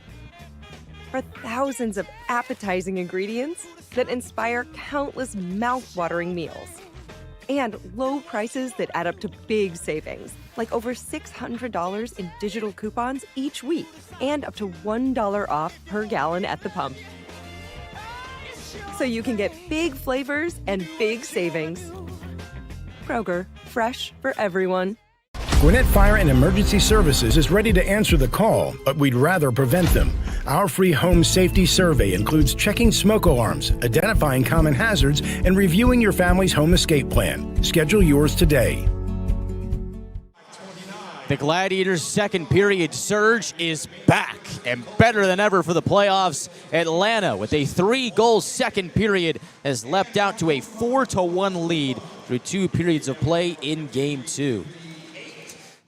Speaker 11: For thousands of appetizing ingredients that inspire countless mouth-watering meals. And low prices that add up to big savings, like over $600 in digital coupons each week, and up to $1 off per gallon at the pump. So you can get big flavors and big savings. Kroger, fresh for everyone.
Speaker 12: Gwinnett Fire and Emergency Services is ready to answer the call, but we'd rather prevent them. Our free home safety survey includes checking smoke alarms, identifying common hazards, and reviewing your family's home escape plan. Schedule yours today.
Speaker 1: The Gladiators' second period surge is back and better than ever for the playoffs. Atlanta, with a 3-goal second period, has leapt out to a 4-1 lead through 2 periods of play in Game 2.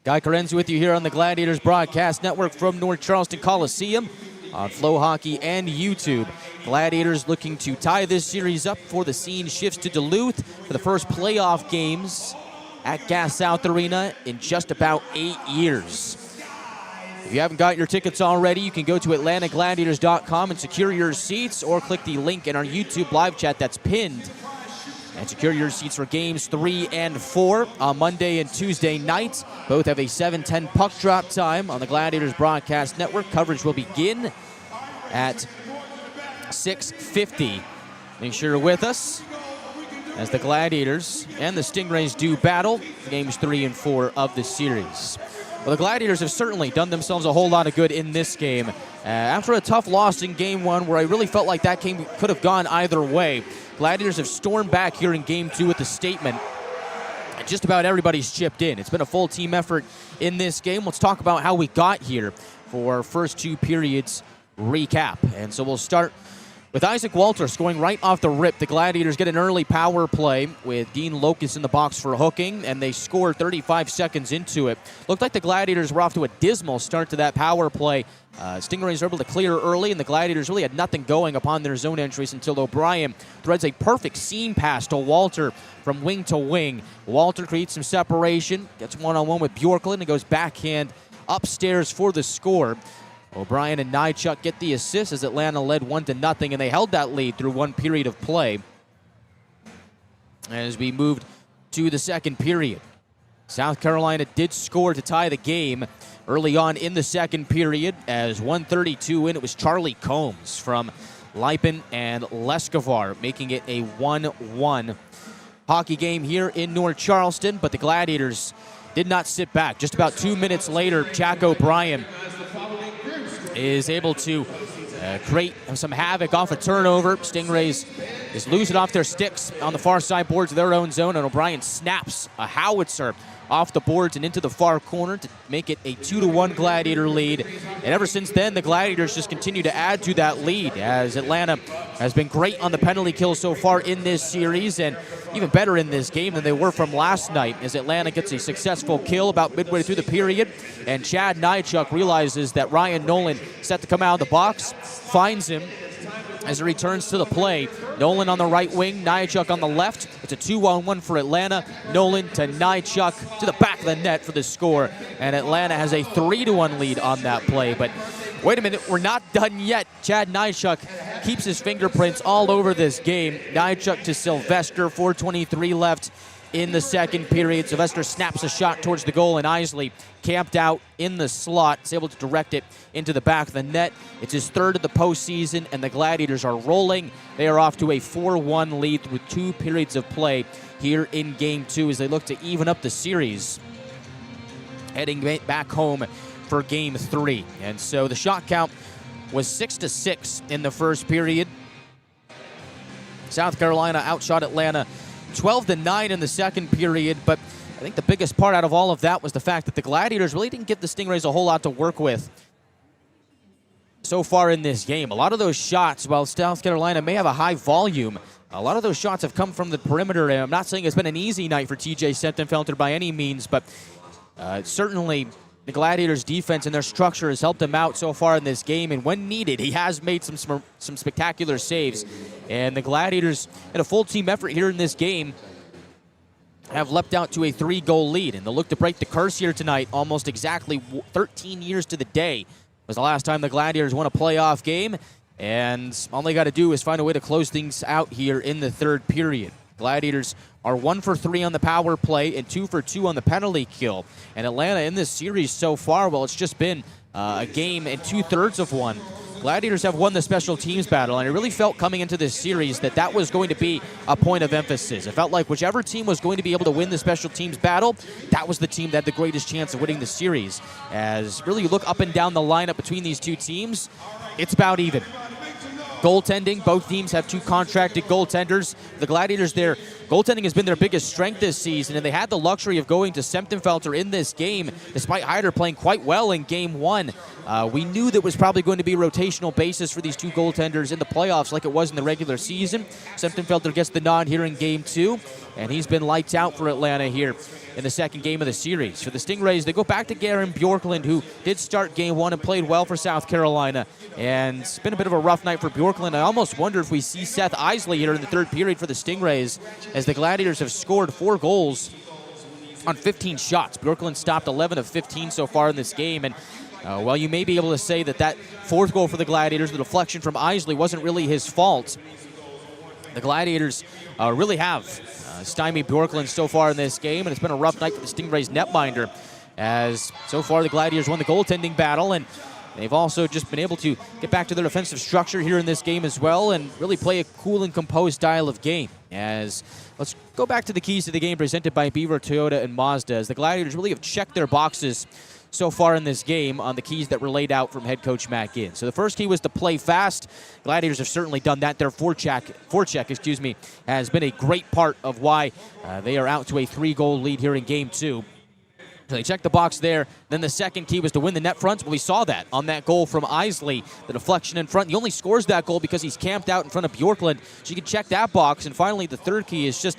Speaker 1: Guy Chiarenza with you here on the Gladiators Broadcast Network from North Charleston Coliseum on Flow Hockey and YouTube. Gladiators looking to tie this series up before the scene shifts to Duluth for the first playoff games at Gas South Arena in just about 8 years. If you haven't got your tickets already, you can go to atlantagladiators.com and secure your seats, or click the link in our YouTube live chat that's pinned and secure your seats for games 3 and 4 on Monday and Tuesday nights. Both have a 7:10 puck drop time on the Gladiators Broadcast Network. Coverage will begin at 6:50. Make sure you're with us as the Gladiators and the Stingrays do battle for games 3 and 4 of the series. Well, the Gladiators have certainly done themselves a whole lot of good in this game. After a tough loss in Game 1, where I really felt like that game could have gone either way, Gladiators have stormed back here in Game 2 with a statement. Just about everybody's chipped in. It's been a full team effort in this game. Let's talk about how we got here for our first 2 periods recap. And so we'll start with Isaac Walter scoring right off the rip. The Gladiators get an early power play with Dean Locust in the box for hooking, and they score 35 seconds into it. Looked like the Gladiators were off to a dismal start to that power play. Stingrays were able to clear early, and the Gladiators really had nothing going upon their zone entries until O'Brien threads a perfect seam pass to Walter from wing to wing. Walter creates some separation, gets one-on-one with Bjorklund, and goes backhand upstairs for the score. O'Brien and Nychuk get the assist as Atlanta led 1-0, and they held that lead through 1 period of play. As we moved to the second period, South Carolina did score to tie the game early on in the second period. As 1:32 in, it was Charlie Combs from Lipin and Leskovar, making it a 1-1 hockey game here in North Charleston, but the Gladiators did not sit back. Just about 2 minutes later, Jack O'Brien is able to create some havoc off a turnover. Stingrays just lose it off their sticks on the far side boards of their own zone, and O'Brien snaps a howitzer off the boards and into the far corner to make it a 2-1 Gladiator lead. And ever since then, the Gladiators just continue to add to that lead, as Atlanta has been great on the penalty kill so far in this series, and even better in this game than they were from last night, as Atlanta gets a successful kill about midway through the period, and Chad Nychuk realizes that Ryan Nolan set to come out of the box, finds him as he returns to the play. Nolan on the right wing, Nychuk on the left. It's a 2-on-1 for Atlanta. Nolan to Nychuk to the back of the net for the score, and Atlanta has a 3-1 lead on that play. But wait a minute, we're not done yet. Chad Nychuk keeps his fingerprints all over this game. Nychuk to Sylvester, 4:23 left in the second period. Sylvester snaps a shot towards the goal, and Isley, camped out in the slot, is able to direct it into the back of the net. It's his 3rd of the postseason, and the Gladiators are rolling. They are off to a 4-1 lead through 2 periods of play here in Game 2 as they look to even up the series, heading back home for Game 3. And so the shot count was 6-6 in the first period. South Carolina outshot Atlanta 12-9 in the second period, but I think the biggest part out of all of that was the fact that the Gladiators really didn't give the Stingrays a whole lot to work with so far in this game. A lot of those shots, while South Carolina may have a high volume, a lot of those shots have come from the perimeter. And I'm not saying it's been an easy night for TJ Sentenfelter by any means, but certainly the Gladiators' defense and their structure has helped him out so far in this game. And when needed, he has made some spectacular saves. And the Gladiators, in a full team effort here in this game, have leapt out to a 3-goal lead. And they'll look to break the curse here tonight. Almost exactly 13 years to the day was the last time the Gladiators won a playoff game. And all they got to do is find a way to close things out here in the third period. Gladiators are 1 for 3 on the power play and 2 for 2 on the penalty kill. And Atlanta in this series so far, well, it's just been a game and 2/3 of one. Gladiators have won the special teams battle, and it really felt coming into this series that was going to be a point of emphasis. It felt like whichever team was going to be able to win the special teams battle, that was the team that had the greatest chance of winning the series. As really you look up and down the lineup between these two teams, it's about even. Goaltending, both teams have 2 contracted goaltenders. The Gladiators, their goaltending has been their biggest strength this season, and they had the luxury of going to Sentenfelter in this game, despite Hyder playing quite well in Game 1. We knew that was probably going to be a rotational basis for these 2 goaltenders in the playoffs like it was in the regular season. Sentenfelter gets the nod here in Game 2, and he's been lights out for Atlanta here in the second game of the series. For the Stingrays, they go back to Garen Bjorklund, who did start Game 1 and played well for South Carolina. And it's been a bit of a rough night for Bjorklund. I almost wonder if we see Seth Isley here in the third period for the Stingrays, as the Gladiators have scored 4 goals on 15 shots. Bjorklund stopped 11 of 15 so far in this game. And while you may be able to say that 4th goal for the Gladiators, the deflection from Isley, wasn't really his fault, the Gladiators really have stymied Bjorklund so far in this game, and it's been a rough night for the Stingrays netminder, as so far the Gladiators won the goaltending battle, and they've also just been able to get back to their defensive structure here in this game as well and really play a cool and composed style of game. As let's go back to the keys to the game presented by Beaver, Toyota, and Mazda, as the Gladiators really have checked their boxes so far in this game on the keys that were laid out from head coach Matt Ginn. So the first key was to play fast. Gladiators have certainly done that. Their forecheck, has been a great part of why they are out to a 3-goal lead here in Game 2. So they checked the box there. Then the second key was to win the net fronts. Well, we saw that on that goal from Isley, the deflection in front. He only scores that goal because he's camped out in front of Bjorklund. So you can check that box. And finally, the third key is just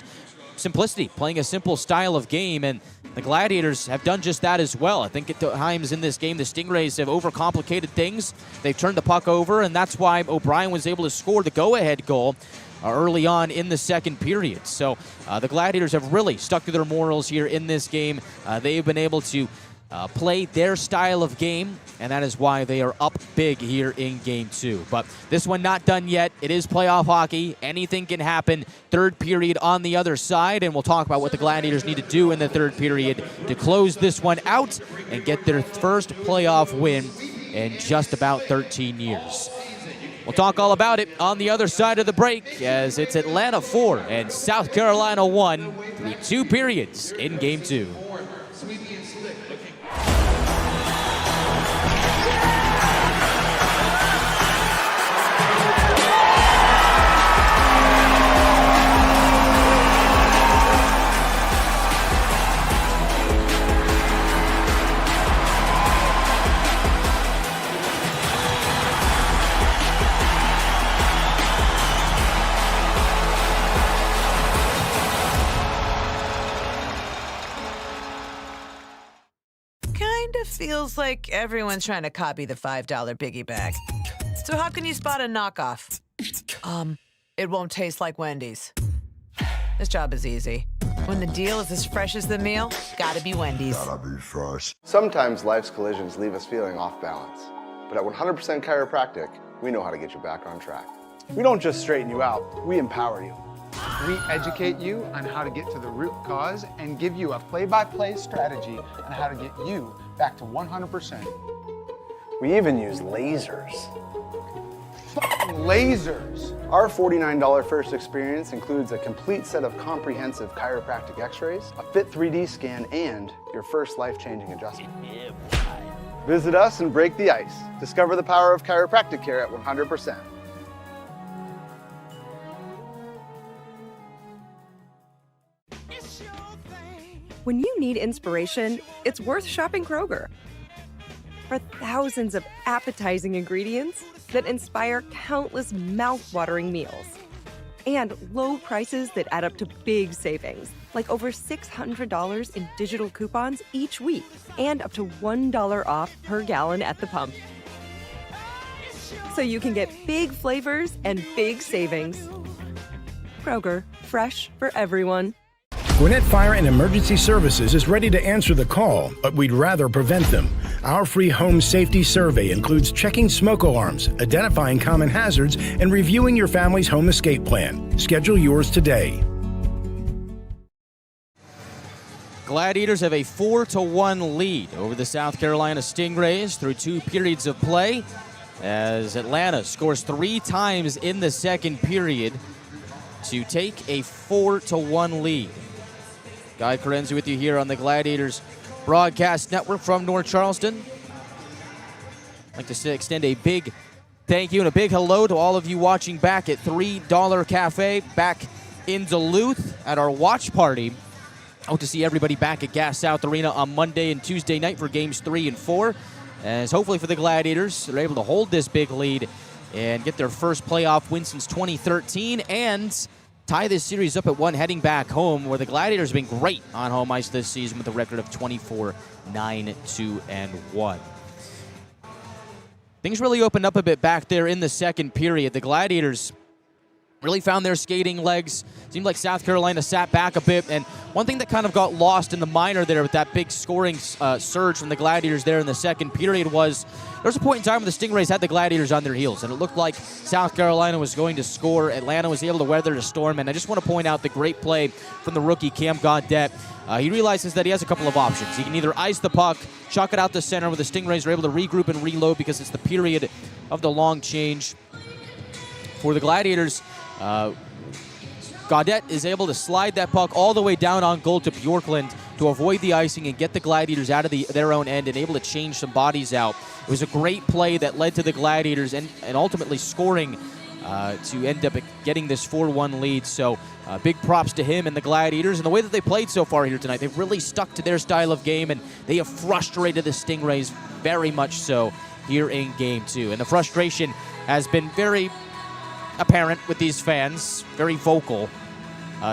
Speaker 1: simplicity, playing a simple style of game, and the Gladiators have done just that as well. I think at times in this game, the Stingrays have overcomplicated things. They've turned the puck over, and that's why O'Brien was able to score the go-ahead goal early on in the second period. So the Gladiators have really stuck to their morals here in this game. They've been able to play their style of game, and that is why they are up big here in Game 2. But this one not done yet. It is playoff hockey. Anything can happen. Third period on the other side, and we'll talk about what the Gladiators need to do in the third period to close this one out and get their first playoff win in just about 13 years. We'll talk all about it on the other side of the break, as it's Atlanta 4 and South Carolina 1 through 2 periods in Game 2.
Speaker 7: Feels like everyone's trying to copy the $5 biggie bag. So how can you spot a knockoff? It won't taste like Wendy's. This job is easy. When the deal is as fresh as the meal, gotta be Wendy's.
Speaker 9: Gotta be fresh. Sometimes life's collisions leave us feeling off balance. But at 100% Chiropractic, we know how to get you back on track. We don't just straighten you out, we empower you.
Speaker 10: We educate you on how to get to the root cause and give you a play-by-play strategy on how to get you back to 100%.
Speaker 9: We even use lasers.
Speaker 10: Lasers!
Speaker 9: Our $49 first experience includes a complete set of comprehensive chiropractic x-rays, a fit 3D scan, and your first life-changing adjustment. Visit us and break the ice. Discover the power of chiropractic care at 100%.
Speaker 11: When you need inspiration, it's worth shopping Kroger. for thousands of appetizing ingredients that inspire countless mouth-watering meals. And low prices that add up to big savings, like over $600 in digital coupons each week and up to $1 off per gallon at the pump. So you can get big flavors and big savings. Kroger, fresh for everyone.
Speaker 12: Gwinnett Fire and Emergency Services is ready to answer the call, but we'd rather prevent them. Our free home safety survey includes checking smoke alarms, identifying common hazards, and reviewing your family's home escape plan. Schedule yours today.
Speaker 1: Gladiators have a 4-1 lead over the South Carolina Stingrays through 2 periods of play, as Atlanta scores 3 times in the second period to take a 4-1 lead. Guy Chiarenza with you here on the Gladiators Broadcast Network from North Charleston. I'd like to extend a big thank you and a big hello to all of you watching back at $3 Cafe back in Duluth at our watch party. I hope to see everybody back at Gas South Arena on Monday and Tuesday night for games 3 and 4. As hopefully for the Gladiators, they're able to hold this big lead and get their first playoff win since 2013 and tie this series up at 1 heading back home, where the Gladiators have been great on home ice this season with a record of 24-9-2-1. Things really opened up a bit back there in the second period. The Gladiators really found their skating legs. Seemed like South Carolina sat back a bit, and one thing that kind of got lost in the minor there with that big scoring surge from the Gladiators there in the second period was there was a point in time where the Stingrays had the Gladiators on their heels, and it looked like South Carolina was going to score. Atlanta was able to weather the storm, and I just want to point out the great play from the rookie Cam Gaudette. He realizes that he has a couple of options. He can either ice the puck, chuck it out the center, where the Stingrays are able to regroup and reload because it's the period of the long change. For the Gladiators, Gaudette is able to slide that puck all the way down on goal to Bjorklund to avoid the icing and get the Gladiators out of their own end and able to change some bodies out. It was a great play that led to the Gladiators and ultimately scoring to end up getting this 4-1 lead. So big props to him and the Gladiators. And the way that they played so far here tonight, they've really stuck to their style of game, and they have frustrated the Stingrays very much so here in Game 2. And the frustration has been very apparent with these fans, very vocal,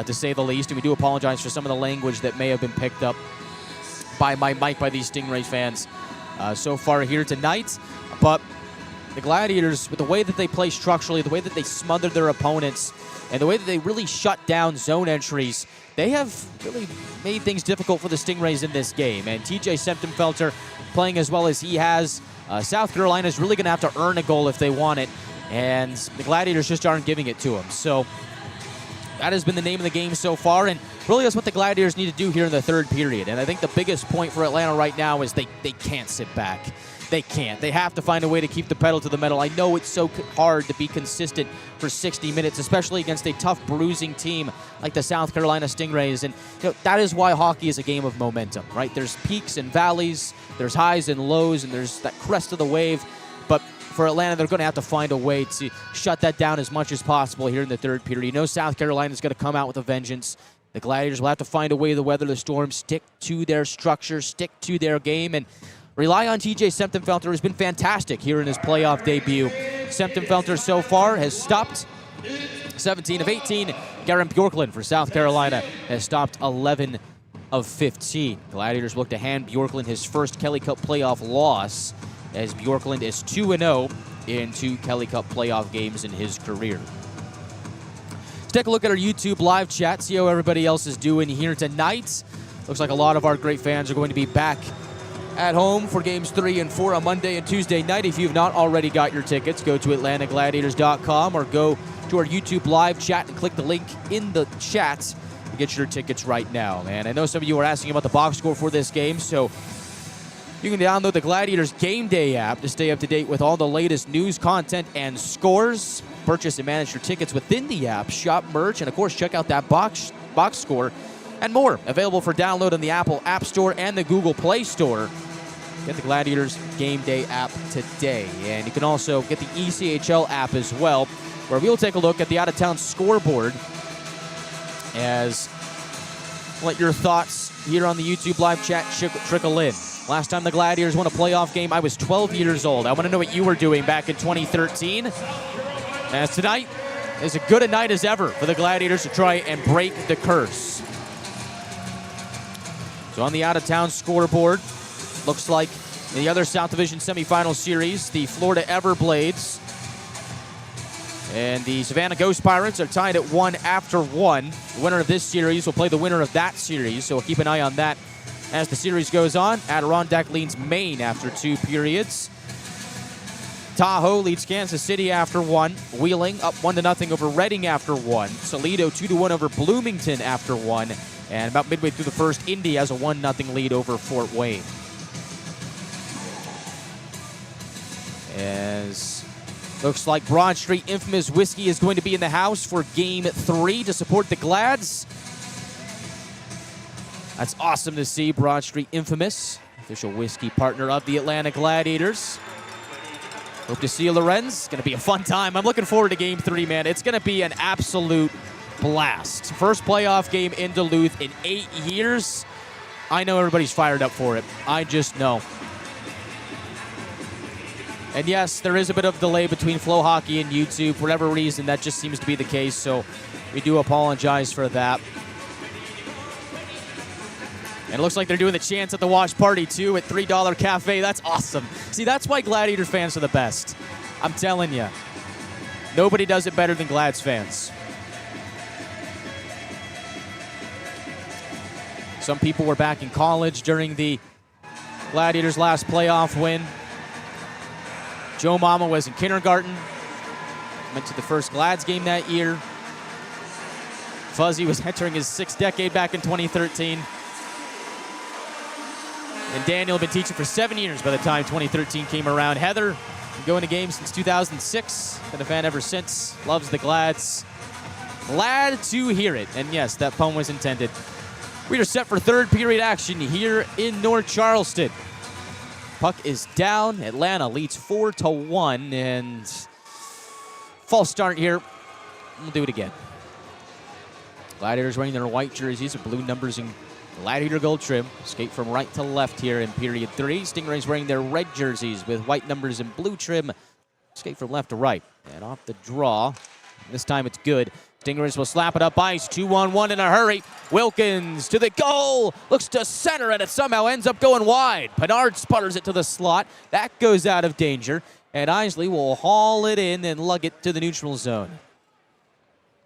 Speaker 1: to say the least. And we do apologize for some of the language that may have been picked up by my mic by these Stingray fans so far here tonight. But the Gladiators, with the way that they play structurally, the way that they smother their opponents, and the way that they really shut down zone entries, they have really made things difficult for the Stingrays in this game. And TJ Septemfelter playing as well as he has. South Carolina is really going to have to earn a goal if they want it, and the Gladiators just aren't giving it to them. So that has been the name of the game so far, and really that's what the Gladiators need to do here in the third period. And I think the biggest point for Atlanta right now is they can't sit back. They can't. They have to find a way to keep the pedal to the metal. I know it's so hard to be consistent for 60 minutes, especially against a tough, bruising team like the South Carolina Stingrays. And that is why hockey is a game of momentum, right? There's peaks and valleys, there's highs and lows, and there's that crest of the wave. But for Atlanta, they're going to have to find a way to shut that down as much as possible here in the third period. You know South Carolina is going to come out with a vengeance. The Gladiators will have to find a way to weather the storm, stick to their structure, stick to their game, and rely on TJ Septemfelter, who's been fantastic here in his playoff debut. Septemfelter so far has stopped 17 of 18. Garen Bjorklund for South Carolina has stopped 11 of 15. Gladiators look to hand Bjorklund his first Kelly Cup playoff loss, as Bjorklund is 2-0 in 2 Kelly Cup playoff games in his career. Let's take a look at our YouTube live chat, see how everybody else is doing here tonight. Looks like a lot of our great fans are going to be back at home for games 3 and 4 on Monday and Tuesday night. If you've not already got your tickets, go to AtlantaGladiators.com or go to our YouTube live chat and click the link in the chat to get your tickets right now. And I know some of you are asking about the box score for this game, so you can download the Gladiators Game Day app to stay up to date with all the latest news, content, and scores. Purchase and manage your tickets within the app, shop merch, and of course check out that box score and more. Available for download on the Apple App Store and the Google Play Store. Get the Gladiators Game Day app today. And you can also get the ECHL app as well, where we'll take a look at the out-of-town scoreboard as let your thoughts here on the YouTube live chat trickle in. A Last time the Gladiators won a playoff game, I was 12 years old. I want to know what you were doing back in 2013. As tonight is as good a night as ever for the Gladiators to try and break the curse. So on the out-of-town scoreboard, looks like in the other South Division Semifinal series, the Florida Everblades and the Savannah Ghost Pirates are tied at 1 after 1. The winner of this series will play the winner of that series, so we'll keep an eye on that as the series goes on. Adirondack leads Maine after 2 periods. Tahoe leads Kansas City after 1. Wheeling up 1-0 over Reading after 1. Toledo 2-1 over Bloomington after 1. And about midway through the first, Indy has a 1-0 lead over Fort Wayne. As looks like Broad Street Infamous Whiskey is going to be in the house for Game 3 to support the Glads. That's awesome to see. Broad Street Infamous, official whiskey partner of the Atlanta Gladiators. Hope to see you, Lorenz. It's going to be a fun time. I'm looking forward to Game 3, man. It's going to be an absolute blast. First playoff game in Duluth in 8 years. I know everybody's fired up for it. I just know. And yes, there is a bit of delay between Flow Hockey and YouTube. For whatever reason, that just seems to be the case, so we do apologize for that. And it looks like they're doing the chants at the watch party, too, at $3 Cafe. That's awesome. See, that's why Gladiator fans are the best. I'm telling you. Nobody does it better than Glads fans. Some people were back in college during the Gladiators' last playoff win. Joe Mama was in kindergarten. Went to the first Glads game that year. Fuzzy was entering his 6th decade back in 2013. And Daniel had been teaching for 7 years by the time 2013 came around. Heather, been going to games since 2006. Been a fan ever since. Loves the Glads. Glad to hear it. And yes, that pun was intended. We are set for third period action here in North Charleston. Puck is down. Atlanta leads 4-1. And false start here. We'll do it again. Gladiators wearing their white jerseys with blue numbers and Gladiator gold trim. Skate from right to left here in period 3. Stingrays wearing their red jerseys with white numbers and blue trim. Skate from left to right. And off the draw. This time it's good. Stingrays will slap it up ice. 2-on-1 in a hurry. Wilkins to the goal. Looks to center and it somehow ends up going wide. Pinard sputters it to the slot. That goes out of danger. And Isley will haul it in and lug it to the neutral zone.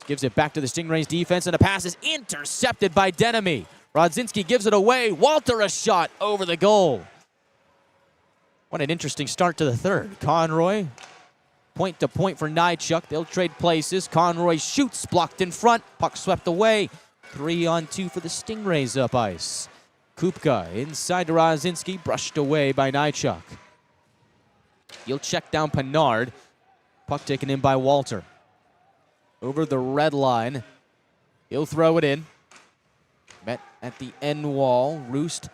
Speaker 1: Gives it back to the Stingrays defense and a pass is intercepted by Denemy. Rodzinski gives it away. Walter a shot over the goal. What an interesting start to the third. Conroy, point to point for Nychuk. They'll trade places. Conroy shoots, blocked in front. Puck swept away. 3-on-2 for the Stingrays up ice. Kupka inside to Rodzinski, brushed away by Nychuk. He'll check down Pinard. Puck taken in by Walter. Over the red line. He'll throw it in. Met at the end wall. Roost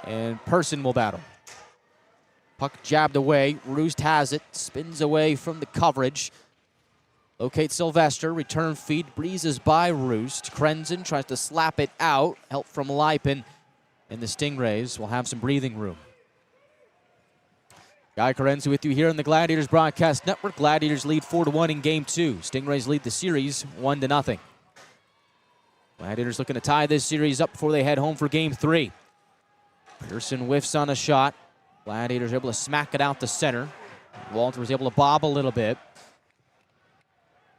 Speaker 1: and Person will battle. Puck jabbed away. Roost has it. Spins away from the coverage. Locates Sylvester. Return feed. Breezes by Roost. Krenzen tries to slap it out. Help from Lipin. And the Stingrays will have some breathing room. Guy Chiarenza with you here on the Gladiators Broadcast Network. Gladiators lead 4-1 in Game 2. Stingrays lead the series 1-0. Gladiators looking to tie this series up before they head home for Game 3. Pearson whiffs on a shot. Gladiators able to smack it out to center. Walter was able to bob a little bit.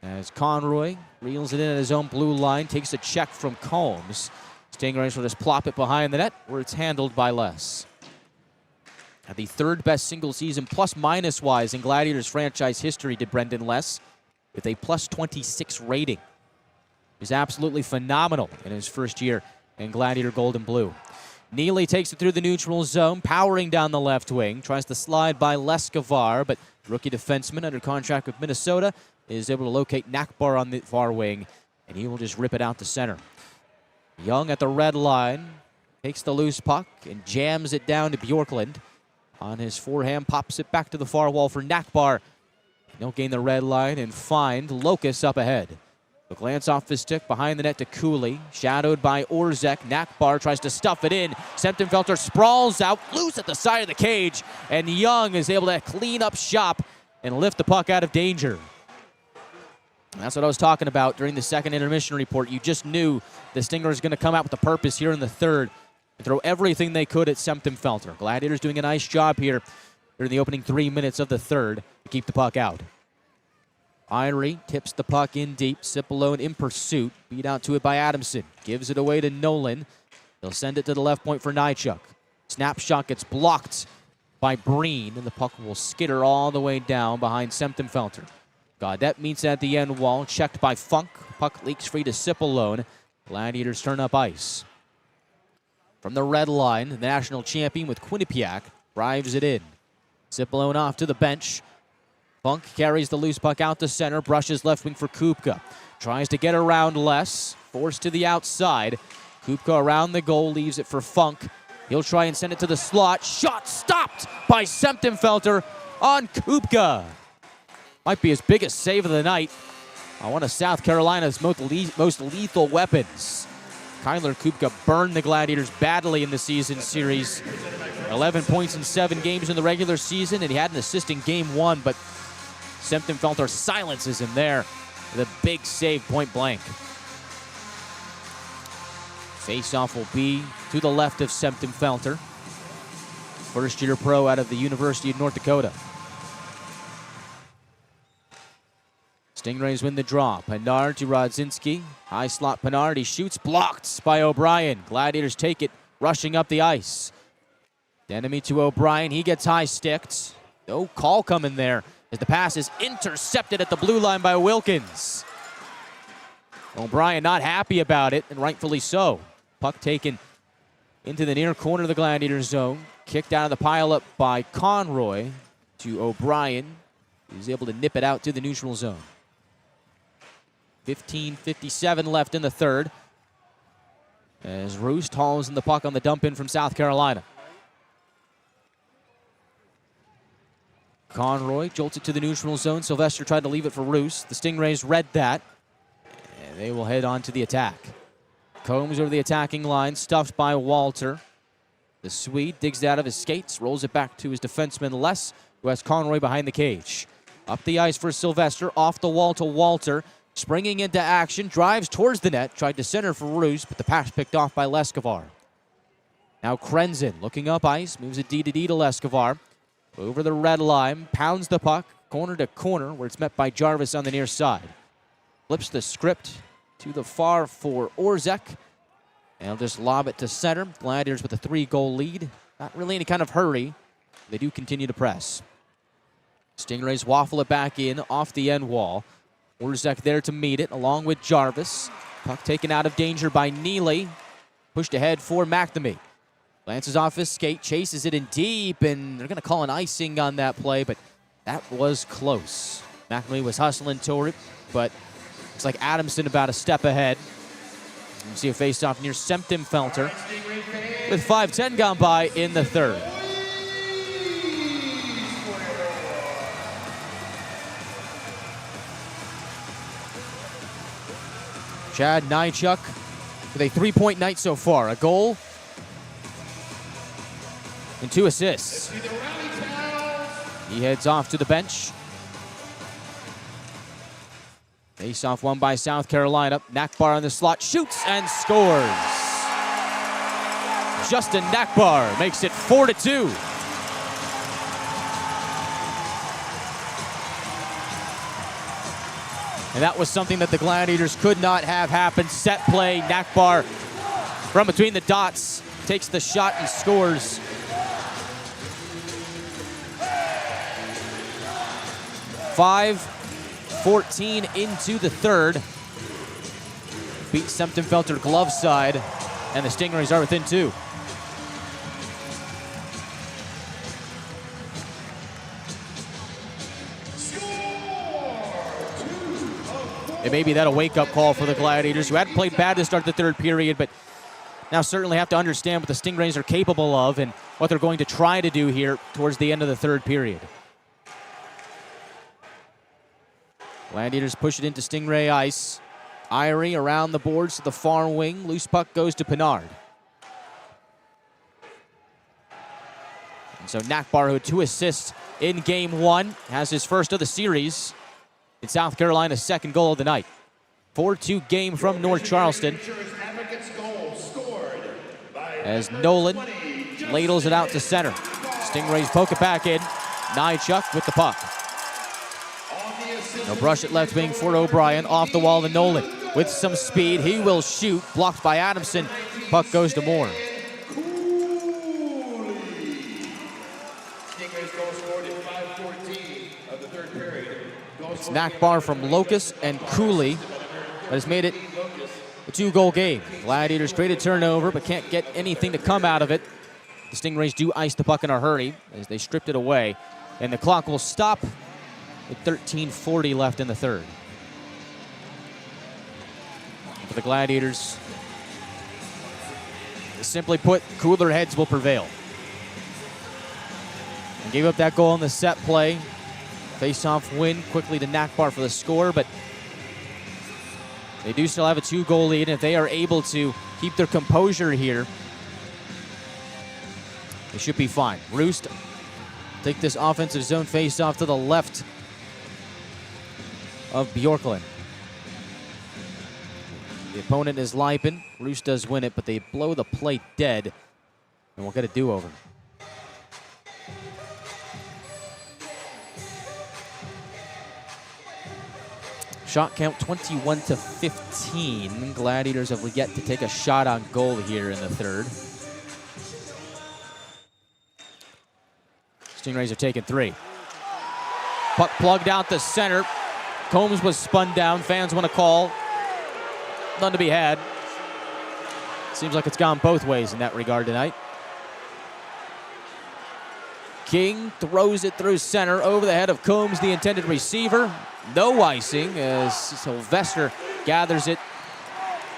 Speaker 1: As Conroy reels it in at his own blue line, takes a check from Combs. Stingrays will just plop it behind the net where it's handled by Les. At the third best single season plus-minus wise in Gladiators franchise history did Brendan Les with a +26 rating. He's absolutely phenomenal in his first year in Gladiator Gold and Blue. Neely takes it through the neutral zone, powering down the left wing. Tries to slide by Lescavar, but rookie defenseman under contract with Minnesota is able to locate Nakbar on the far wing, and he will just rip it out to center. Young at the red line takes the loose puck and jams it down to Bjorklund. On his forehand, pops it back to the far wall for Nakbar. He'll gain the red line and find Locus up ahead. A glance off his stick behind the net to Cooley. Shadowed by Orzek. Nakbar tries to stuff it in. Semptimphelter sprawls out, loose at the side of the cage. And Young is able to clean up shop and lift the puck out of danger. And that's what I was talking about during the second intermission report. You just knew the Stingrays going to come out with a purpose here in the third and throw everything they could at Semptimphelter. Gladiators doing a nice job here during the opening 3 minutes of the third to keep the puck out. Irie tips the puck in deep. Cipollone in pursuit. Beat out to it by Adamson. Gives it away to Nolan. He'll send it to the left point for Nychuk. Snapshot gets blocked by Breen, and the puck will skitter all the way down behind Semptimphelter. Gaudette meets at the end wall. Checked by Funk. Puck leaks free to Cipollone. Gladiators turn up ice. From the red line, the national champion with Quinnipiac drives it in. Cipollone off to the bench. Funk carries the loose puck out to center, brushes left wing for Kupka. Tries to get around Les, forced to the outside. Kupka around the goal, leaves it for Funk. He'll try and send it to the slot. Shot stopped by Semptimphelter on Kupka. Might be his biggest save of the night on one of South Carolina's most lethal weapons. Kyler Kupka burned the Gladiators badly in the season series. 11 points in 7 games in the regular season, and he had an assist in game 1, but Semptimphelter silences him there with a big save point blank. Face-off will be to the left of Semptimphelter. First-year pro out of the University of North Dakota. Stingrays win the draw. Pinard to Rodzinski. High slot Pinard. He shoots, blocked by O'Brien. Gladiators take it, rushing up the ice. Enemy to O'Brien. He gets high-sticked. No call coming there as the pass is intercepted at the blue line by Wilkins. O'Brien not happy about it, and rightfully so. Puck taken into the near corner of the Gladiator zone. Kicked out of the pileup by Conroy to O'Brien. He's able to nip it out to the neutral zone. 15:57 left in the third as Roost hauls in the puck on the dump in from South Carolina. Conroy jolts it to the neutral zone. Sylvester tried to leave it for Roos. The Stingrays read that, and they will head on to the attack. Combs over the attacking line, stuffed by Walter. The Swede digs it out of his skates, rolls it back to his defenseman Les, who has Conroy behind the cage. Up the ice for Sylvester, off the wall to Walter. Springing into action, drives towards the net, tried to center for Roos, but the pass picked off by Leskovar. Now Krenzen looking up ice, moves it D to Leskovar. Over the red line, pounds the puck, corner to corner, where it's met by Jarvis on the near side. Flips the script to the far for Orzek. And he'll just lob it to center. Gladiators with a 3-goal lead. Not really any kind of hurry. They do continue to press. Stingrays waffle it back in off the end wall. Orzek there to meet it, along with Jarvis. Puck taken out of danger by Neely. Pushed ahead for McNamee. Glances off his skate, chases it in deep, and they're going to call an icing on that play, but that was close. McNamee was hustling toward it, but looks like Adamson about a step ahead. You see a face-off near Semptimphelter with 5:10 gone by in the third. Chad Nychuk with a 3-point night so far. A goal and 2 assists. He heads off to the bench. Face-off won by South Carolina. Nakbar on the slot, shoots and scores. Justin Nakbar makes it 4-2. And that was something that the Gladiators could not have happen. Set play, Nakbar from between the dots, takes the shot and scores. .5:14 into the third. Beat Semptimphelter glove side, and the Stingrays are within 2. And maybe that'll wake-up call for the Gladiators, who hadn't played bad to start the third period, but now certainly have to understand what the Stingrays are capable of and what they're going to try to do here towards the end of the third period. Gladiators push it into Stingray ice. Irie around the boards to the far wing. Loose puck goes to Pinard. And so Nakbar, who had 2 assists in game 1, has his first of the series. It's South Carolina's second goal of the night. 4-2 game from North Charleston. As Nolan ladles it out to center. Stingrays poke it back in. Nychuk with the puck. No brush at left wing for O'Brien. Off the wall to Nolan with some speed. He will shoot. Blocked by Adamson. Puck goes to Moore. It's Nakbar from Locust and Cooley that has made it a 2-goal game. Gladiators create a turnover but can't get anything to come out of it. The Stingrays do ice the puck in a hurry as they stripped it away. And the clock will stop with 13:40 left in the third. For the Gladiators, simply put, cooler heads will prevail. And gave up that goal in the set play. Face-off win quickly to Nakbar for the score, but they do still have a 2-goal lead, and if they are able to keep their composure here, they should be fine. Roost take this offensive zone face-off to the left of Bjorklund. The opponent is Leipen. Roost does win it, but they blow the plate dead, and we'll get a do-over. Shot count 21-15. Gladiators have yet to take a shot on goal here in the third. Stingrays have taken 3. Puck plugged out the center. Combs was spun down. Fans want to call. None to be had. Seems like it's gone both ways in that regard tonight. King throws it through center over the head of Combs, the intended receiver. No icing as Sylvester gathers it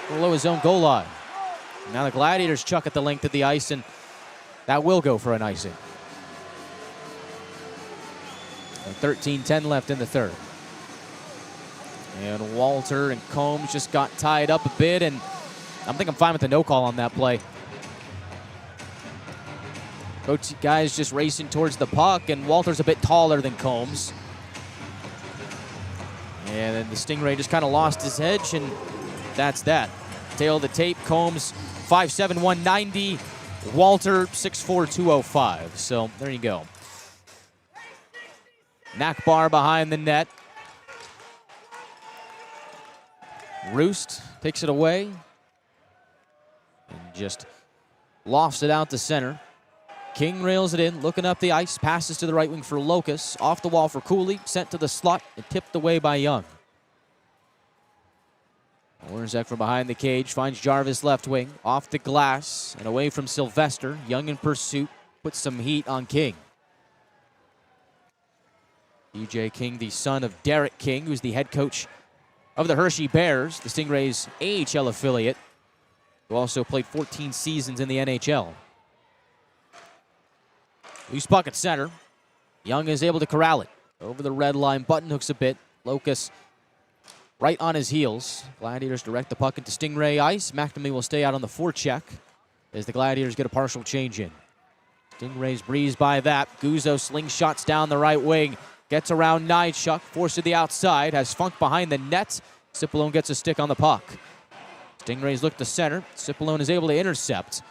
Speaker 1: below his own goal line. Now the Gladiators chuck at the length of the ice, and that will go for an icing. 13:10 left in the third. And Walter and Combs just got tied up a bit, and I think I'm fine with the no call on that play. Both guys just racing towards the puck, and Walter's a bit taller than Combs. And then the Stingray just kind of lost his edge, and that's that. Tail of the tape, Combs 5'7", 190. Walter 6'4", 205. So there you go. Nakbar behind the net. Roost takes it away and just lofts it out to center. King rails it in, looking up the ice, passes to the right wing for Locust. Off the wall for Cooley, sent to the slot and tipped away by Young. Orzek from behind the cage finds Jarvis left wing, off the glass and away from Sylvester. Young in pursuit, puts some heat on King. DJ King, the son of Derek King, who's the head coach of the Hershey Bears, the Stingrays' AHL affiliate, who also played 14 seasons in the NHL. Loose puck at center. Young is able to corral it. Over the red line, button hooks a bit. Locust right on his heels. Gladiators direct the puck into Stingray ice. McNamee will stay out on the forecheck as the Gladiators get a partial change in. Stingrays breeze by that. Guzzo slingshots down the right wing. Gets around Nychuk, forced to the outside. Has Funk behind the net. Cipollone gets a stick on the puck. Stingrays look to center. Cipollone is able to intercept.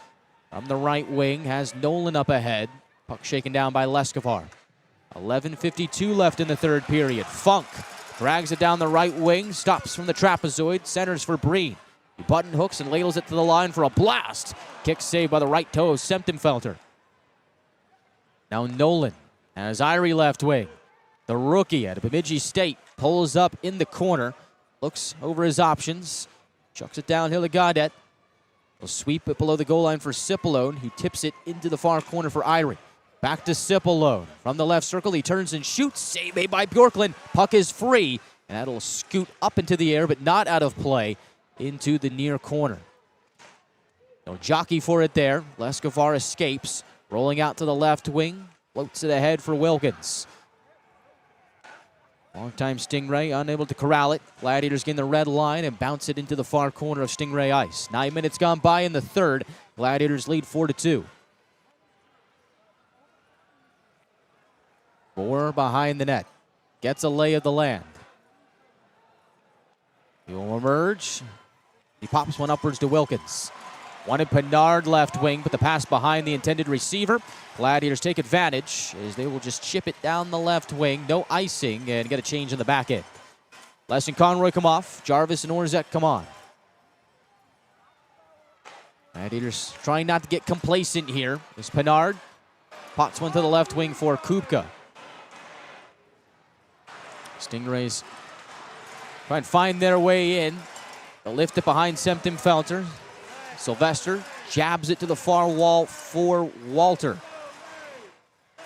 Speaker 1: From the right wing, has Nolan up ahead. Puck shaken down by Leskovar. 11:52 left in the third period. Funk drags it down the right wing, stops from the trapezoid, centers for Breen. He button hooks and ladles it to the line for a blast. Kick saved by the right toe of Semtenfelter. Now Nolan has Irie left wing. The rookie at Bemidji State pulls up in the corner, looks over his options, chucks it downhill to Gaudet. He'll sweep it below the goal line for Cipollone, who tips it into the far corner for Irie. Back to Cipollone. From the left circle, he turns and shoots. Save made by Bjorklund. Puck is free, and that'll scoot up into the air, but not out of play, into the near corner. No jockey for it there. Leskovar escapes. Rolling out to the left wing. Floats it ahead for Wilkins. Long-time Stingray unable to corral it. Gladiators gain the red line and bounce it into the far corner of Stingray ice. 9 minutes gone by in the third. Gladiators lead 4-2. 4 behind the net. Gets a lay of the land. He will emerge. He pops one upwards to Wilkins. Wanted Pinard left wing, but the pass behind the intended receiver. Gladiators take advantage as they will just chip it down the left wing. No icing and get a change in the back end. Les and Conroy come off. Jarvis and Orzek come on. Gladiators trying not to get complacent here. As Pinard pots one to the left wing for Kupka. Stingrays try and find their way in. They'll lift it behind Felter. Sylvester jabs it to the far wall for Walter.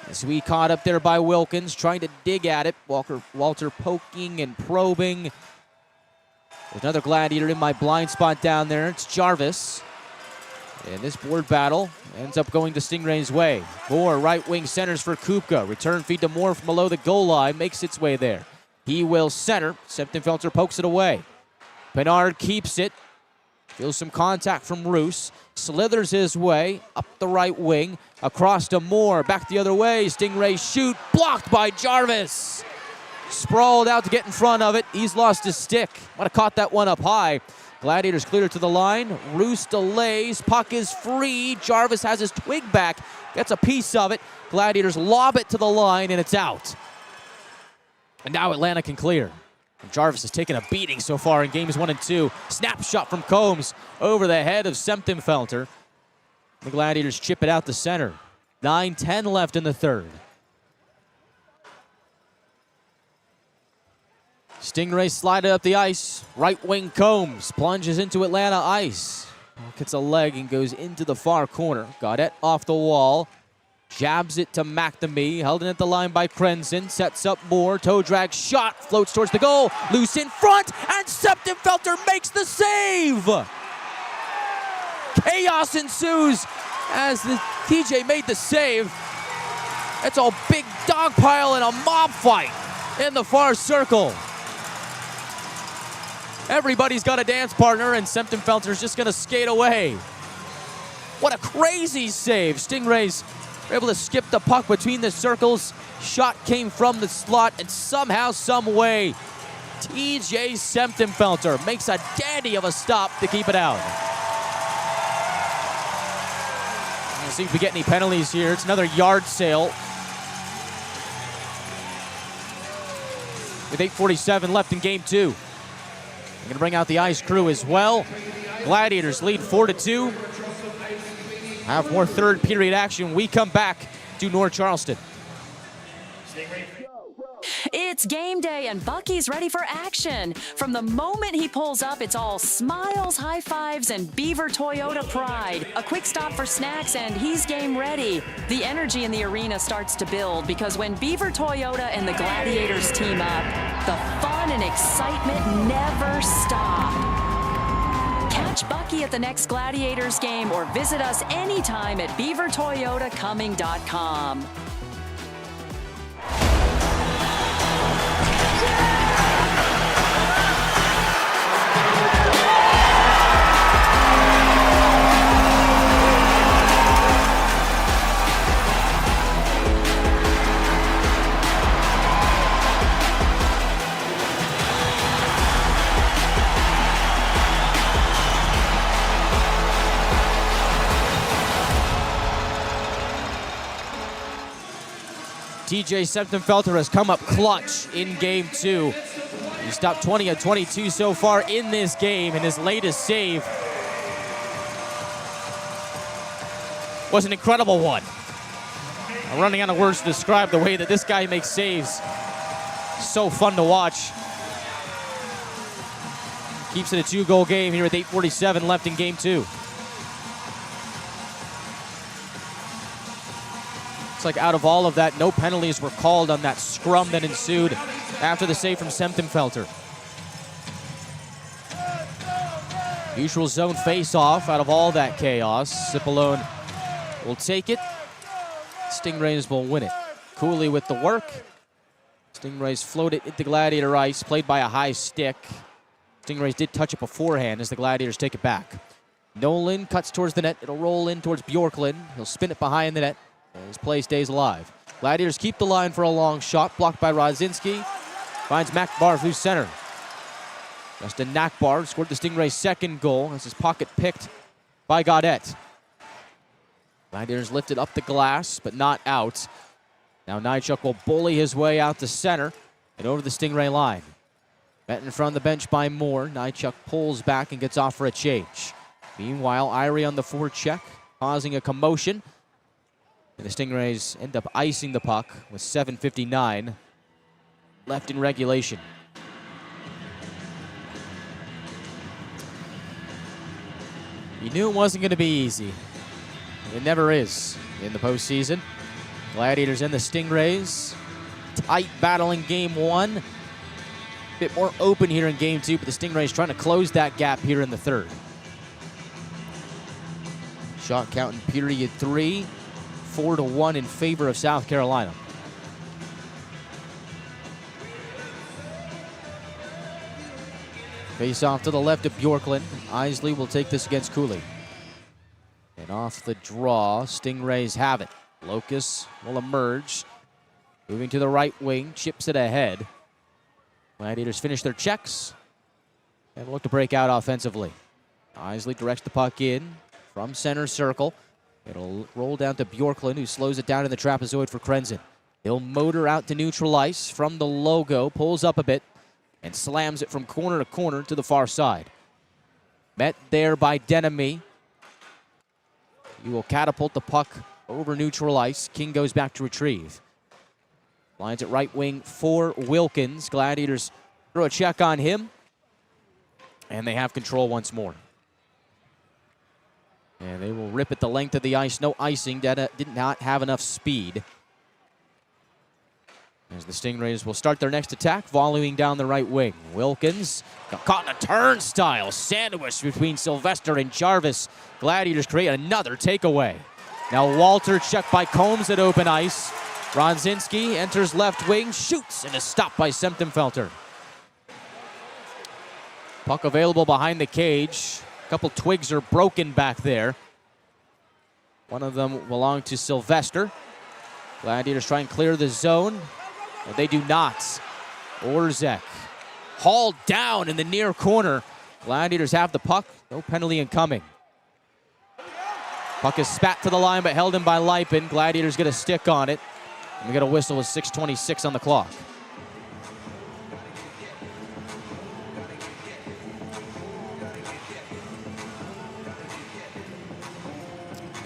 Speaker 1: As we caught up there by Wilkins, trying to dig at it. Walter poking and probing. There's another Gladiator in my blind spot down there. It's Jarvis. And this board battle ends up going to Stingray's way. Moore, right wing, centers for Kupka. Return feed to Moore from below the goal line. Makes its way there. He will center. Felter pokes it away. Pinard keeps it. Feels some contact from Roos. Slithers his way up the right wing. Across to Moore. Back the other way. Stingrays shoot. Blocked by Jarvis. Sprawled out to get in front of it. He's lost his stick. Might have caught that one up high. Gladiators clear to the line. Roos delays. Puck is free. Jarvis has his twig back. Gets a piece of it. Gladiators lob it to the line, and it's out. And now Atlanta can clear. Jarvis has taken a beating so far in games 1 and 2. Snapshot from Combs over the head of Felter. The Gladiators chip it out the center. 9:10 left in the third. Stingrays slide it up the ice. Right wing Combs plunges into Atlanta ice. Gets a leg and goes into the far corner. Gaudette off the wall. Jabs it to McNamee, held in at the line by Krenzen, sets up Moore, toe drag shot, floats towards the goal, loose in front, and Felter makes the save! Chaos ensues as the TJ made the save. It's a big dog pile and a mob fight in the far circle. Everybody's got a dance partner, and Felter's just gonna skate away. What a crazy save. Stingrays able to skip the puck between the circles. Shot came from the slot, and somehow, some way, TJ Felter makes a dandy of a stop to keep it out. Let's see if we get any penalties here. It's another yard sale. With 8:47 left in game 2. They're going to bring out the ice crew as well. Gladiators lead 4-2. Have more third period action. We come back to North Charleston.
Speaker 8: It's game day and Bucky's ready for action. From the moment he pulls up, it's all smiles, high fives, and Beaver Toyota pride. A quick stop for snacks and he's game ready. The energy in the arena starts to build because when Beaver Toyota and the Gladiators team up, the fun and excitement never stop. Catch Bucky at the next Gladiators game or visit us anytime at beavertoyotacoming.com.
Speaker 1: TJ Felter has come up clutch in game 2. He stopped 20 of 22 so far in this game, and his latest save was an incredible one. I'm running out of words to describe the way that this guy makes saves. So fun to watch. Keeps it a 2-goal game here with 8:47 left in game 2. Looks like out of all of that, no penalties were called on that scrum that ensued after the save from Felter. Neutral zone face-off out of all that chaos. Cipollone will take it. Stingrays will win it. Cooley with the work. Stingrays float it into Gladiator ice, played by a high stick. Stingrays did touch it beforehand as the Gladiators take it back. Nolan cuts towards the net. It'll roll in towards Bjorklund. He'll spin it behind the net. His play stays alive. Gladiators keep the line for a long shot, blocked by Rodzinski. Finds Makbar through center. Justin Nakbar scored the Stingrays' second goal as his pocket picked by Gaudet. Gladiators lifted up the glass, but not out. Now Nychuk will bully his way out to center and over the Stingray line. Met in front of the bench by Moore. Nychuk pulls back and gets off for a change. Meanwhile, Irie on the forecheck, causing a commotion. And the Stingrays end up icing the puck with 7:59 left in regulation. You knew it wasn't going to be easy. It never is in the postseason. Gladiators and the Stingrays. Tight battle in game one. A bit more open here in game two, but the Stingrays trying to close that gap here in the third. Shot count in period 3, 4-1 in favor of South Carolina. Face off to the left of Bjorklund. Isley will take this against Cooley. And off the draw, Stingrays have it. Locus will emerge. Moving to the right wing, chips it ahead. Gladiators finish their checks and look to break out offensively. Isley directs the puck in from center circle. It'll roll down to Bjorklund, who slows it down in the trapezoid for Krenzen. He'll motor out to neutral ice from the logo, pulls up a bit, and slams it from corner to corner to the far side. Met there by Denemy. He will catapult the puck over neutral ice. King goes back to retrieve. Lines at right wing for Wilkins. Gladiators throw a check on him. And they have control once more. And they will rip it the length of the ice. No icing. Did not have enough speed. As the Stingrays will start their next attack, volleying down the right wing. Wilkins got caught in a turnstile sandwich between Sylvester and Jarvis. Gladiators create another takeaway. Now Walter checked by Combs at open ice. Rodzinski enters left wing, shoots, and is stopped by Semtenfelter. Puck available behind the cage. A couple twigs are broken back there. One of them belonged to Sylvester. Gladiators try and clear the zone. But they do not. Orzek hauled down in the near corner. Gladiators have the puck. No penalty incoming. Puck is spat to the line, but held in by Lipin. Gladiators get a stick on it. And we get a whistle with 6:26 on the clock.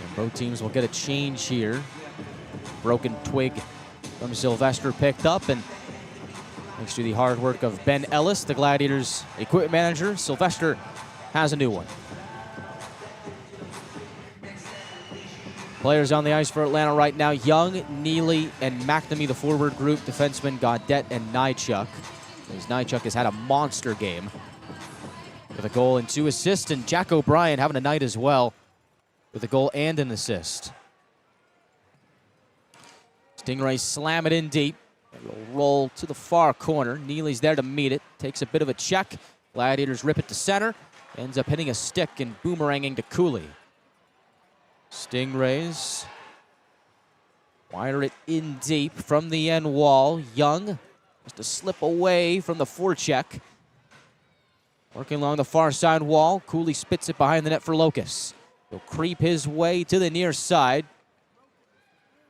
Speaker 1: And both teams will get a change here. Broken twig from Sylvester picked up, and thanks to the hard work of Ben Ellis, the Gladiators equipment manager, Sylvester has a new one. Players on the ice for Atlanta right now: Young, Neely, and McNamee, the forward group. Defensemen Gaudet and Nychuk. As Nychuk has had a monster game with a goal and 2 assists, and Jack O'Brien having a night as well with a goal and an assist. Stingrays slam it in deep. It'll roll to the far corner. Neely's there to meet it. Takes a bit of a check. Gladiators rip it to center. Ends up hitting a stick and boomeranging to Cooley. Stingrays wire it in deep from the end wall. Young just to slip away from the forecheck. Working along the far side wall. Cooley spits it behind the net for Locus. He'll creep his way to the near side.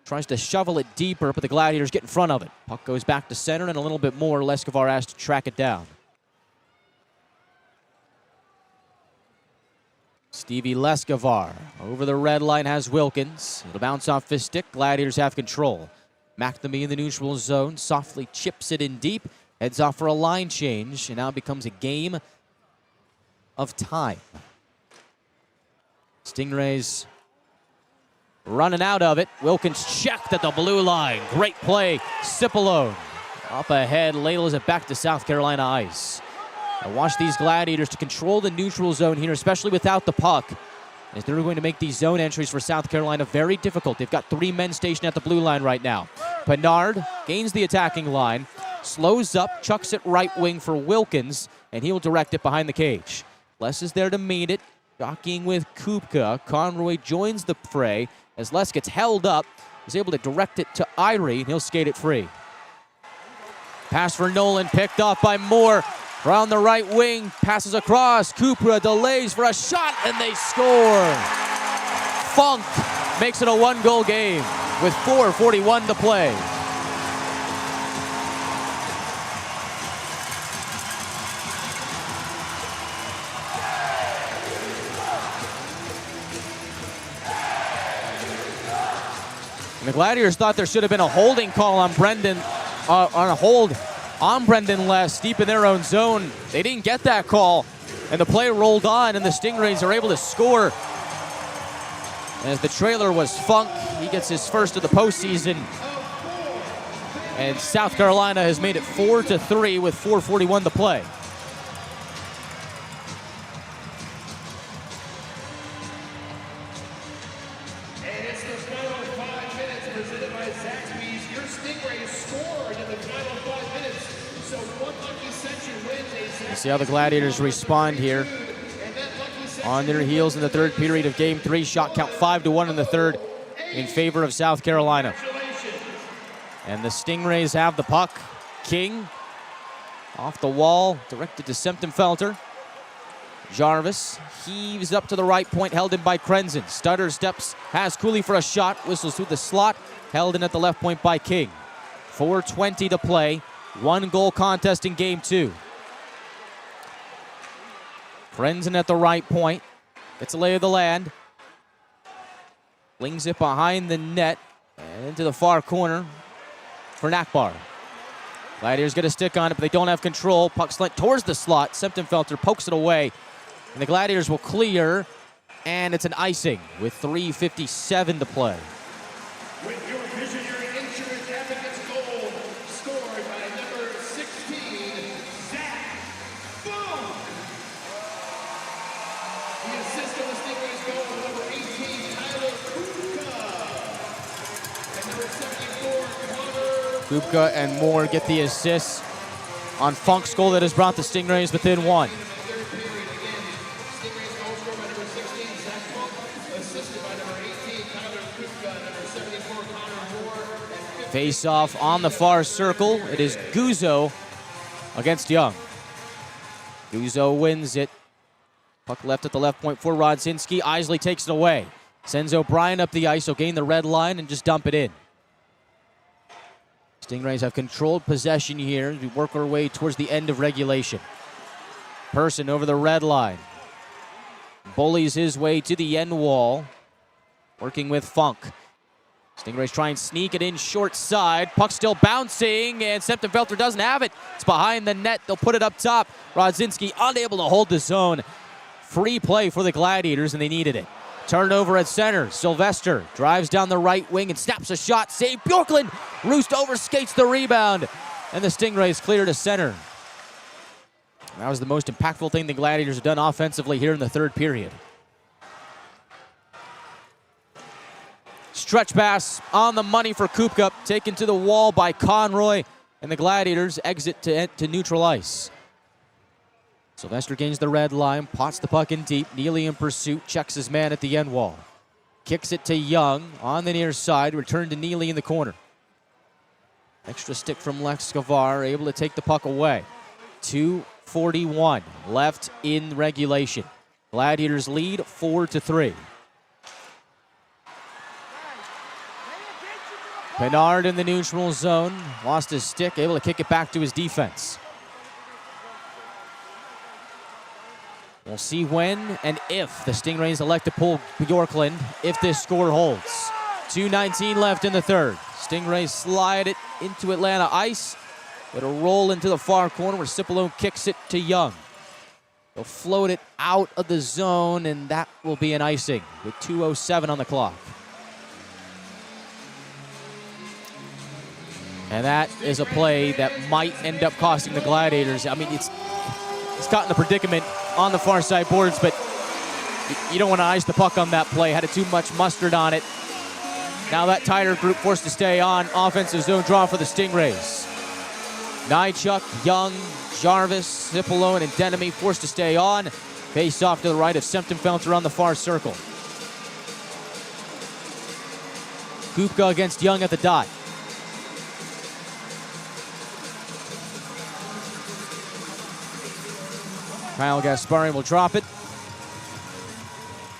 Speaker 1: Tries to shovel it deeper, but the Gladiators get in front of it. Puck goes back to center, and a little bit more. Leskovar has to track it down. Stevie Leskovar over the red line has Wilkins. It'll bounce off his stick. Gladiators have control. McNamee in the neutral zone. Softly chips it in deep. Heads off for a line change, and now it becomes a game of time. Stingrays running out of it. Wilkins checked at the blue line. Great play. Cipolone up ahead, ladles it back to South Carolina ice. Now watch these Gladiators to control the neutral zone here, especially without the puck, as they're going to make these zone entries for South Carolina very difficult. They've got 3 men stationed at the blue line right now. Pinard gains the attacking line. slows up, chucks it right wing for Wilkins, and he'll direct it behind the cage. Les is there to meet it, jockeying with Kupka. Conroy joins the fray as Les gets held up. He's able to direct it to Irie, and he'll skate it free. Pass for Nolan, picked off by Moore. Around the right wing, passes across. Kupka delays for a shot, and they score. Funk makes it a one-goal game with 4:41 to play. And the Gladiators thought there should have been a holding call on Brendan, on a hold on Brendan Les, deep in their own zone. They didn't get that call, and the play rolled on, and the Stingrays are able to score. As the trailer was Funk, he gets his first of the postseason. And South Carolina has made it 4-3 with 4:41 to play.
Speaker 3: And it's the final 5 minutes presented by Zaxby's. Your Stingrays scored in the final 5 minutes. So one lucky Century wins.
Speaker 1: You see how the Gladiators respond here. On their heels in the third period of Game 3. Shot count 5-1 in the third in favor of South Carolina. And the Stingrays have the puck. King off the wall, directed to Semptimphelter. Jarvis heaves up to the right point, held in by Krenzen. Stutter steps, has Cooley for a shot, whistles through the slot, held in at the left point by King. 4:20 to play, 1-goal contest in Game 2. Krenzen at the right point, gets a lay of the land. Flings it behind the net and into the far corner for Nakbar. Gladiators get a stick on it, but they don't have control. Puck slant towards the slot. Semptimphelter pokes it away, and the Gladiators will clear, and it's an icing with 3:57 to play.
Speaker 3: With your visionary insurance advocates goal, scored by number 16, Zach Boom. The assist on the Stingrays goal, number 18, Tyler Kupka. And number 74, Connor.
Speaker 1: Kupka and Moore get the assists on Funk's goal that has brought the Stingrays within one. Face off on the far circle. It is Guzzo against Young. Guzzo wins it. Puck left at the left point for Rodzinski. Isley takes it away. Sends O'Brien up the ice. He'll gain the red line and just dump it in. Stingrays have controlled possession here as we work our way towards the end of regulation. Person over the red line. Bullies his way to the end wall. Working with Funk. Stingrays try and sneak it in short side. Puck still bouncing, and Semptimphelter doesn't have it. It's behind the net. They'll put it up top. Rodzinski unable to hold the zone. Free play for the Gladiators, and they needed it. Turnover at center. Sylvester drives down the right wing and snaps a shot. Save Bjorklund. Roost overskates the rebound, and the Stingrays clear to center. That was the most impactful thing the Gladiators have done offensively here in the third period. Stretch pass on the money for Kupka, taken to the wall by Conroy, and the Gladiators exit to neutral ice. Sylvester gains the red line, pots the puck in deep. Neely in pursuit, checks his man at the end wall. Kicks it to Young on the near side, return to Neely in the corner. Extra stick from Lex Skavar, able to take the puck away. 2:41 left in regulation. Gladiators lead 4-3. Bernard in the neutral zone, lost his stick, able to kick it back to his defense. We'll see when and if the Stingrays elect to pull Bjorklund if this score holds. 2:19 left in the third. Stingrays slide it into Atlanta ice. It'll roll into the far corner where Cipolone kicks it to Young. They'll float it out of the zone, and that will be an icing with 2:07 on the clock. And that is a play that might end up costing the Gladiators. I mean, it's caught in the predicament on the far side boards, but you don't want to ice the puck on that play. Had too much mustard on it. Now that tighter group forced to stay on. Offensive zone draw for the Stingrays. Nychuk, Young, Jarvis, Cipollone, and Denemy forced to stay on. Face off to the right of Semptimphelter on the far circle. Kupka against Young at the dot. Kyle Gaspari will drop it.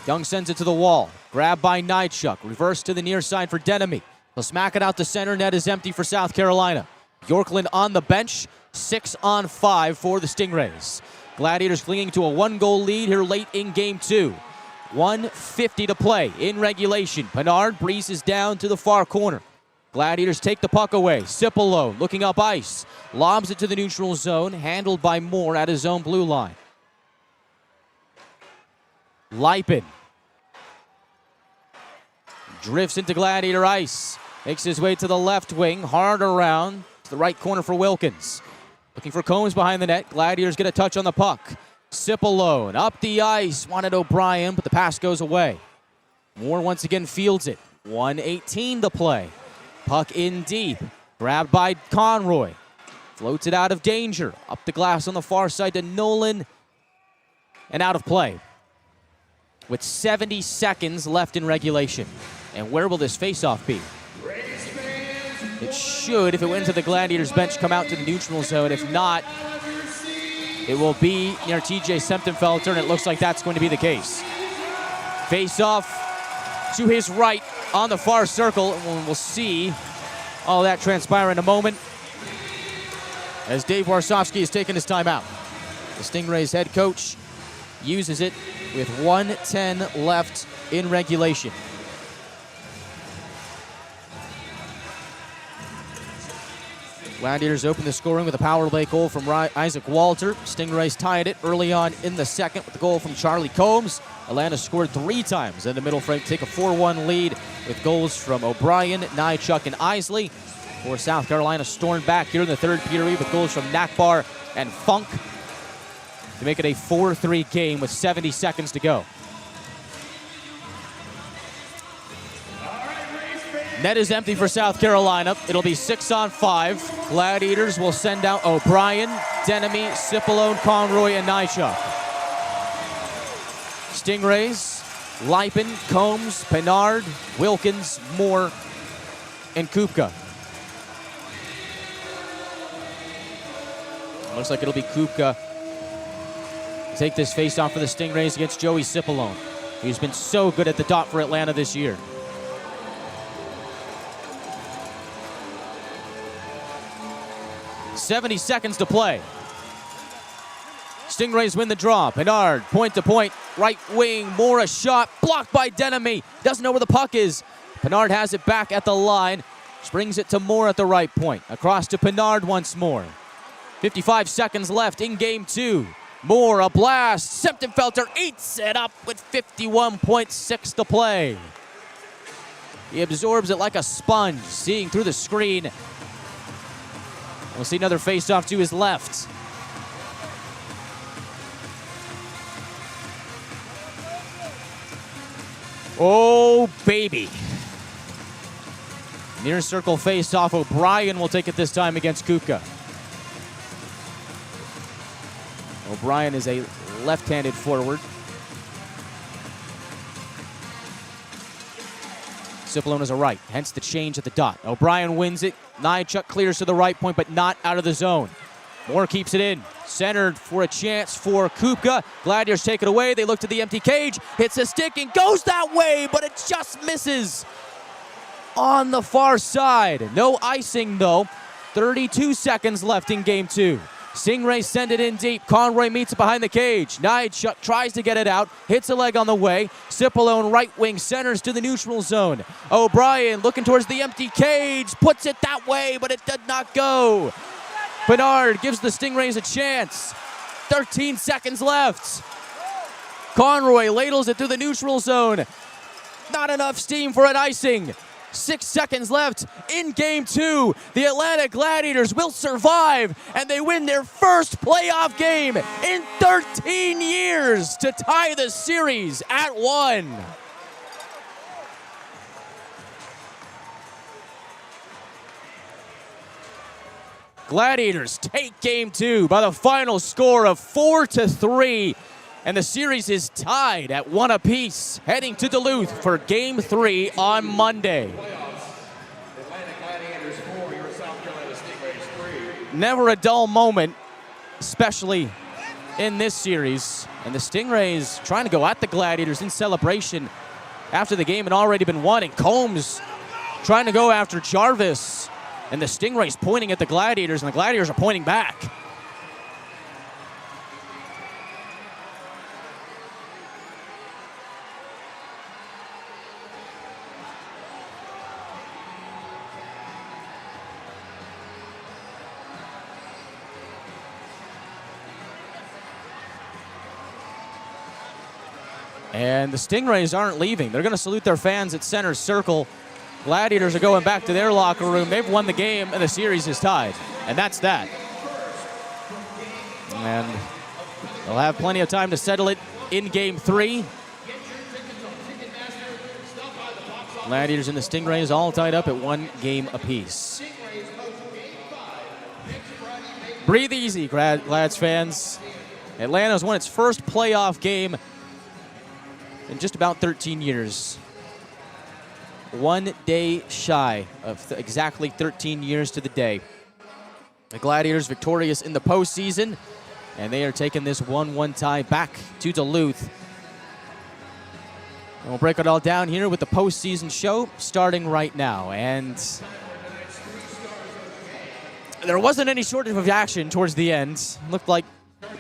Speaker 1: Young sends it to the wall. Grabbed by Nychuk. Reverse to the near side for Denemy. He'll smack it out to center. Net is empty for South Carolina. Yorkland on the bench. 6-on-5 for the Stingrays. Gladiators clinging to a 1-goal lead here late in game 2. 1:50 to play in regulation. Pinard breezes down to the far corner. Gladiators take the puck away. Cipollone looking up ice. Lobs it to the neutral zone. Handled by Moore at his own blue line. Lipin drifts into Gladiator ice. Makes his way to the left wing. Hard around to the right corner for Wilkins. Looking for Combs behind the net. Gladiators get a touch on the puck. Cipollone up the ice. Wanted O'Brien, but the pass goes away. Moore once again fields it. 1:18 to play. Puck in deep. Grabbed by Conroy. Floats it out of danger. Up the glass on the far side to Nolan. And out of play. With 70 seconds left in regulation. And where will this faceoff be? It should, if it went to the Gladiators bench, come out to the neutral zone. If not, it will be near TJ Semptimphelter, and it looks like that's going to be the case. Faceoff to his right on the far circle, and we'll see all that transpire in a moment as Dave Warsofsky has taken his timeout. The Stingrays head coach uses it with 1:10 left in regulation. Gladiators open the scoring with a power play goal from Isaac Walter. Stingrays tied it early on in the second with the goal from Charlie Combs. Atlanta scored 3 times in the middle frame to take a 4-1 lead with goals from O'Brien, Nychuk, and Isley. For South Carolina stormed back here in the third period with goals from Nakbar and Funk to make it a 4-3 game with 70 seconds to go. Net is empty for South Carolina. It'll be 6-on-5. Gladiators will send out O'Brien, Denemy, Cipollone, Conroy, and Nychuk. Stingrays, Lipin, Combs, Pinard, Wilkins, Moore, and Kupka. Looks like it'll be Kupka to take this face-off for the Stingrays against Joey Cipollone, who's been so good at the dot for Atlanta this year. .70 seconds to play. Stingrays win the draw. Pinard, point to point, right wing. Moore, a shot, blocked by Denemy. Doesn't know where the puck is. Pinard has it back at the line. Springs it to Moore at the right point. Across to Pinard once more. 55 seconds left in game 2. Moore, a blast. Semptimphelter eats it up with 51.6 to play. He absorbs it like a sponge, seeing through the screen. We'll see another face-off to his left. Oh, baby. Near circle face-off. O'Brien will take it this time against Kupka. O'Brien is a left-handed forward. Cipollone is a right, hence the change at the dot. O'Brien wins it. Nychuk clears to the right point, but not out of the zone. Moore keeps it in. Centered for a chance for Kupka. Gladiators take it away. They look to the empty cage. Hits a stick and goes that way, but it just misses on the far side. No icing, though. 32 seconds left in game 2. Stingrays send it in deep. Conroy meets it behind the cage. Nychuk tries to get it out. Hits a leg on the way. Cipollone right wing centers to the neutral zone. O'Brien looking towards the empty cage. Puts it that way, but it did not go. Pinard gives the Stingrays a chance. 13 seconds left. Conroy ladles it through the neutral zone. Not enough steam for an icing. 6 seconds left in game 2. The Atlanta Gladiators will survive, and they win their first playoff game in 13 years to tie the series at 1. Gladiators take game 2 by the final score of 4-3. And the series is tied at 1 apiece, heading to Duluth for game 3 on Monday.
Speaker 3: Atlanta Gladiators 4, your South Carolina Stingrays 3.
Speaker 1: Never a dull moment, especially in this series. And the Stingrays trying to go at the Gladiators in celebration after the game had already been won. And Combs trying to go after Jarvis. And the Stingrays pointing at the Gladiators, and the Gladiators are pointing back. And the Stingrays aren't leaving. They're going to salute their fans at center circle. Gladiators are going back to their locker room. They've won the game, and the series is tied. And that's that. And they'll have plenty of time to settle it in game 3. Gladiators and the Stingrays all tied up at 1 game apiece. Breathe easy, Glads fans. Atlanta's won its first playoff game in just about 13 years. 1 day shy of exactly 13 years to the day. The Gladiators victorious in the postseason, and they are taking this 1-1 tie back to Duluth. And we'll break it all down here with the postseason show starting right now. And there wasn't any shortage of action towards the end. Looked like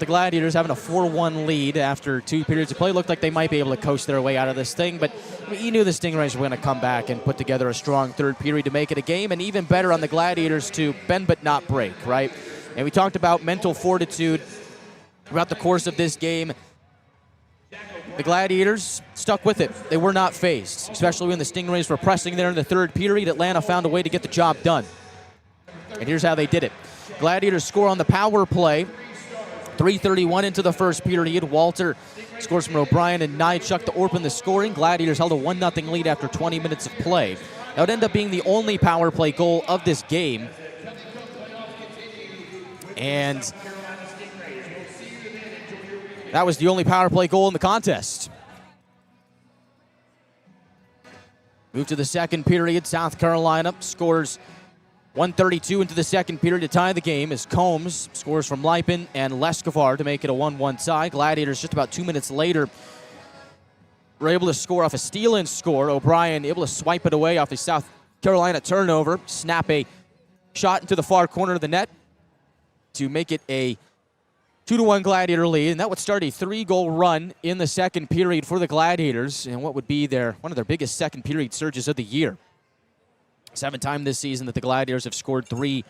Speaker 1: the Gladiators having a 4-1 lead after 2 periods of play. Looked like they might be able to coast their way out of this thing, but you knew the Stingrays were going to come back and put together a strong third period to make it a game, and even better on the Gladiators to bend but not break, right? And we talked about mental fortitude throughout the course of this game. The Gladiators stuck with it. They were not phased, especially when the Stingrays were pressing there in the third period. Atlanta found a way to get the job done. And here's how they did it. Gladiators score on the power play. 3:31 into the first period. Walter scores from O'Brien and Nychuk to open the scoring. Gladiators held a 1-0 lead after 20 minutes of play. That would end up being the only power play goal of this game. And that was the only power play goal in the contest. Move to the second period. South Carolina scores 1:32 into the second period to tie the game as Combs scores from Lipin and Lescovar to make it a 1-1 tie. Gladiators just about 2 minutes later were able to score off a steal-in score. O'Brien able to swipe it away off a South Carolina turnover, snap a shot into the far corner of the net to make it a 2-1 Gladiator lead, and that would start a 3-goal run in the second period for the Gladiators, and what would be one of their biggest second period surges of the year. 7th time this season that the Gladiators have scored 3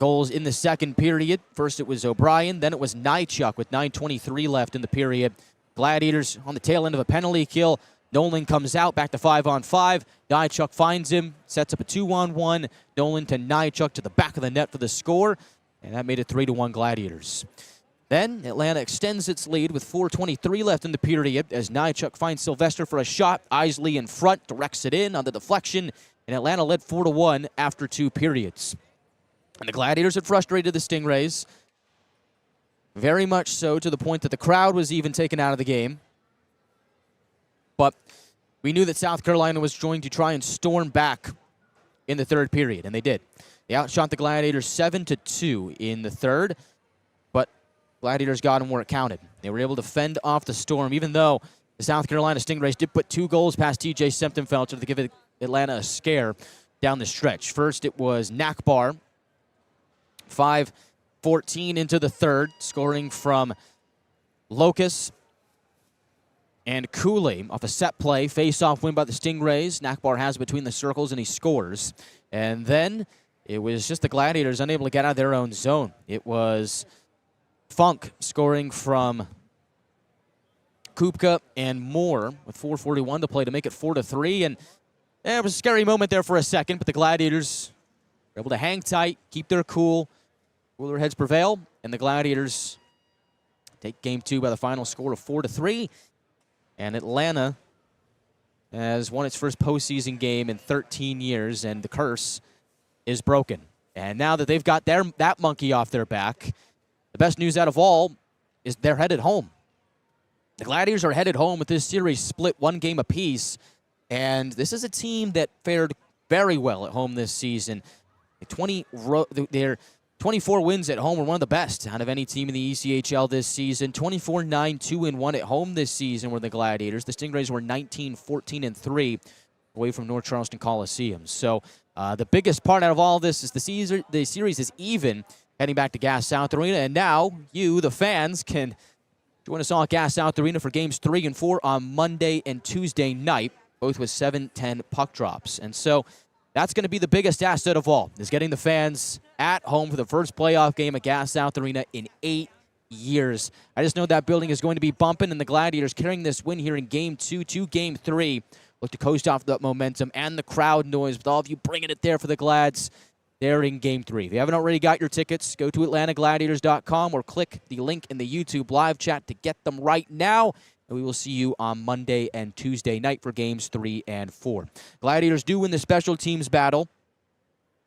Speaker 1: goals in the second period. First it was O'Brien, then it was Nychuk with 9:23 left in the period. Gladiators on the tail end of a penalty kill. Nolan comes out, back to 5-on-5. Nychuk finds him, sets up a 2-on-1. Nolan to Nychuk to the back of the net for the score, and that made it 3-1 Gladiators. Then Atlanta extends its lead with 4:23 left in the period as Nychuk finds Sylvester for a shot. Isley in front, directs it in on the deflection, and Atlanta led 4-1 after 2 periods. And the Gladiators had frustrated the Stingrays, very much so to the point that the crowd was even taken out of the game. But we knew that South Carolina was going to try and storm back in the third period, and they did. They outshot the Gladiators 7-2 in the third, but Gladiators got them where it counted. They were able to fend off the storm, even though the South Carolina Stingrays did put 2 goals past TJ Semptimphelter to give Atlanta a scare down the stretch. First, it was Nakbar, 5:14 into the third, scoring from Locus and Cooley off a set play. Face-off win by the Stingrays. Nakbar has between the circles, and he scores. And then it was just the Gladiators unable to get out of their own zone. It was Funk scoring from Kupka and Moore with 4:41 to play to make it 4-3. And it was a scary moment there for a second, but the Gladiators were able to hang tight, keep their cool, cooler heads prevail, and the Gladiators take game 2 by the final score of 4-3. And Atlanta has won its first postseason game in 13 years, and the curse is broken. And now that they've got that monkey off their back, the best news out of all is they're headed home. The Gladiators are headed home with this series split 1 game apiece. And this is a team that fared very well at home this season. Their 24 wins at home were one of the best out of any team in the ECHL this season. 24-9, 2-1 at home this season were the Gladiators. The Stingrays were 19-14-3 away from North Charleston Coliseum. So the biggest part out of all of this is the series is even heading back to Gas South Arena. And now you, the fans, can join us all at Gas South Arena for games 3 and 4 on Monday and Tuesday night, both with 7-10 puck drops. And so that's going to be the biggest asset of all, is getting the fans at home for the first playoff game at Gas South Arena in 8 years. I just know that building is going to be bumping, and the Gladiators carrying this win here in Game 2 to Game 3. Look to coast off that momentum and the crowd noise with all of you bringing it there for the Glads there in Game 3. If you haven't already got your tickets, go to AtlantaGladiators.com or click the link in the YouTube live chat to get them right now. And we will see you on Monday and Tuesday night for Games 3 and 4. Gladiators do win the special teams battle,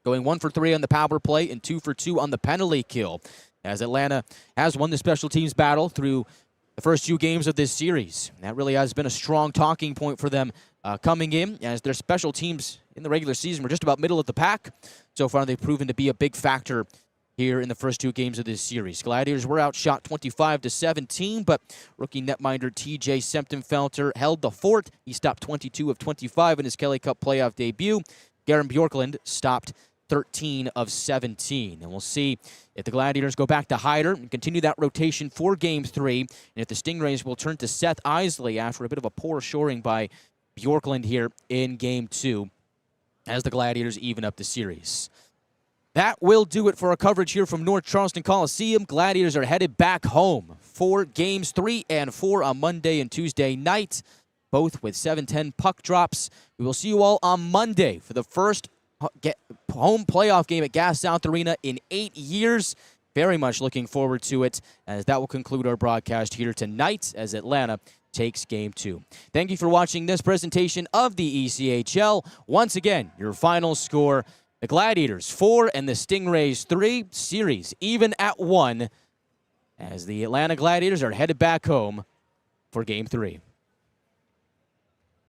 Speaker 1: going 1 for 3 on the power play and 2 for 2 on the penalty kill, as Atlanta has won the special teams battle through the first 2 games of this series. And that really has been a strong talking point for them coming in, as their special teams in the regular season were just about middle of the pack. So far, they've proven to be a big factor here in the first 2 games of this series. Gladiators were outshot 25-17, but rookie netminder TJ Semptenfelter held the fort. He stopped 22 of 25 in his Kelly Cup playoff debut. Garen Bjorklund stopped 13 of 17. And we'll see if the Gladiators go back to Hyder and continue that rotation for Game 3, and if the Stingrays will turn to Seth Isley after a bit of a poor shoring by Bjorklund here in Game 2, as the Gladiators even up the series. That will do it for our coverage here from North Charleston Coliseum. Gladiators are headed back home for Games 3 and 4 on Monday and Tuesday night, both with 7-10 puck drops. We will see you all on Monday for the first home playoff game at Gas South Arena in 8 years. Very much looking forward to it, as that will conclude our broadcast here tonight as Atlanta takes Game 2. Thank you for watching this presentation of the ECHL. Once again, your final score: the Gladiators 4 and the Stingrays 3. Series even at 1, as the Atlanta Gladiators are headed back home for Game 3.